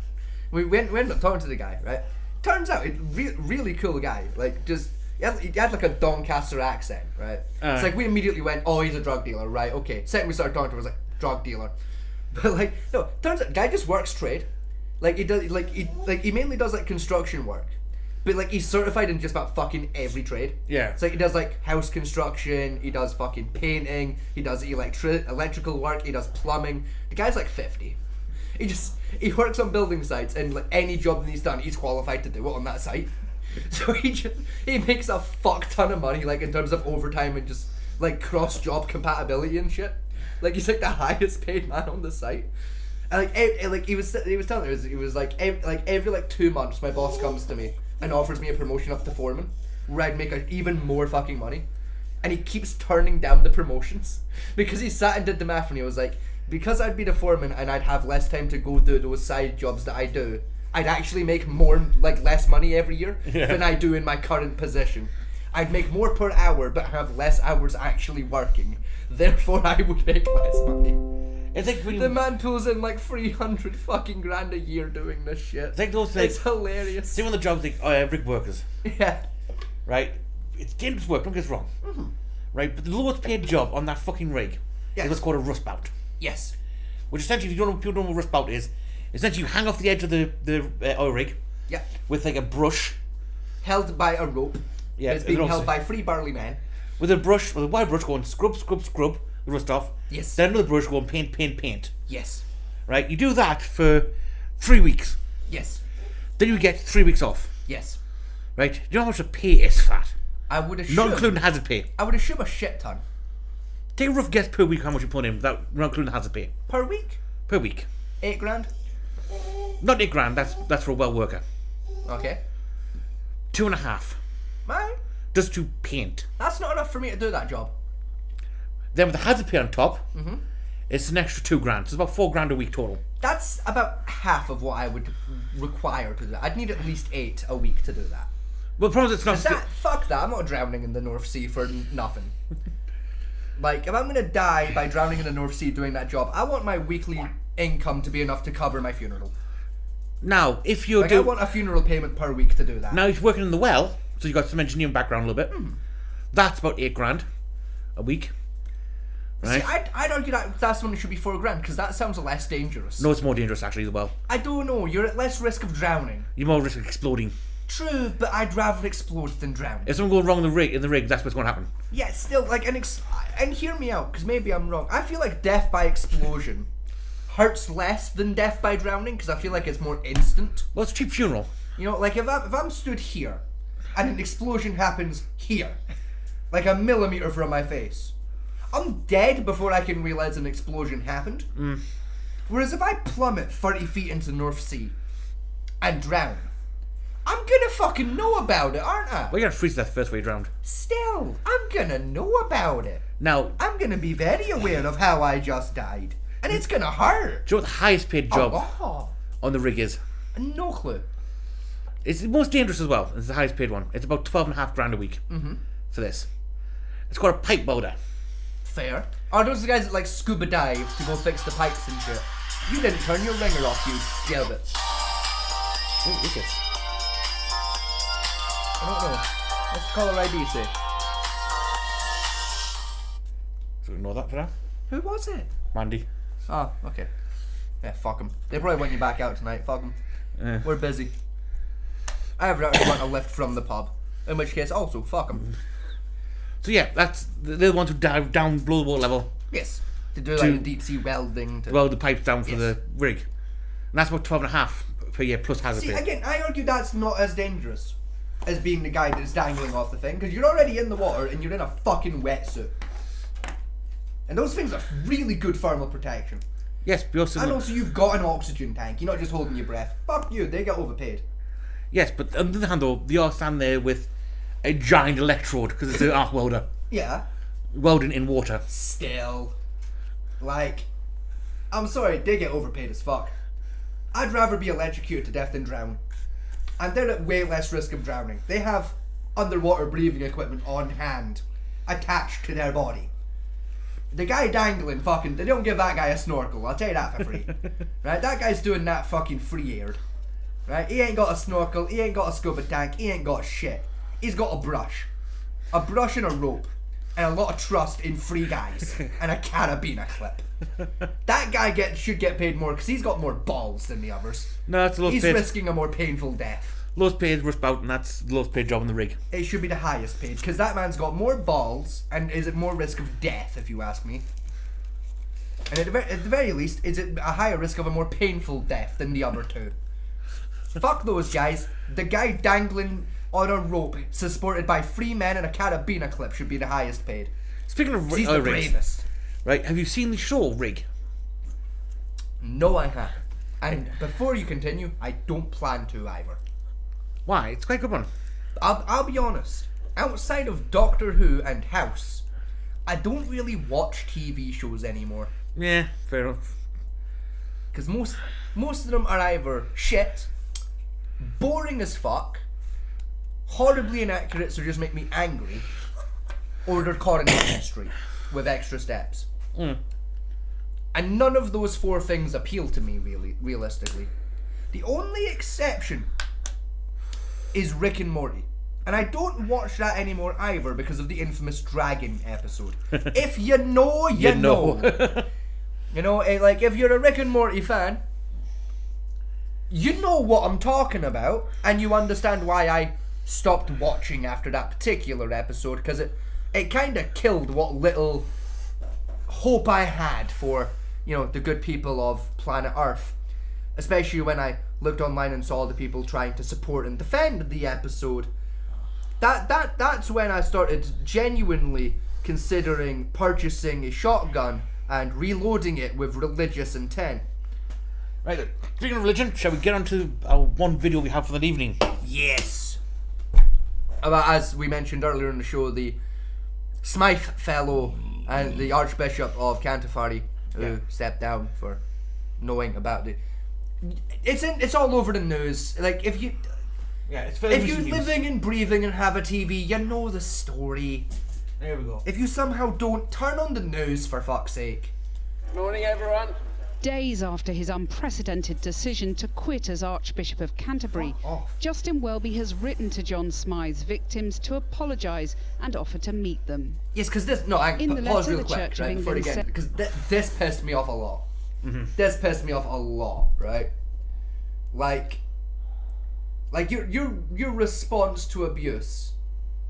We ended up talking to the guy, right? Turns out, really cool guy. Like, just he had like a Doncaster accent, right? It's like we immediately went, "Oh, he's a drug dealer, right? Okay." Second we started talking to him, I was like, "Drug dealer," but like no. Turns out, guy just works trade. Like he does, he mainly does like construction work. But like he's certified in just about fucking every trade. Yeah. It's like he does like house construction, he does fucking painting, he does electrical work, he does plumbing. The guy's like 50. He works on building sites and like any job that he's done, he's qualified to do it on that site. So he makes a fuck ton of money like in terms of overtime and just like cross job compatibility and shit. Like he's like the highest paid man on the site. And like he was telling us, he was like every like 2 months my boss comes to me and offers me a promotion up to foreman where I'd make even more fucking money, and he keeps turning down the promotions because he sat and did the math and he was like, because I'd be the foreman and I'd have less time to go do those side jobs that I do, I'd actually make less money every year than I do in my current position. I'd make more per hour but have less hours actually working, therefore I would make less money. It's like when The man pulls in like 300 fucking grand a year doing this shit. It's like those things. It's hilarious. See when the jobs like rig workers, Yeah. right? It's dangerous work. Don't get us wrong, right? But the lowest paid job on that fucking rig Yes. is what's called a rust bout. Yes. Which essentially, if you don't know, people don't know what rust bout is, essentially you hang off the edge of the oil rig Yeah. with like a brush. Held by a rope. Yeah, It's being and also- held by 3 burly men. With a wire brush, going scrub the rust off. Yes. Then another brush going paint. Yes. Right? You do that for 3 weeks. Yes. Then you get 3 weeks off. Yes. Right? Do you know how much the pay is for that? I would assume. Not including hazard pay. I would assume a shit ton. Take a rough guess per week how much you put in without not including hazard pay. Per week? Per week. 8 grand? Not 8 grand, that's for a well worker. Okay. 2.5. Man, Just to paint. that's not enough for me to do that job. Then with the hazard pay on top, it's an extra 2 grand. So it's about 4 grand a week total. That's about half of what I would require to do that. I'd need at least 8 a week to do that. Well, the problem is it's not. Fuck that, I'm not drowning in the North Sea for nothing. Like, if I'm gonna die by drowning in the North Sea doing that job, I want my weekly income to be enough to cover my funeral. Now, if you're Like, I want a funeral payment per week to do that. now if you're working in the well, so you've got some engineering background a little bit, that's about 8 grand a week. Right? See, I'd argue that that's when it should be 4 grand, because that sounds less dangerous. No, it's more dangerous actually, the well. I don't know, you're at less risk of drowning. You're more risk of exploding. True, but I'd rather explode than drown. If something goes wrong in the rig, that's what's going to happen. Yeah, still, like, and hear me out, because maybe I'm wrong. I feel like death by explosion hurts less than death by drowning, because I feel like it's more instant. Well, it's a cheap funeral. You know, like, if I'm stood here, and an explosion happens here, like a millimeter from my face, I'm dead before I can realise an explosion happened. Whereas if I plummet 30 feet into the North Sea and drown, I'm gonna fucking know about it, aren't I? Well, you're going to freeze to death first before you're drowned. Still, I'm gonna know about it. Now, I'm gonna be very aware of how I just died. And it's gonna hurt. do you know what the highest paid job Oh, on the rig is? no clue. It's the most dangerous as well. It's the highest paid one. It's about 12.5 grand a week for this. It's called a pipe welder. Fair. Are those the guys that like scuba dive to go fix the pipes and shit? You didn't turn your ringer off, you gelbit. Oh, look at I don't know. What's the caller ID say? So ignore that for now. Who was it? Mandy. Oh, okay. Yeah, fuck them. They probably want you back out tonight. Fuck them. We're busy. I have to want a lift from the pub. In which case, also, fuck them. So yeah, that's they're the ones who dive down below the water level, Yes. To do like deep sea welding. To... weld the pipes down for Yes. the rig. And that's about 12.5 per year plus hazard See, pay. again, I argue that's not as dangerous as being the guy that's dangling off the thing, because you're already in the water and you're in a fucking wetsuit. And those things are really good thermal protection. Yes, but also, And also you've got an oxygen tank, you're not just holding your breath. Fuck you, they get overpaid. yes, but on the other hand though, they all stand there with a giant electrode because it's an arc welder Yeah. welding in water. Still. Like, I'm sorry, they get overpaid as fuck. I'd rather be electrocuted to death than drown. And they're at way less risk of drowning. They have underwater breathing equipment on hand, attached to their body. The guy dangling fucking, they don't give that guy a snorkel, I'll tell you that for free. Right, that guy's doing that fucking free-aired. Right, he ain't got a snorkel, he ain't got a scuba tank, he ain't got shit. He's got a brush. A brush and a rope. And a lot of trust in three guys. And a carabiner clip. That guy should get paid more because he's got more balls than the others. No, that's the lowest He's paid. risking a more painful death. Lowest paid rush bout, and that's the lowest paid job in the rig. It should be the highest paid because that man's got more balls and is at more risk of death, if you ask me. And at the very least, is it a higher risk of a more painful death than the other two. Fuck those guys. The guy dangling on a rope supported by three men and a carabiner clip should be the highest paid. Speaking of He's the rigs, bravest. right? Have you seen the show Rig? No, I haven't. And before you continue, I don't plan to either. Why? It's quite a good one. I'll be honest. Outside of Doctor Who and House, I don't really watch TV shows anymore. Yeah, fair enough. Because most of them are either shit, boring as fuck, horribly inaccurate so just make me angry, or they're caught in history with extra steps. And none of those four things appeal to me realistically. The only exception is Rick and Morty. And I don't watch that anymore either because of the infamous dragon episode. If you know, you know. You know, like if you're a Rick and Morty fan, you know what I'm talking about, and you understand why I stopped watching after that particular episode, because it kind of killed what little hope I had for, you know, the good people of planet Earth. Especially when I looked online and saw the people trying to support and defend the episode. That's when I started genuinely considering purchasing a shotgun and reloading it with religious intent. Right, speaking of religion, shall we get on to our one video we have for that evening? Yes! As we mentioned earlier in the show, the Smythe Fellow and the Archbishop of Canterbury, who stepped down for knowing about the... It's all over the news. Like, if you're living and breathing and have a TV, you know the story. There we go. If you somehow don't, turn on the news for fuck's sake. Morning, everyone. Days after his unprecedented decision to quit as Archbishop of Canterbury, Justin Welby has written to John Smythe's victims to apologise and offer to meet them. Yes, because this... No, In the pause letter, real the quick, Church of right, before England again, said- because this pissed me off a lot. This pissed me off a lot, right? Like your response to abuse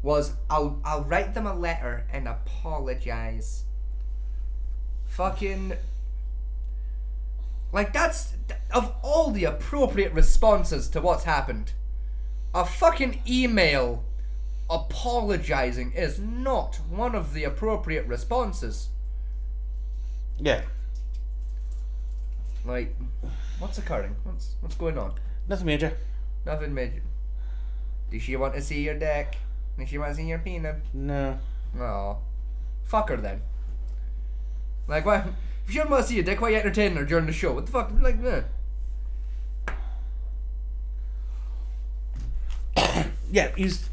was, I'll write them a letter and apologise. Fucking... Like, that's... Of all the appropriate responses to what's happened, a fucking email apologising is not one of the appropriate responses. Yeah. Like, what's occurring? What's going on? Nothing major. Nothing major. Does she want to see your dick? Does she want to see your penis? No. No. Fuck her then. Like, why? If she doesn't want to see your dick, why are you entertaining her during the show? What the fuck? Like, Yeah, he's...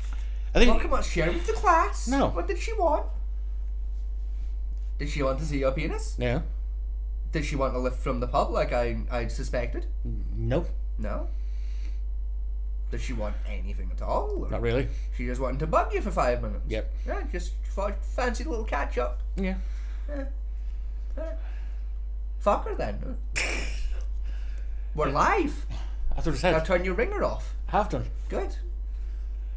I think... Oh, come on, share with the class. No. What did she want? Did she want to see your penis? No. Did she want to lift from the pub like I suspected? Nope. No. Did she want anything at all? Or Not really. she just wanted to bug you for 5 minutes? Yep. Yeah, just fancy a little catch up. Yeah. Fuck her then. We're live. That's what I Now said. turn your ringer off. Have done. Good.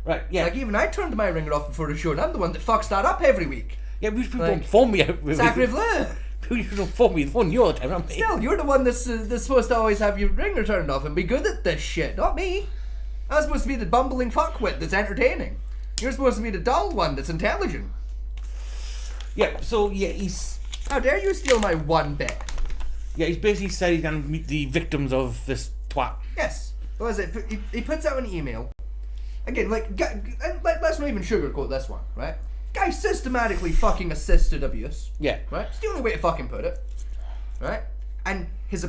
Right, yeah. Like, even I turned my ringer off before the show, and I'm the one that fucks that up every week. Yeah, we people like, don't phone me out. Sacre bleu. People don't phone me. They phone you all the time, not me. Still, you're the one that's supposed to always have your ringer turned off and be good at this shit, not me. I'm supposed to be the bumbling fuckwit that's entertaining. You're supposed to be the dull one that's intelligent. Yeah, so, yeah, he's... How dare you steal my one bit? Yeah, he's basically said he's going to meet the victims of this twat. Yes. What is it? He puts out an email. Again, like, let's not even sugarcoat this one, right? Guy systematically fucking assisted abuse. Yeah. Right? It's the only way to fucking put it. Right? And his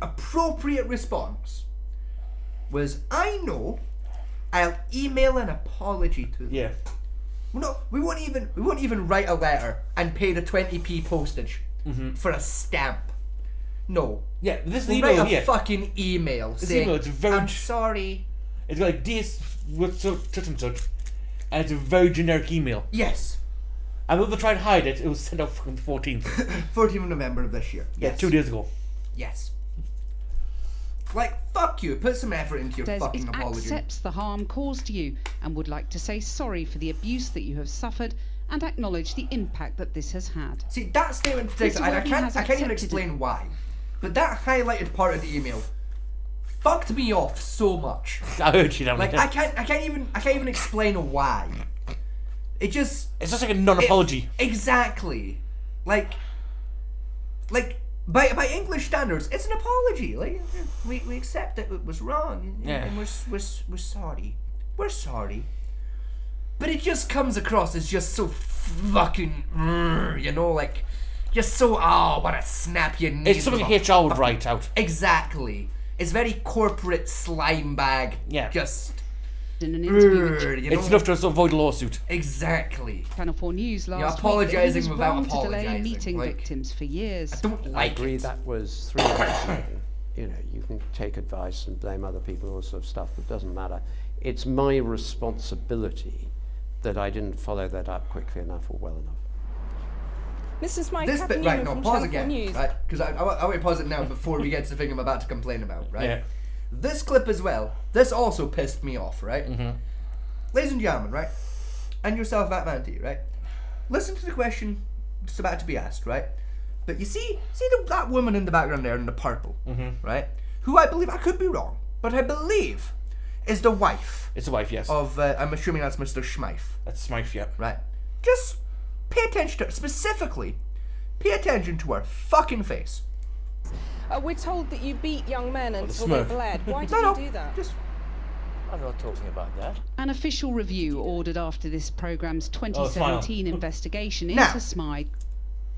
appropriate response was, I know, I'll email an apology to them. Yeah. No, we won't even write a letter and pay the 20p postage for a stamp. No. Yeah, this We'll email write a here. fucking email This saying, email, it's very... I'm sorry. It's got like this with such and such, and it's a very generic email. Yes. And when they tried to hide it, it was sent out on the 14th. 14th of November of this year. Yeah, Yes. 2 days ago. Yes. Like, fuck you. Put some effort into your Says fucking it apology. accepts the harm caused to you and would like to say sorry for the abuse that you have suffered and acknowledge the impact that this has had. See, that statement in particular, and I Worthy can't has even accepted explain why, but that highlighted part of the email fucked me off so much. I heard you down Like, there. I can't even explain why. It just... It's just like a non-apology. Exactly. Like, by English standards, it's an apology. Like, we accept that it was wrong, and we're sorry. We're sorry. But it just comes across as just so fucking, you know, like, just so, I want to snap your knees. It's something with a HR would write out. Exactly. It's very corporate slime bag. Yeah. Just, In an interview with you know? It's enough to avoid a lawsuit. Exactly. Channel 4 News last week that apologising he was without wrong to delay apologising, meeting like- victims for years. I don't I like agree it. that was 3 years ago. You know, you can take advice and blame other people, all sort of stuff, but it doesn't matter. It's my responsibility that I didn't follow that up quickly enough or well enough. Mr. Smythe, This Captain bit, right, Newman no, from pause Channel 4 again, News. right? Because I want to pause it now before we get to the thing I'm about to complain about, right? Yeah. This clip as well, this also pissed me off, right? Ladies and gentlemen, right? And yourself, Atmanti, right? Listen to the question that's about to be asked, right? But you see that woman in the background there in the purple, right? Who I believe, I could be wrong, but I believe is the wife It's a wife, yes. of, I'm assuming that's Mr. Smythe. That's Smythe, yeah. Right. Just pay attention to her. Specifically, pay attention to her fucking face. We're told that you beat young men until Smurf. they bled. Why did No, you do that? Just I'm not talking about that. An official review ordered after this programme's 2017 investigation Now. into Smythe.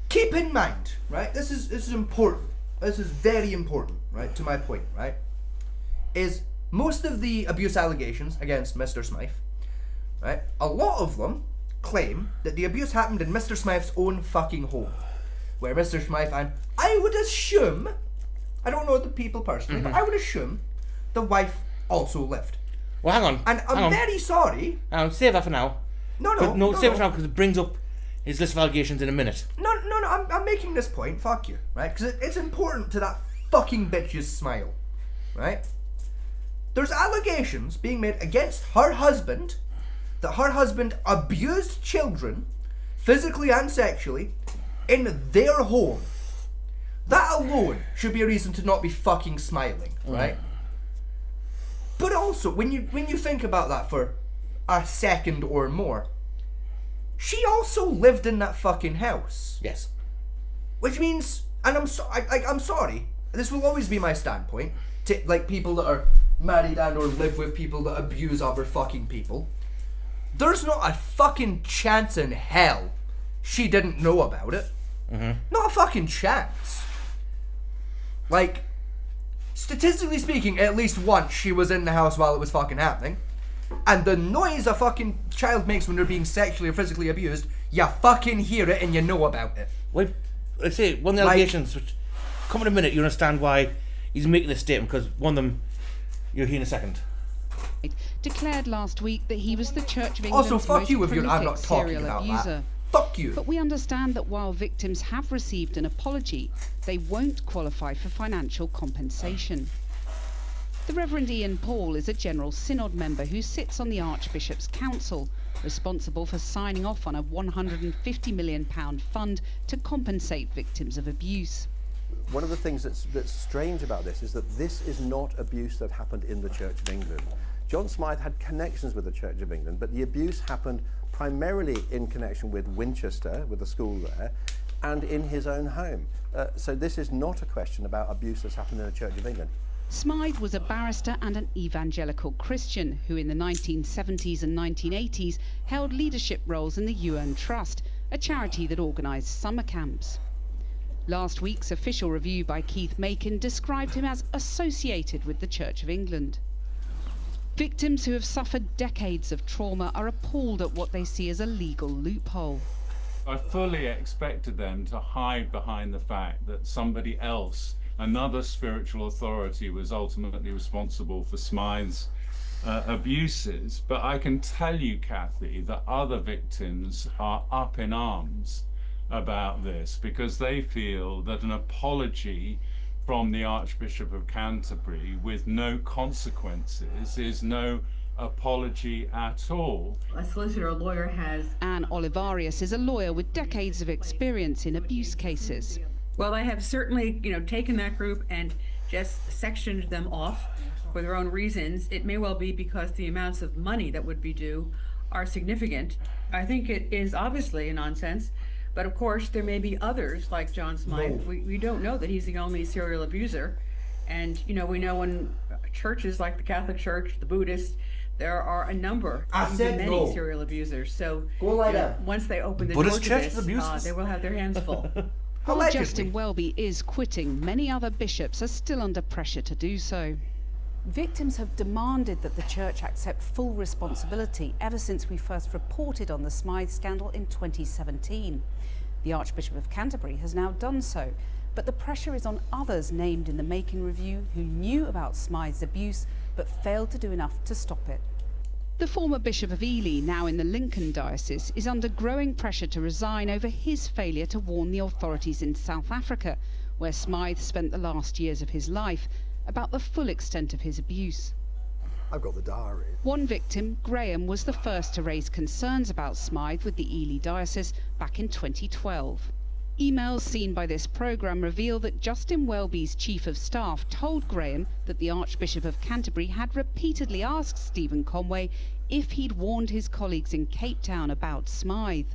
keep in mind, right? This is important. This is very important, right? To my point, right? Is most of the abuse allegations against Mr. Smythe, right? A lot of them claim that the abuse happened in Mr. Smythe's own fucking home, where Mr. Smythe, and I would assume, I don't know the people personally, but I would assume the wife also lived. Well, hang on. And I'm hang on. very sorry. Hang on, save that for now. No, Save it for now because it brings up his list of allegations in a minute. No, I'm making this point, fuck you, right? Because it's important to that fucking bitch's smile, right? There's allegations being made against her husband, that her husband abused children, physically and sexually, in their home. That alone should be a reason to not be fucking smiling, right? But also, when you think about that for a second or more, she also lived in that fucking house. Yes. Which means, and I'm sorry, this will always be my standpoint, to like people that are married and or live with people that abuse other fucking people. There's not a fucking chance in hell she didn't know about it. Not a fucking chance. Like, statistically speaking, at least once she was in the house while it was fucking happening. And the noise a fucking child makes when they're being sexually or physically abused, you fucking hear it and you know about it. Well, let's say one of the Like- allegations, which come in a minute, you understand why he's making this statement, because one of them you'll hear in a second. Declared last week that he was the Church of England's Also, fuck most you if you're, I'm prolific not talking serial about abuser. that. Fuck you. But we understand that while victims have received an apology, they won't qualify for financial compensation. The Reverend Ian Paul is a General Synod member who sits on the Archbishop's Council, responsible for signing off on a £150 million fund to compensate victims of abuse. One of the things that's strange about this is that this is not abuse that happened in the Church of England. John Smythe had connections with the Church of England, but the abuse happened primarily in connection with Winchester, with the school there, and in his own home. So this is not a question about abuse that's happened in the Church of England. Smythe was a barrister and an evangelical Christian who in the 1970s and 1980s held leadership roles in the UN Trust, a charity that organised summer camps. Last week's official review by Keith Makin described him as associated with the Church of England. Victims who have suffered decades of trauma are appalled at what they see as a legal loophole. I fully expected them to hide behind the fact that somebody else, another spiritual authority, was ultimately responsible for Smythe's abuses. But I can tell you, Kathy, that other victims are up in arms about this because they feel that an apology from the Archbishop of Canterbury with no consequences is no apology at all. A solicitor or lawyer has... Anne Olivarius is a lawyer with decades of experience in abuse cases. Well, they have certainly, taken that group and just sectioned them off for their own reasons. It may well be because the amounts of money that would be due are significant. I think it is obviously a nonsense. But of course, there may be others like John Smythe. We don't know that he's the only serial abuser. And, we know in churches like the Catholic Church, the Buddhist, there are a number, many serial abusers. So once they open the door to this, they will have their hands full. While Justin Welby is quitting, many other bishops are still under pressure to do so. Victims have demanded that the church accept full responsibility ever since we first reported on the Smythe scandal in 2017. The Archbishop of Canterbury has now done so, but the pressure is on others named in the Makin review who knew about Smythe's abuse but failed to do enough to stop it. The former Bishop of Ely, now in the Lincoln Diocese, is under growing pressure to resign over his failure to warn the authorities in South Africa, where Smythe spent the last years of his life, about the full extent of his abuse. I've got the diary. One victim, Graham, was the first to raise concerns about Smythe with the Ely Diocese back in 2012. Emails seen by this programme reveal that Justin Welby's Chief of Staff told Graham that the Archbishop of Canterbury had repeatedly asked Stephen Conway if he'd warned his colleagues in Cape Town about Smythe.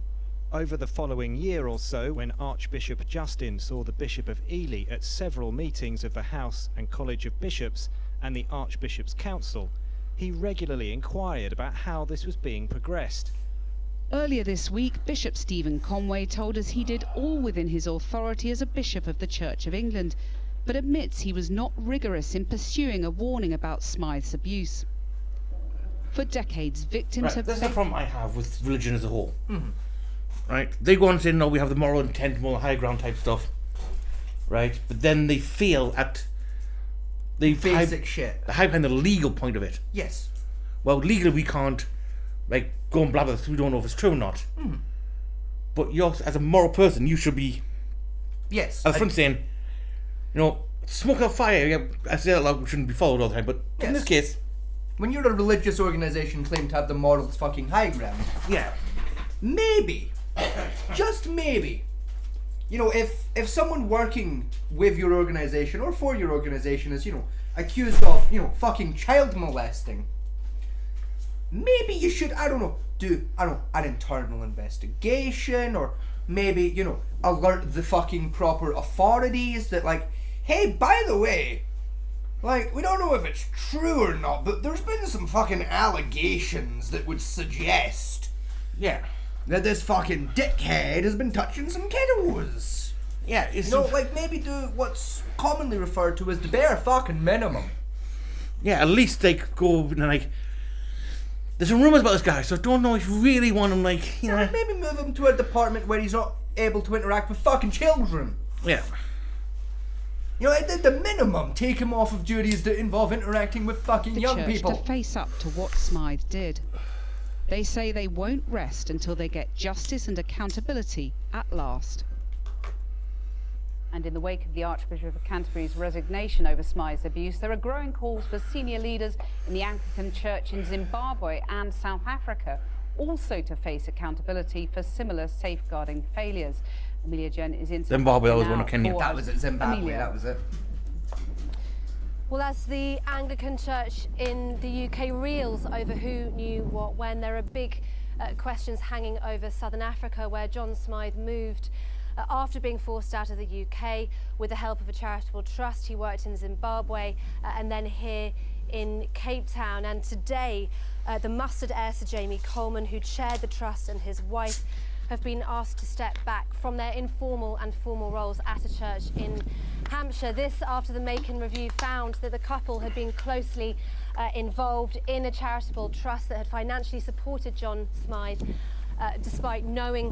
Over the following year or so, when Archbishop Justin saw the Bishop of Ely at several meetings of the House and College of Bishops and the Archbishop's Council, he regularly inquired about how this was being progressed. Earlier this week, Bishop Stephen Conway told us he did all within his authority as a Bishop of the Church of England, but admits he was not rigorous in pursuing a warning about Smythe's abuse. For decades, victims have... That's the problem I have with religion as a whole. Right? They go on and say, no, we have the moral intent, moral high ground type stuff. Right? But then they fail at... the basic shit. The high behind the legal point of it. Yes. Well, legally we can't go and blabber this. We don't know if it's true or not. But you're, as a moral person, you should be... Yes. At the front saying, smoke or fire, I say that loud, shouldn't be followed all the time, but in this case... When you're a religious organisation claimed to have the morals fucking high ground... Yeah. Maybe, just maybe, if someone working with your organisation or for your organisation is, accused of, fucking child molesting, maybe you should, do an internal investigation, or maybe, alert the fucking proper authorities that, hey, by the way, we don't know if it's true or not, but there's been some fucking allegations that would suggest... Yeah. That this fucking dickhead has been touching some kiddos. Yeah, it's... maybe do what's commonly referred to as the bare fucking minimum. Yeah, at least they go and there's some rumours about this guy, so I don't know if you really want him, maybe move him to a department where he's not able to interact with fucking children. Yeah. At the minimum, take him off of duties that involve interacting with fucking young people. The church to face up to what Smythe did. They say they won't rest until they get justice and accountability at last. And in the wake of the Archbishop of Canterbury's resignation over Smythe's abuse, there are growing calls for senior leaders in the Anglican Church in Zimbabwe and South Africa also to face accountability for similar safeguarding failures. Amelia Jen is in Zimbabwe, that was one of Kenya. That was it, Zimbabwe, Amelia. That was it. Well, as the Anglican Church in the UK reels over who knew what when, there are big questions hanging over Southern Africa, where John Smythe moved after being forced out of the UK with the help of a charitable trust. He worked in Zimbabwe and then here in Cape Town. And today, the mustard heir Sir Jamie Coleman, who chaired the trust, and his wife have been asked to step back from their informal and formal roles at a church in Hampshire. This after the Macon Review found that the couple had been closely involved in a charitable trust that had financially supported John Smythe despite knowing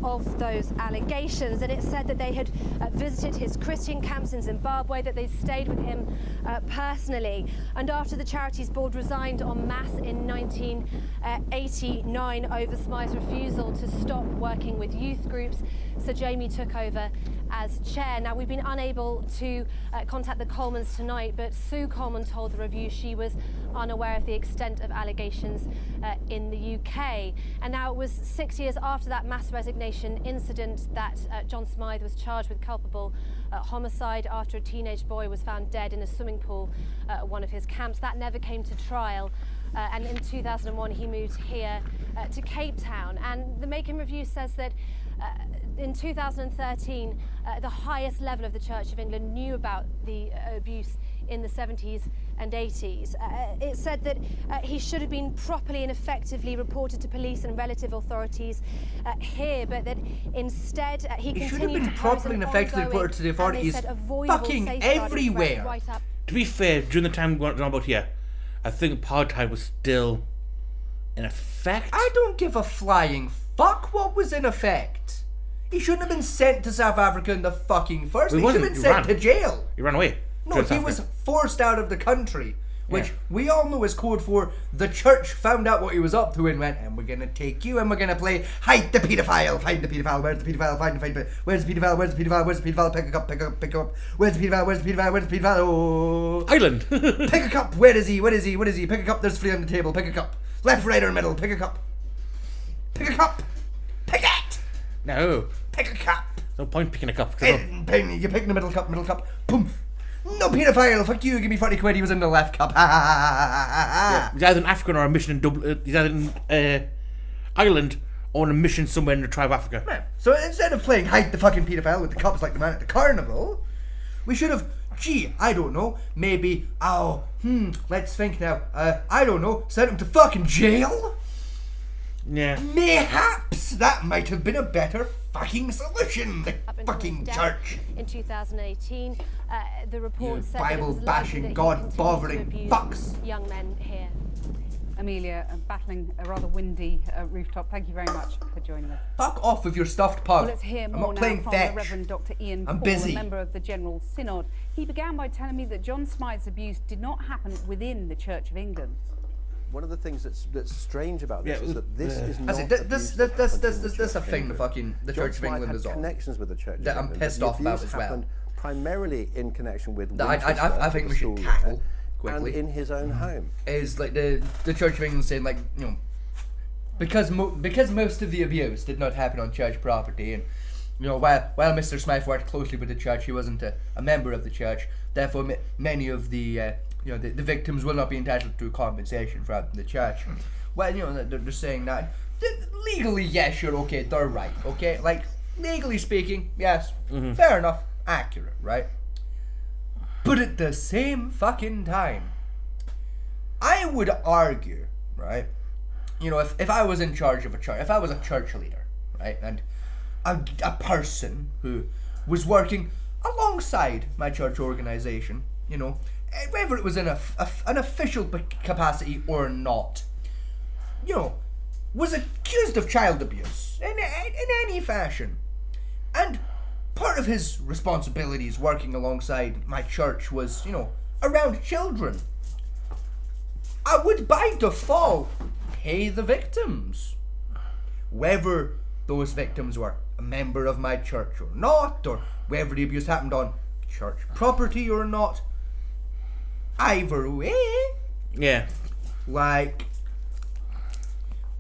of those allegations. And it said that they had visited his Christian camps in Zimbabwe, that they'd stayed with him personally. And after the charity's board resigned en masse in 1989 over Smythe's refusal to stop working with youth groups, Sir Jamie took over as chair. Now, we've been unable to contact the Colemans tonight, but Sue Coleman told the Review she was unaware of the extent of allegations in the UK. And now it was 6 years after that mass resignation incident that John Smythe was charged with culpable homicide after a teenage boy was found dead in a swimming pool at one of his camps. That never came to trial. And in 2001, he moved here to Cape Town. And the Macon Review says that in 2013, the highest level of the Church of England knew about the abuse in the 70s and 80s. It said that he should have been properly and effectively reported to police and relative authorities here, but that instead he continued should have been to properly and effectively reported to the authorities fucking everywhere. Right up. To be fair, during the time we're talking about here, I think apartheid was still in effect. I don't give a flying fuck what was in effect. He shouldn't have been sent to South Africa in the fucking first. He should have been sent to jail. He ran away. No, he was forced out of the country, which we all know is code for the church found out what he was up to and went, and we're gonna take you and we're gonna play hide the paedophile, find the paedophile, where's the paedophile, find the where's the paedophile, where's the paedophile, where's the paedophile, pick a cup, pick a cup, pick a cup, where's the paedophile, where's the paedophile, where's the paedophile, oh. Island. Pick a cup, where is he, what is he, what is he, pick a cup, there's 3 on the table, pick a cup, left, right or middle, pick a cup, pick a cup, pick it! No. Pick a cup. No point picking a cup. You pick the middle cup, boom. No paedophile, fuck you, give me 40 quid, he was in the left cup. Yeah, he's either in Africa or a mission in Dublin. He's either in Ireland or on a mission somewhere in the tribe of Africa. Yeah. So instead of playing hide the fucking paedophile with the cups like the man at the carnival, we should have, I don't know, maybe, let's think now, I don't know, sent him to fucking jail? Yeah. Mayhaps that might have been a better fucking solution, the fucking church. In 2018, the report said Bible bashing, God bothering fucks. Young men here. Amelia, battling a rather windy rooftop. Thank you very much for joining us. Fuck off with your stuffed pug. Well, let's hear I'm more not now playing from fetch. the Reverend Dr. Ian I'm Paul, busy. a member of the General Synod. He began by telling me that John Smythe's abuse did not happen within the Church of England. One of the things that's strange about this is that this is not. This a thing the Church of England is on. Connections with the Church that of I'm England, pissed but off the about abuse as well. happened primarily in connection with I think we should Winchester, tackle quickly. and in his own home. Is like the Church of England saying, like, you know, because most of the abuse did not happen on church property, and you know, while Mr. Smythe worked closely with the church, he wasn't a member of the church. Therefore, many of the the victims will not be entitled to compensation from the church. Well, you know, they're saying that legally, yes, you're okay. They're right, okay. Like legally speaking, yes, fair enough, accurate, right? But at the same fucking time, I would argue, right? You know, if I was in charge of a church, if I was a church leader, right, and a person who was working alongside my church organization, you know, whether it was in an official capacity or not, you know, was accused of child abuse in any fashion, and part of his responsibilities working alongside my church was, you know, around children, I would by default pay the victims, whether those victims were a member of my church or not, or whether the abuse happened on church property or not. Either way, yeah, like,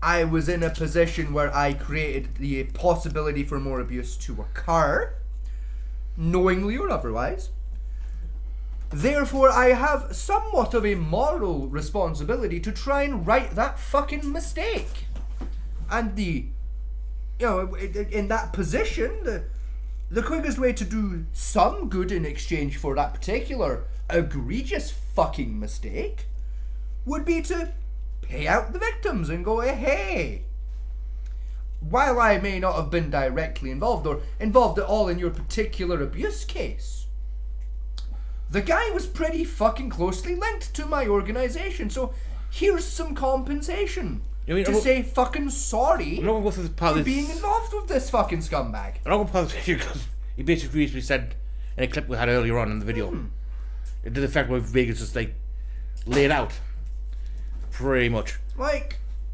I was in a position where I created the possibility for more abuse to occur, knowingly or otherwise. Therefore, I have somewhat of a moral responsibility to try and right that fucking mistake. And in that position, the quickest way to do some good in exchange for that particular egregious fucking mistake would be to pay out the victims and go, hey, while I may not have been directly involved or involved at all in your particular abuse case, the guy was pretty fucking closely linked to my organisation, so here's some compensation to say fucking sorry for being involved with this fucking scumbag. I'm not going to pause this because he basically recently said in a clip we had earlier on in the video, to the fact where Vegas just like laid out, pretty much.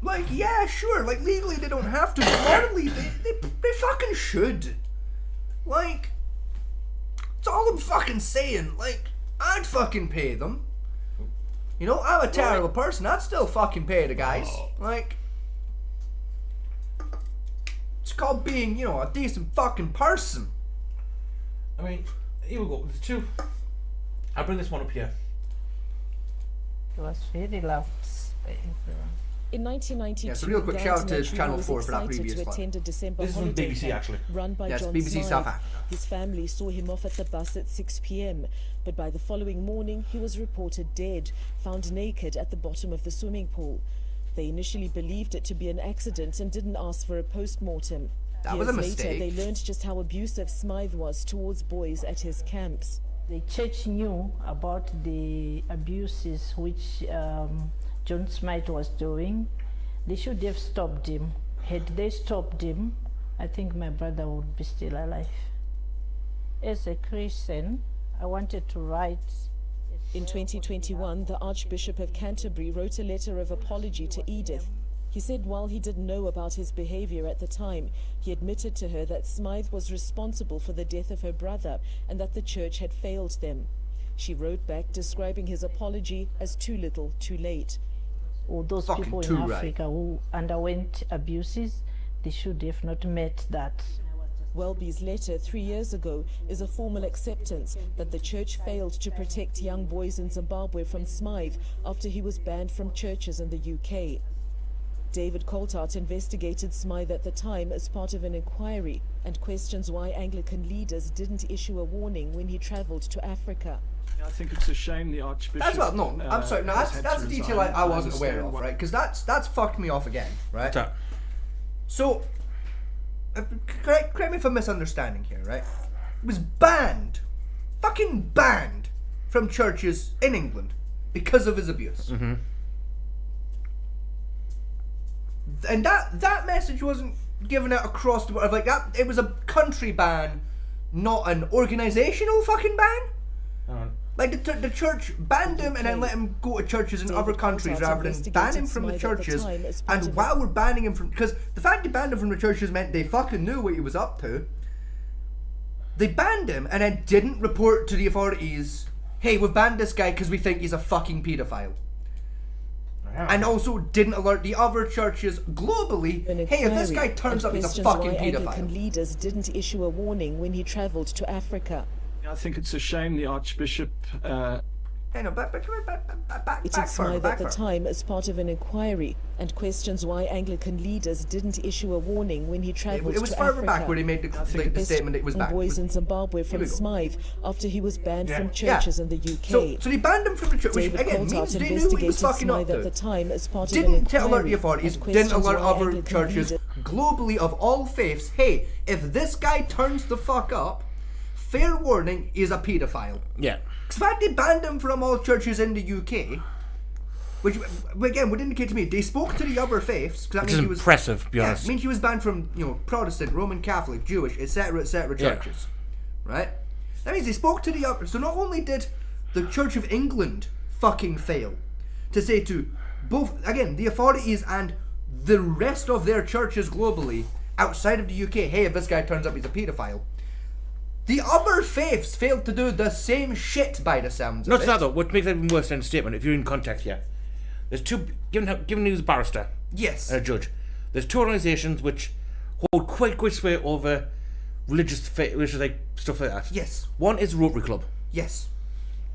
Like, yeah, sure, like, legally they don't have to, but morally, they fucking should. Like, that's all I'm fucking saying. Like, I'd fucking pay them. You know, I'm a terrible person, I'd still fucking pay the guys. Like, it's called being, you know, a decent fucking person. I mean, here we go, there's two. I'll bring this one up here. It was really loud. In 1992, yeah, so real quick, shout out to Channel 4 was for that excited previous to clip. attend a December This is from holiday BBC camp actually. run by Yes, John BBC Smythe. South Africa. His family saw him off at the bus at 6 p.m, but by the following morning he was reported dead, found naked at the bottom of the swimming pool. They initially believed it to be an accident and didn't ask for a post-mortem. That was a Years mistake. later, they learned just how abusive Smythe was towards boys at his camps. The church knew about the abuses which John Smythe was doing. They should have stopped him. Had they stopped him, I think my brother would be still alive. As a Christian, I wanted to write. In 2021, the Archbishop of Canterbury wrote a letter of apology to Edith. He said while he didn't know about his behavior at the time, he admitted to her that Smythe was responsible for the death of her brother and that the church had failed them. She wrote back describing his apology as too little, too late. Or those Fucking people too in right. Africa who underwent abuses, they should have not met that. Welby's letter 3 years ago is a formal acceptance that the church failed to protect young boys in Zimbabwe from Smythe after he was banned from churches in the UK. David Coltart investigated Smythe at the time as part of an inquiry and questions why Anglican leaders didn't issue a warning when he travelled to Africa. I think it's a shame the Archbishop. That's what, no, I'm sorry, no, that's a detail I wasn't aware of, right? Because that's fucked me off again, right? What's that? So, correct me if I'm misunderstanding here, right? It was banned, fucking banned from churches in England because of his abuse. Mm-hmm. And that message wasn't given out across the board. Like that, it was a country ban, not an organisational fucking ban. Like the church banned him and then let him go to churches in other countries rather than ban him from the churches. And while we're banning him from, because the fact they banned him from the churches meant they fucking knew what he was up to. They banned him and then didn't report to the authorities, hey, we've banned this guy because we think he's a fucking paedophile. And also didn't alert the other churches globally, hey, if this guy turns up, he's a fucking paedophile. Anglican leaders didn't issue a warning when he travelled to Africa. I think it's a shame the Archbishop. Hey, no, back Smythe at the time as part of an inquiry and questions why Anglican leaders didn't issue a warning when he travelled to Africa. It was further back where he made the statement it was back. Boys in Zimbabwe from Smythe after he was banned from churches in the UK. So they banned him from the church, which again means they knew what he was fucking up to. At the time as part Didn't alert the authorities, didn't alert other churches globally of all faiths, hey, if this guy turns the fuck up, fair warning, he's a paedophile. Yeah. Because the fact they banned him from all churches in the UK, which again would indicate to me they spoke to the other faiths. That Which means is he was, impressive, to be honest. I mean, he was banned from Protestant, Roman Catholic, Jewish, etc., churches, right? That means they spoke to the other. So not only did the Church of England fucking fail to say to both again the authorities and the rest of their churches globally outside of the UK, hey, if this guy turns up, he's a paedophile. The other faiths failed to do the same shit by the sounds of it. Not that though, what makes it even worse than a statement, if you're in context here, there's two, given he was a barrister, yes, and a judge, there's two organisations which hold quite good sway over religious like stuff like that. Yes. One is Rotary Club. Yes.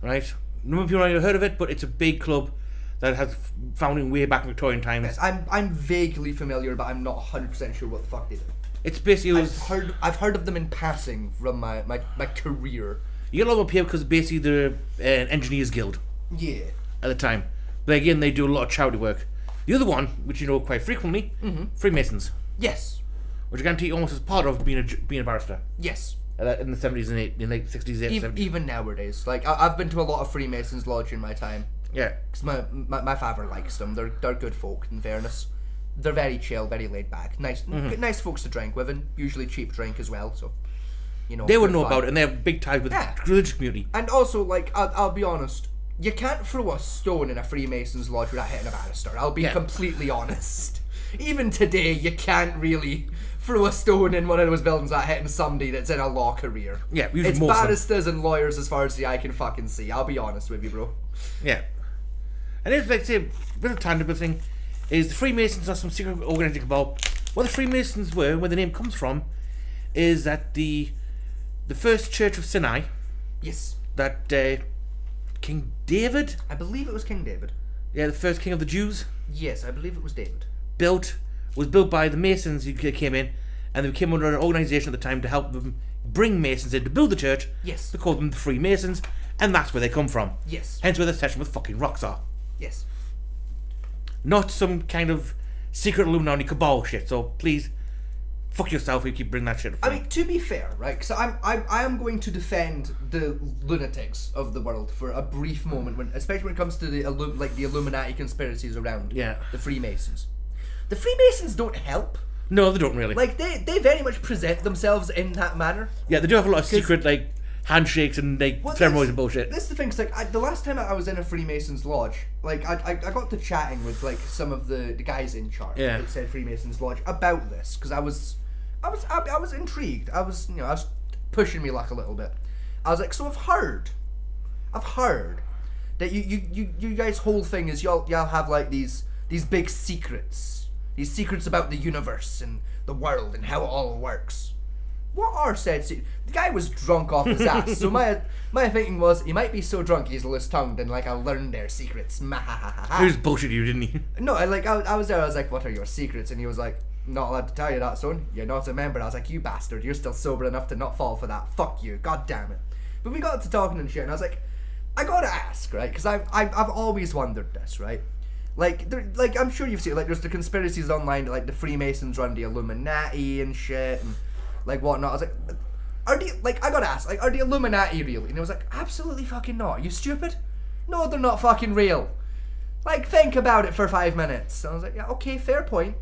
Right? None of people have heard of it, but it's a big club that has founding way back in Victorian times. Yes, I'm vaguely familiar, but I'm not 100% sure what the fuck they do. It's basically I've heard of them in passing from my career. You get a lot of people because basically they're an engineers guild. Yeah. At the time, but again they do a lot of charity work. The other one, which you know quite frequently, Freemasons. Yes. which I guarantee almost as part of being a barrister. Yes. In the 70s and in the 60s, 70s. Even nowadays. Like, I've been to a lot of Freemasons Lodge in my time. Yeah. Because my father likes them. They're good folk, in fairness. They're very chill, very laid back. Nice folks to drink with, and usually cheap drink as well, so... You know, they would know fun. about it, and they have big ties with the religious community. And also, like, I'll be honest, you can't throw a stone in a Freemasons Lodge without hitting a barrister. I'll be completely honest. Even today, you can't really throw a stone in one of those buildings without hitting somebody that's in a law career. Yeah, usually it's most barristers and lawyers as far as the eye can fucking see. I'll be honest with you, bro. Yeah. And it's like, say, a bit of a tangible thing, is the Freemasons are some secret organizing about what the Freemasons were, where the name comes from, is that the first Church of Sinai. Yes. That King David? I believe it was King David. Yeah, the first king of the Jews. Yes, I believe it was David. Was built by the Masons who came in, and they came under an organization at the time to help them bring Masons in to build the church. Yes. They called them the Freemasons, and that's where they come from. Yes. Hence where the session with fucking rocks are. Yes. Not some kind of secret Illuminati cabal shit, so please... Fuck yourself if you keep bringing that shit up. I mean, to be fair, right? Because I am going to defend the lunatics of the world for a brief moment, especially when it comes to the Illuminati conspiracies around the Freemasons. The Freemasons don't help. No, they don't really. Like they very much present themselves in that manner. Yeah, they do have a lot of secret handshakes and ceremonies and bullshit. This is the thing. Cause, the last time I was in a Freemasons Lodge, I got to chatting with some of the guys in charge. Yeah. That said Freemasons Lodge about this because I was intrigued. I was pushing me luck a little bit. I was like, so I've heard that you guys' whole thing is y'all have like these big secrets about the universe and the world and how it all works. What are said secrets? The guy was drunk off his ass, so my thinking was he might be so drunk he's loose-tongued and like I'll learn their secrets. He was bullshit you, didn't he? No, I was there. I was like, what are your secrets? And he was like, not allowed to tell you that, son. You're not a member. I was like, you bastard. You're still sober enough to not fall for that. Fuck you. God damn it. But we got to talking and shit, and I was like, I gotta ask, right? Because I've always wondered this, right? Like I'm sure you've seen like there's the conspiracies online that like the Freemasons run the Illuminati and shit and like whatnot. I was like, I gotta ask, like, are the Illuminati real? And he was like, absolutely fucking not. Are you stupid? No, they're not fucking real. Like, think about it for 5 minutes. And I was like, yeah, okay, fair point.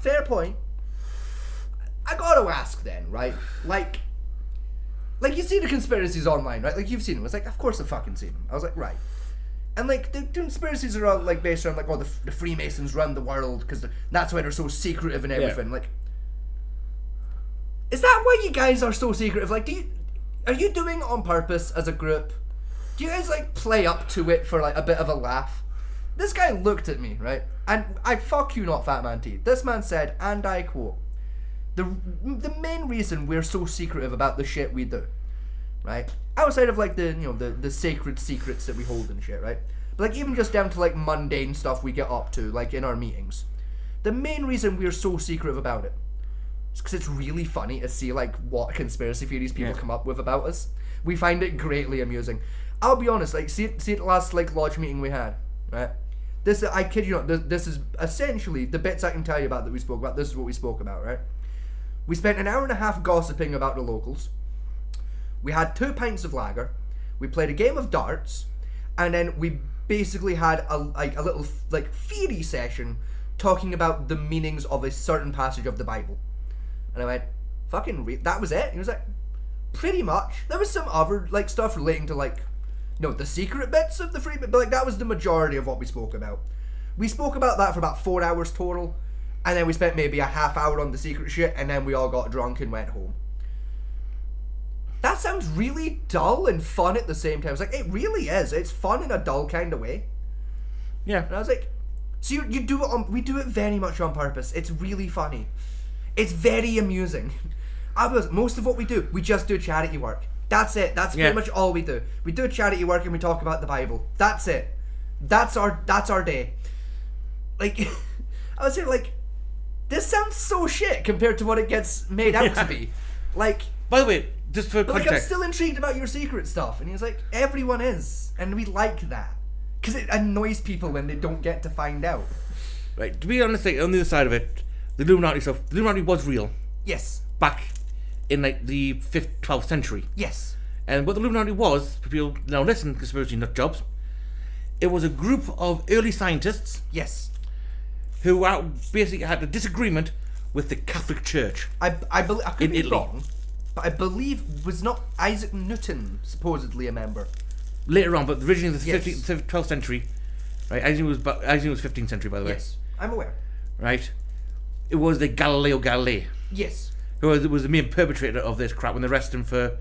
I gotta ask then, right? Like you see the conspiracies online, right? Like, you've seen them. It's like, of course I've fucking seen them. I was like, right. And like, the conspiracies are all like based around like, oh, the Freemasons run the world because that's why they're so secretive and everything. Like, is that why you guys are so secretive? Like, are you doing it on purpose as a group? Do you guys like play up to it for like a bit of a laugh? This guy looked at me, right? And I fuck you not, Fat Man T. This man said, and I quote, the main reason we're so secretive about the shit we do, right? Outside of like the sacred secrets that we hold and shit, right? But like even just down to like mundane stuff we get up to, like in our meetings. The main reason we're so secretive about it is because it's really funny to see like what conspiracy theories people come up with about us. We find it greatly amusing. I'll be honest, like see the last like lodge meeting we had, right? This, I kid you not, this is essentially the bits I can tell you about that we spoke about. This is what we spoke about, right? We spent an hour and a half gossiping about the locals. We had 2 pints of lager. We played a game of darts, and then we basically had a little like theory session talking about the meanings of a certain passage of the Bible. And I went, that was it? And he was like, pretty much. There was some other like stuff relating to like, the secret bits of the free, but like that was the majority of what we spoke about. We spoke about that for about 4 hours total, and then we spent maybe a half hour on the secret shit, and then we all got drunk and went home. That sounds really dull and fun at the same time. I was like, it really is. It's fun in a dull kind of way. Yeah. And I was like, so you do it we do it very much on purpose. It's really funny. It's very amusing. Most of what we do, we just do charity work. That's it. That's pretty much all we do. We do charity work and we talk about the Bible. That's it. That's our day. Like, I was saying, like, this sounds so shit compared to what it gets made out to be. Like, by the way, just for context, like, I'm still intrigued about your secret stuff. And he was like, everyone is, and we like that because it annoys people when they don't get to find out. Right. To be honest, like, on the other side of it, the Illuminati stuff. The Illuminati was real. Yes. Back in like the 12th century. Yes. And what the Illuminati was, for people now listen, conspiracy nut jobs, it was a group of early scientists. Yes. Who basically had a disagreement with the Catholic Church. I could be Italy. wrong, but I believe was not Isaac Newton supposedly a member. Later on, but originally the Yes. 12th century, right? Isaac was 15th century, by the way. Yes, I'm aware. Right? It was the Galileo Galilei. Yes. Who was the main perpetrator of this crap when they arrested him for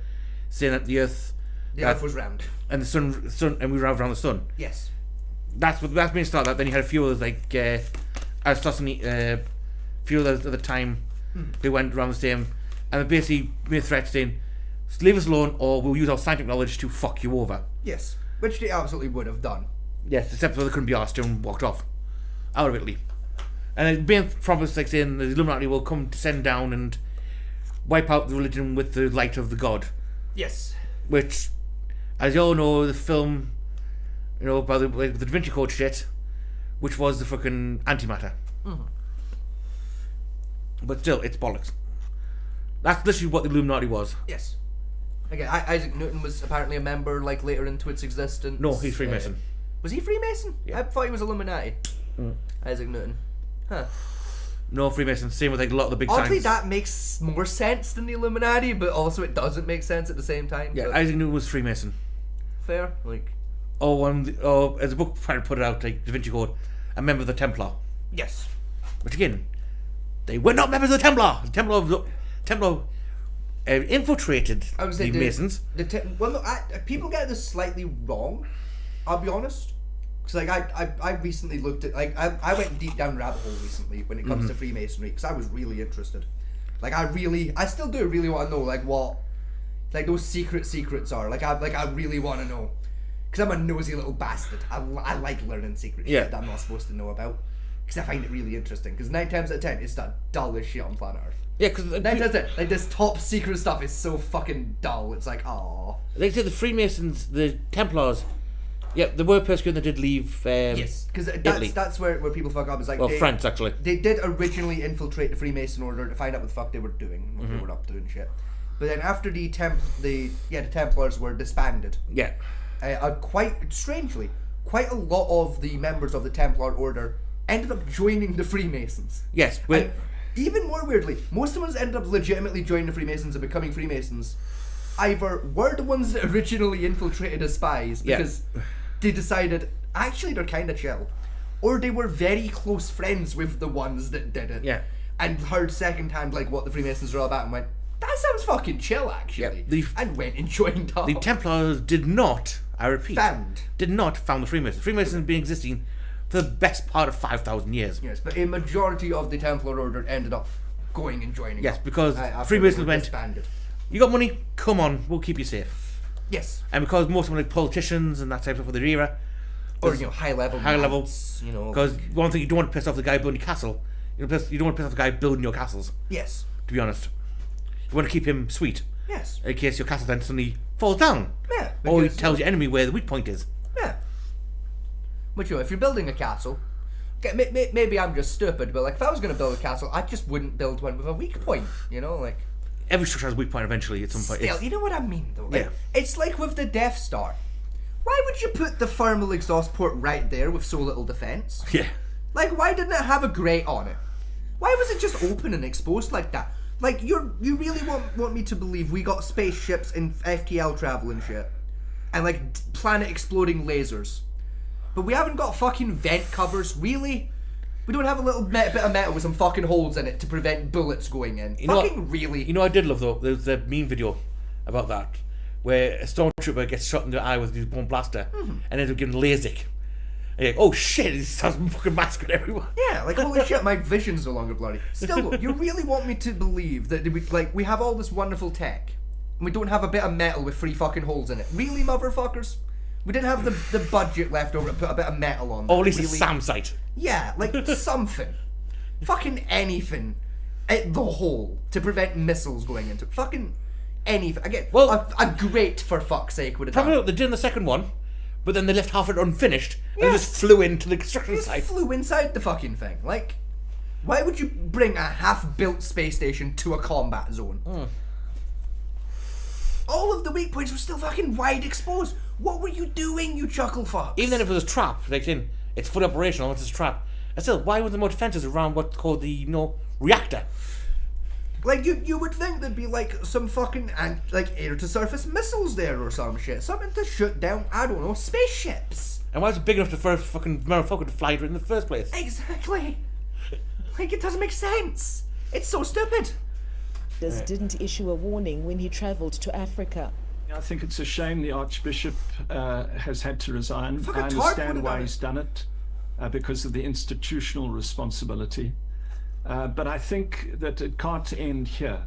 saying that the Earth was round. And the sun, and we revolve around the sun. Yes. That's main start. That then you had a few others like Aristotles, few others at the time who went around the same, and they basically made threats saying, "Leave us alone, or we'll use our scientific knowledge to fuck you over." Yes, which they absolutely would have done. Yes, except for they couldn't be asked to and walked off out of Italy. And the main promise, like saying the Illuminati will come descend down and wipe out the religion with the light of the god. Yes. Which, as you all know, the film, by the Da Vinci Code shit, which was the fucking antimatter. Mhm. But still, it's bollocks. That's literally what the Illuminati was. Yes. Again, Isaac Newton was apparently a member, like, later into its existence. No, he's Freemason. Was he Freemason? Yeah. I thought he was Illuminati. Isaac Newton. Huh. No, Freemason. Same with like a lot of the big Oddly, signs. that makes more sense than the Illuminati, but also it doesn't make sense at the same time. Yeah, but Isaac Newton was Freemason. fair. Like, As a book put it out, like Da Vinci Code, a member of the Templar. yes. Which again, they were not members of the Templar. The Templar infiltrated I would the say Masons. People get this slightly wrong. I'll be honest. Because like I recently looked at I went deep down rabbit hole recently when it comes to Freemasonry because I was really interested. Like I still do really want to know like what like those secrets are. Like I really want to know because I'm a nosy little bastard. I like learning secret shit that I'm not supposed to know about because I find it really interesting. Because 9 times out of 10 it's the dullest shit on planet Earth. Yeah, because 9 times out of 10 like this top secret stuff is so fucking dull. It's like They say the Freemasons, the Templars. Yeah, they were persecuted. They did leave. Yes, because that's where people fuck up. Is like France actually. They did originally infiltrate the Freemason order to find out what the fuck they were doing, what they were up to and shit. But then after the Templars were disbanded. Yeah. Quite strangely, quite a lot of the members of the Templar order ended up joining the Freemasons. Yes, and even more weirdly, most of us ended up legitimately joining the Freemasons and becoming Freemasons. Either were the ones that originally infiltrated as spies because they decided actually they're kind of chill, or they were very close friends with the ones that did it. Yeah. And heard secondhand like what the Freemasons were all about and went, that sounds fucking chill actually. And went and joined up. The Templars did not, I repeat, found the Freemasons. Freemasons have been existing for the best part of 5,000 years. Yes, but a majority of the Templar order ended up going and joining Yes, up. because After Freemasons they were went, disbanded. you got money? Come on, we'll keep you safe. Yes. And because most of them are like politicians and that type of stuff for their era. Or, high level. Because one thing, you don't want to piss off the guy building your castle. You don't want to piss off the guy building your castles. Yes. To be honest. You want to keep him sweet. Yes. In case your castle then suddenly falls down. Yeah. Or he tells your enemy where the weak point is. Yeah. But if you're building a castle, maybe I'm just stupid, but like if I was going to build a castle, I just wouldn't build one with a weak point, like... Every structure has a weak point eventually at some point. Still, you know what I mean though? Like, Yeah. It's like with the Death Star. Why would you put the thermal exhaust port right there with so little defense? Yeah. Like, why didn't it have a grate on it? Why was it just open and exposed like that? Like, you really want me to believe we got spaceships and FTL travel and shit, and like planet exploding lasers, but we haven't got fucking vent covers, really? We don't have a little bit of metal with some fucking holes in it to prevent bullets going in. Really? You know what I did love though? There's a meme video about that where a stormtrooper gets shot in the eye with his bomb blaster and ends up getting LASIK. And you're like, oh shit, he has fucking mask on everyone. Yeah, like holy shit, my vision's no longer blurry. Still though, you really want me to believe that we have all this wonderful tech and we don't have a bit of metal with 3 fucking holes in it? Really, motherfuckers? We didn't have the budget left over to put a bit of metal on that. Or at least really? a SAM site. Yeah, like something. Fucking anything at the hole to prevent missiles going into it. Fucking anything. Again, a grate for fuck's sake would have done. Probably what they did in the second one, but then they left half of it unfinished and just flew into the construction site. Flew inside the fucking thing. Like, Why would you bring a half-built space station to a combat zone? All of the weak points were still fucking wide exposed. What were you doing, you chuckle fucks? Even if it was a trap, like saying it's fully operational, it's a trap. And still, why would there more defences around what's called the reactor? Like you would think there'd be like some fucking air-to-surface missiles there or some shit, something to shoot down, I don't know, spaceships. And why is it big enough for fucking motherfucker to fly through it in the first place? Exactly. Like, it doesn't make sense. It's so stupid. Didn't issue a warning when he travelled to Africa. I think it's a shame the Archbishop has had to resign. Fucking I talk understand why about he's done it, because of the institutional responsibility. But I think that it can't end here.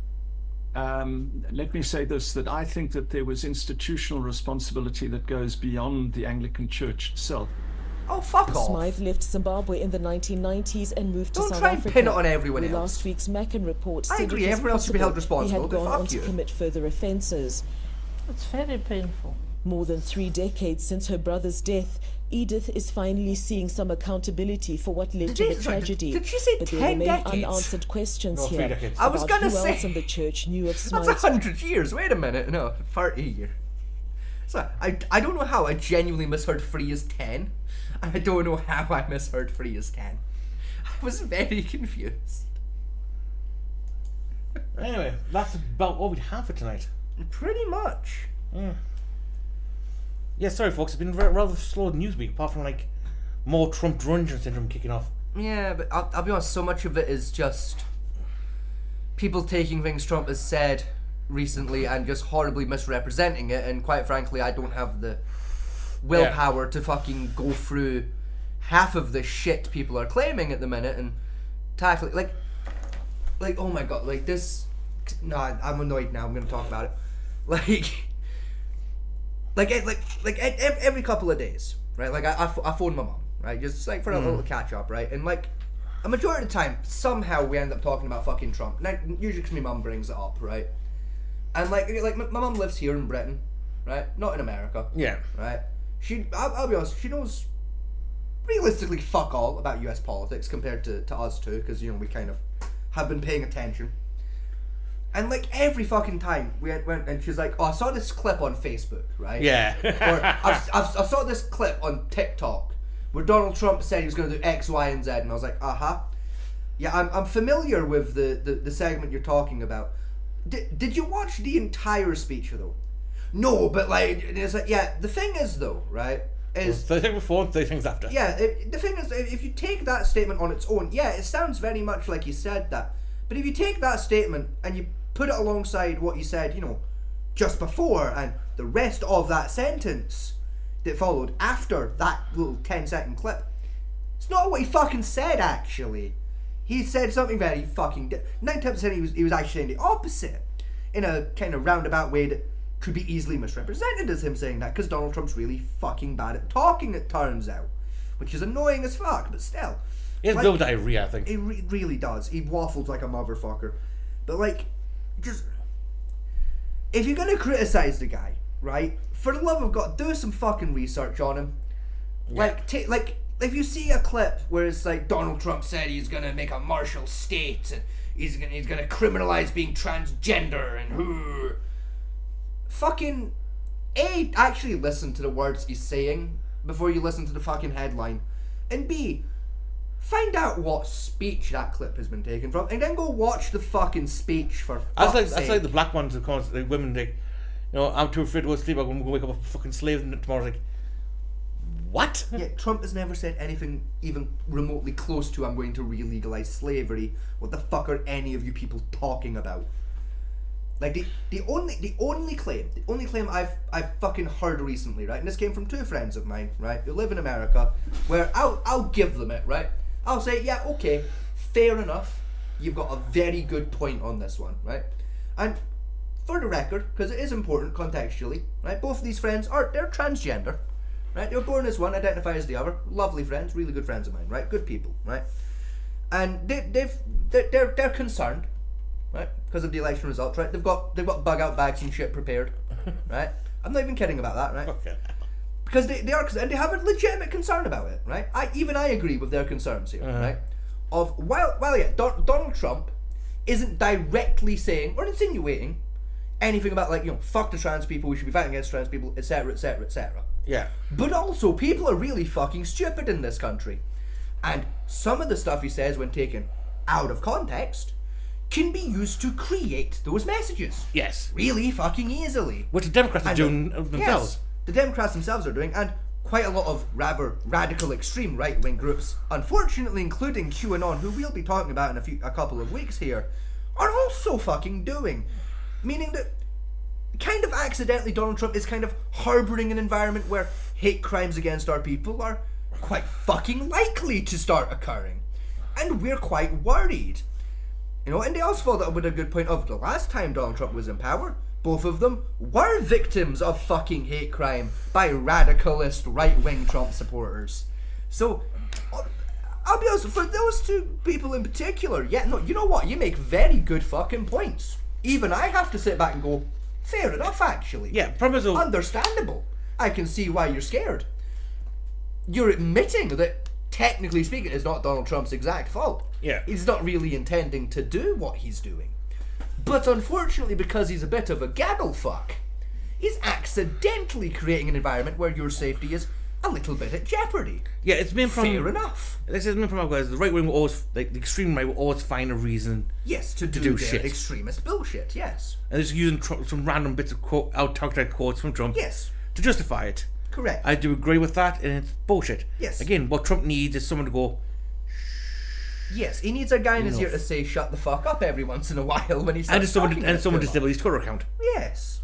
Let me say this, that I think that there was institutional responsibility that goes beyond the Anglican Church itself. Oh, fuck off. Smythe left Zimbabwe in the 1990s and moved to Don't South try and Africa. pin it on everyone where else. Last week's Mackin report I said agree, it was everyone else should be held possible responsible, he but had gone fuck on to you. commit further offences. It's very painful. More than 3 decades since her brother's death, Edith is finally seeing some accountability for what led to the tragedy. Did she say but 10 there remain decades? unanswered questions No, 3 here decades. I was about gonna who say, else in the church knew of That's Smythe's 100 years. Wait a minute. No, 30 years. So I don't know how I genuinely misheard 3 as 10. And I don't know how I misheard 3 as 10. I was very confused. Anyway, that's about what we have for tonight. Pretty much. Yeah, sorry folks, it's been rather slow news week, apart from like more Trump drungeon syndrome kicking off. Yeah, but I'll be honest, so much of it is just people taking things Trump has said recently and just horribly misrepresenting it, and quite frankly, I don't have the willpower to fucking go through half of the shit people are claiming at the minute and tackle it. Like, oh my god, like this... No, I'm annoyed now, I'm gonna talk about it. Every couple of days, right? Like, I phone my mom, right? Just like for a little catch up, right? And like, a majority of the time, somehow we end up talking about fucking Trump. Now, usually because my mum brings it up, right? And like my mum lives here in Britain, right? Not in America. Yeah. Right? I'll be honest, she knows realistically fuck all about US politics compared to us two, because, you know, we kind of have been paying attention. And like every fucking time we went and she's like, oh, I saw this clip on Facebook, right? Yeah. Or I saw this clip on TikTok where Donald Trump said he was going to do X, Y, and Z, and I was like, yeah, I'm familiar with the segment you're talking about. Did you watch the entire speech though? No, but like, it's like, yeah, the thing is though, right? Is 30 things before, 30 things after. Yeah, the thing is, if you take that statement on its own, yeah, it sounds very much like you said that. But if you take that statement and you put it alongside what you said, you know, just before, and the rest of that sentence that followed after that little 10-second clip, it's not what he fucking said, actually. He said something very fucking... 9 times out of 10 he was actually saying the opposite, in a kind of roundabout way that could be easily misrepresented as him saying that, because Donald Trump's really fucking bad at talking, it turns out. Which is annoying as fuck, but still. He has no diarrhea, I think. He really does. He waffles like a motherfucker. But like, just... if you're gonna criticize the guy, right, for the love of God, do some fucking research on him. Yeah. Like, if you see a clip where it's like Donald Trump said he's gonna make a martial state and he's gonna criminalize being transgender and who, fucking A, actually listen to the words he's saying before you listen to the fucking headline, and B, find out what speech that clip has been taken from, and then go watch the fucking speech for fuck's sake. That's like the black ones who call the women, like, you know, I'm too afraid to go to sleep, I'm going to wake up a fucking slave tomorrow. Like, what? Yeah, Trump has never said anything even remotely close to I'm going to re-legalize slavery. What the fuck are any of you people talking about? Like, the only claim I've fucking heard recently, right, and this came from 2 friends of mine, right, who live in America, where I'll give them it, right? I'll say, yeah, okay, fair enough, you've got a very good point on this one, right? And for the record, because it is important contextually, right, both of these friends they're transgender, right? They were born as one, identify as the other. Lovely friends, really good friends of mine, right? Good people, right? And they're concerned, right, because of the election results, right? They've got bug out bags and shit prepared, right? I'm not even kidding about that, right? Okay. Because they are, and they have a legitimate concern about it, right? I agree with their concerns here, right? of Donald Trump isn't directly saying or insinuating anything about fuck the trans people, we should be fighting against trans people, etc, etc, etc. Yeah. But also, people are really fucking stupid in this country. And some of the stuff he says, when taken out of context, can be used to create those messages. Yes. Really fucking easily. Which the Democrats are doing themselves. Yes, the Democrats themselves are doing, and quite a lot of rather radical extreme right-wing groups, unfortunately including QAnon, who we'll be talking about in a couple of weeks here, are also fucking doing. Meaning that kind of accidentally Donald Trump is kind of harbouring an environment where hate crimes against our people are quite fucking likely to start occurring. And we're quite worried. And they also followed up with a good point of the last time Donald Trump was in power, both of them were victims of fucking hate crime by radicalist right-wing Trump supporters. So, I'll be honest, for those two people in particular, you know what? You make very good fucking points. Even I have to sit back and go, fair enough, actually. Yeah, understandable. I can see why you're scared. You're admitting that, technically speaking, it's not Donald Trump's exact fault. Yeah. He's not really intending to do what he's doing. But unfortunately, because he's a bit of a gaggle fuck, he's accidentally creating an environment where your safety is a little bit at jeopardy. Yeah, it's been from... Fair enough. This is from the right wing will always, the extreme right will always find a reason to do shit. Extremist bullshit, yes. And they're just using some random bits of out-targeted quotes from Trump to justify it. Correct. I do agree with that, and it's bullshit. Yes. Again, what Trump needs is someone to go... Yes, he needs a guy in his ear to say shut the fuck up every once in a while when he's and someone to disable his Twitter account. Yes.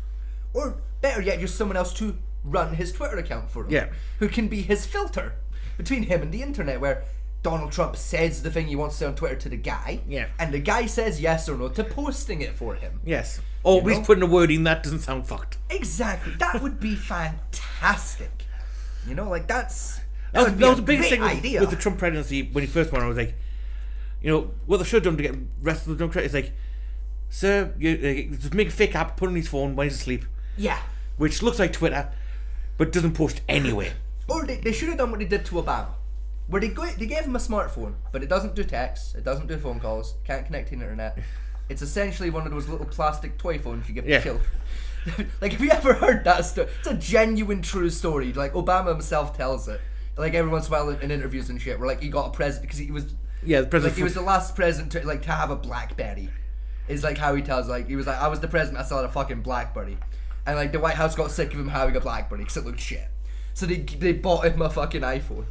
Or better yet, just someone else to run his Twitter account for him. Yeah. Who can be his filter between him and the internet, where Donald Trump says the thing he wants to say on Twitter to the guy, and the guy says yes or no to posting it for him. Yes. Or he's putting a word in that doesn't sound fucked. Exactly. That would be fantastic. That was the biggest thing idea. with the Trump presidency when he first won. I was like, what they should have done to get the rest of the Democrats is like, sir, you just make a fake app, put it on his phone when he's asleep. Yeah. Which looks like Twitter, but doesn't post anyway. Or they should have done what they did to Obama, where they gave him a smartphone, but it doesn't do text, it doesn't do phone calls, can't connect to the internet. It's essentially one of those little plastic toy phones you give to children. Like, have you ever heard that story? It's a genuine true story. Like, Obama himself tells it. Like, every once in a while in interviews and shit, where like he got a present because he was the president. Like, he was the last president to have a BlackBerry. Is like how he tells. Like, he was like, I was the president, I still had a fucking BlackBerry, and like the White House got sick of him having a BlackBerry because it looked shit. So they bought him a fucking iPhone.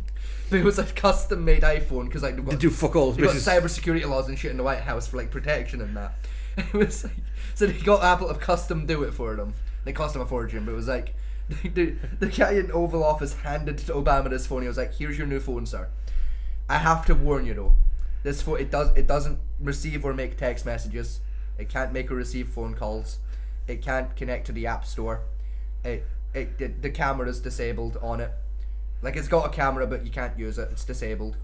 But it was a custom made iPhone because like they do fuck all. They got cybersecurity laws and shit in the White House for like protection and that. And it was like, so they got Apple to custom do it for them. They cost him a fortune, but it was like the guy in Oval Office handed to Obama this phone. He was like, "Here's your new phone, sir. I have to warn you though, this phone it doesn't receive or make text messages. It can't make or receive phone calls. It can't connect to the App Store. The camera's disabled on it. Like, it's got a camera, but you can't use it. It's disabled.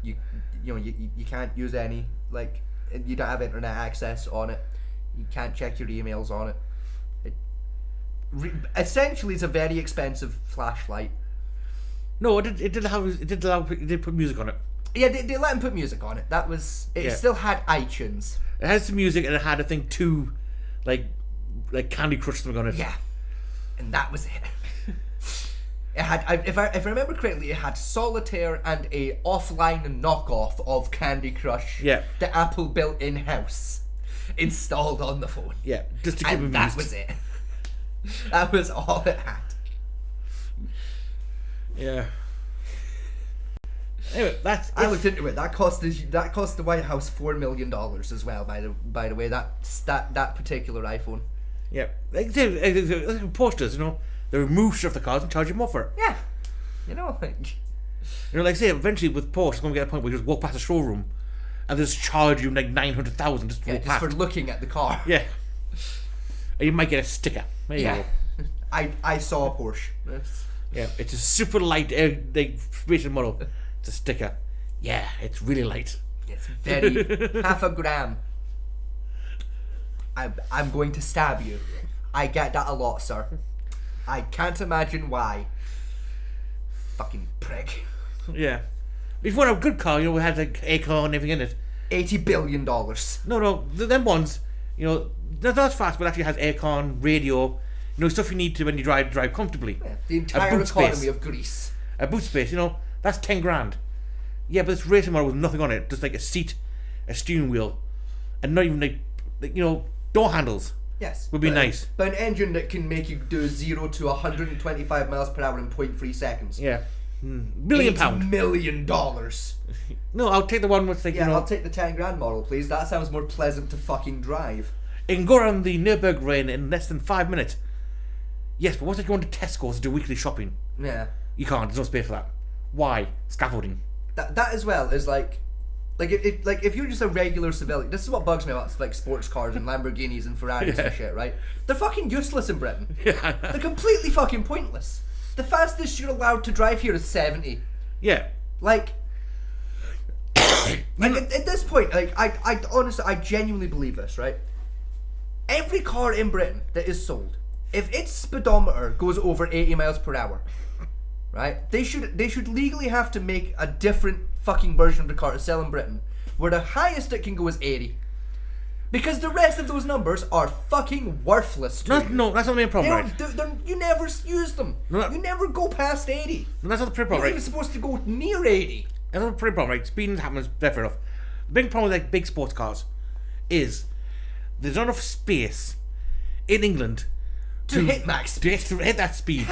You can't use any, like, you don't have internet access on it. You can't check your emails on it. Essentially, it's a very expensive flashlight. No, it did put music on it. Yeah, they let him put music on it. That was it. Still had iTunes. It had some music, and it had, I think, two, like Candy Crush something on it. Yeah, and that was it. It had, if I remember correctly, it had Solitaire and a offline knockoff of Candy Crush. Yeah. That Apple built in house, installed on the phone. Yeah, just to keep and that was it. That was all it had. Yeah. Anyway, I looked into it. That cost the White House $4 million as well. By the way, that particular iPhone. Yeah, like posters, they remove stuff the cars and charge you more for it. Yeah, like say eventually with Porsche, it's going to get a point where you just walk past a showroom and they just charge you like 900,000 just to walk past. For looking at the car. Yeah, and you might get a sticker. There you go. I saw a Porsche. Yeah, it's a super light special model. It's a sticker. Yeah, it's really light. It's very half a gram. I'm going to stab you. I get that a lot, sir. I can't imagine why. Fucking prick. Yeah. If you want a good car, it had like aircon and everything in it. $80 billion. No, them ones, that's fast, but actually has aircon, radio, stuff you need to when you drive comfortably. Yeah, the entire economy of Greece. A boot space, that's 10 grand. Yeah, but this racing model with nothing on it, just like a seat, a steering wheel, and not even door handles. Yes. Would be nice. But an engine that can make you do 0 to 125 miles per hour in 0.3 seconds. Yeah. £1 $8 million. No, I'll take the one with I'll take the 10 grand model, please. That sounds more pleasant to fucking drive. It can go around the Nürburgring in less than 5 minutes. Yes, but what's like going to Tesco's to do weekly shopping? Yeah. You can't. There's no space for that. Why? Scaffolding. That as well is like if you're just a regular civilian. This is what bugs me about like sports cars and Lamborghinis and Ferraris and shit, right? They're fucking useless in Britain. Yeah. They're completely fucking pointless. The fastest you're allowed to drive here is 70. Yeah. Like at this point, I honestly, I genuinely believe this, right? Every car in Britain that is sold, if its speedometer goes over 80 miles per hour, right? They should legally have to make a different fucking version of the car to sell in Britain, where the highest it can go is 80. Because the rest of those numbers are fucking worthless to you. No, that's not the main problem, right? You never use them. No, you never go past 80. No, that's not the problem, You're right? even supposed to go near 80. That's not the problem, right? Speeding happens, fair enough. The big problem with like big sports cars is there's not enough space in England to hit max speed. To hit that speed.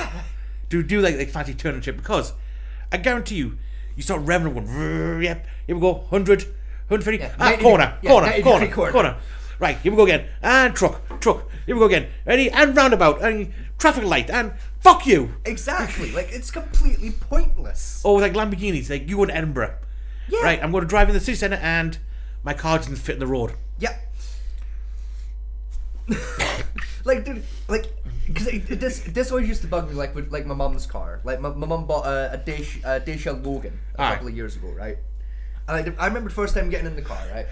To do like fancy turn and shit, because I guarantee you start revving up going, yep, here we go, 100, 150, corner. Right, here we go again, and truck, here we go again, ready, and roundabout, and traffic light, and fuck you. Exactly, like it's completely pointless. Oh, like Lamborghinis, like you go to Edinburgh. Yeah. Right, I'm going to drive in the city centre, and my car doesn't fit in the road. Yep. Like, dude, like, because this always used to bug me, like with like my mum's car. Like my mum bought a Dacia Logan a couple of years ago, right? And I remember the first time getting in the car, right?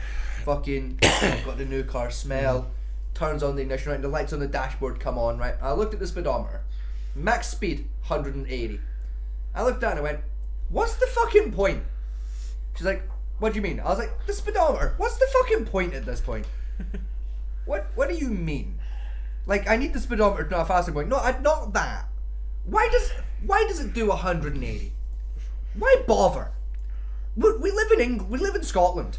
Fucking got the new car smell, turns on the ignition, right? And the lights on the dashboard come on, right? I looked at the speedometer, max speed 180. I looked down and I went, "What's the fucking point?" She's like, "What do you mean?" I was like, "The speedometer. What's the fucking point at this point?" What do you mean? Like, I need the speedometer to know how fast I'm going. No, not that. Why does it do 180? Why bother? We live in England. We live in Scotland.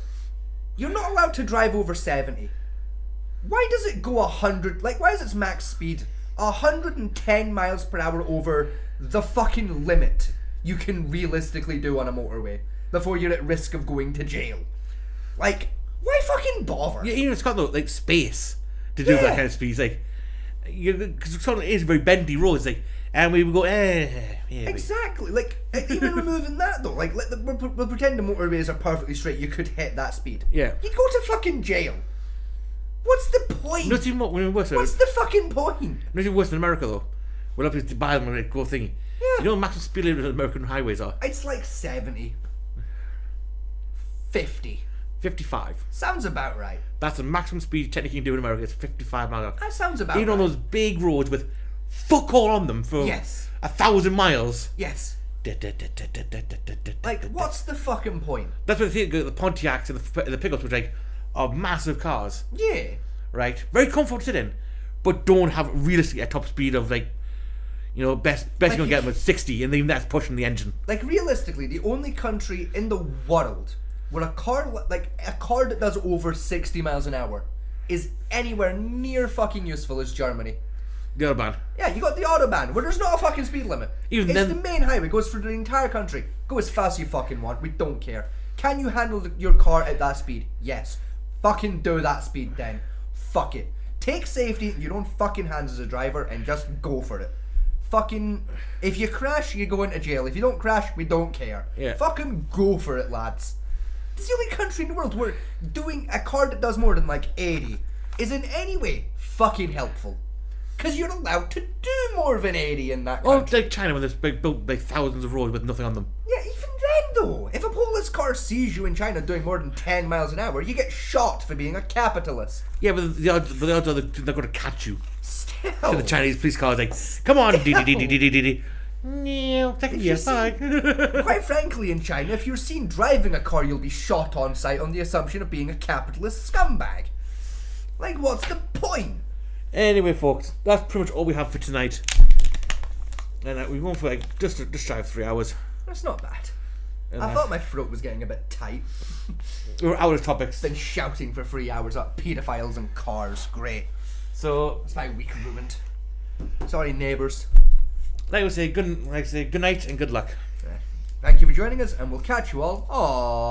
You're not allowed to drive over 70. Why does it go 100? Like, why is its max speed 110 miles per hour over the fucking limit you can realistically do on a motorway before you're at risk of going to jail? Like, why fucking bother? Yeah, even in Scotland, like space to do that kind of speed, like. Because Scotland is a very bendy road, it's like, and we would go, exactly. Like, even removing that though, like, we'll pretend the motorways are perfectly straight. You could hit that speed. Yeah. You'd go to fucking jail. What's the point? Not even worse. What's the fucking point? Not even worse than America though. We're up to buy them and go thingy. Yeah. You know what maximum speed limit on American highways are? It's like 70. 50. 55. Sounds about right. That's the maximum speed you technically can do in America. It's 55 miles an hour. That sounds about Even right. on those big roads with fuck all on them for 1,000 miles. Yes. Like, what's the fucking point? That's what the Pontiacs and the pickups, which like are massive cars. Yeah. Right. Very comfortable to sit in, but don't have realistically a top speed of like, best you can get them at 60, and even that's pushing the engine. Like, realistically, the only country in the world where a car that does over 60 miles an hour is anywhere near fucking useful is Germany. The Autobahn. Yeah, you got the Autobahn, where there's not a fucking speed limit. It's the main highway, goes through the entire country. Go as fast as you fucking want, we don't care. Can you handle your car at that speed? Yes. Fucking do that speed then. Fuck it. Take safety in your own fucking hands as a driver and just go for it. Fucking, if you crash, you go into jail. If you don't crash, we don't care. Yeah. Fucking go for it, lads. It's the only country in the world where doing a car that does more than like 80 is in any way fucking helpful. Because you're allowed to do more than 80 in that country. Oh, like China when there's built like thousands of roads with nothing on them. Yeah, even then though, if a police car sees you in China doing more than 10 miles an hour, you get shot for being a capitalist. Yeah, but the odds are they're going to catch you. Still. So the Chinese police car is like, come on, No, technically yes, fine. Quite frankly, in China, if you're seen driving a car, you'll be shot on sight on the assumption of being a capitalist scumbag. Like, what's the point? Anyway, folks, that's pretty much all we have for tonight. And we're going for like just shy of 3 hours. That's not bad. And I thought my throat was getting a bit tight. We're out of topics. Been shouting for 3 hours at paedophiles and cars. Great. So it's my week ruined. Sorry, neighbours. Like I say, good night and good luck. Thank you for joining us, and we'll catch you all. Aww.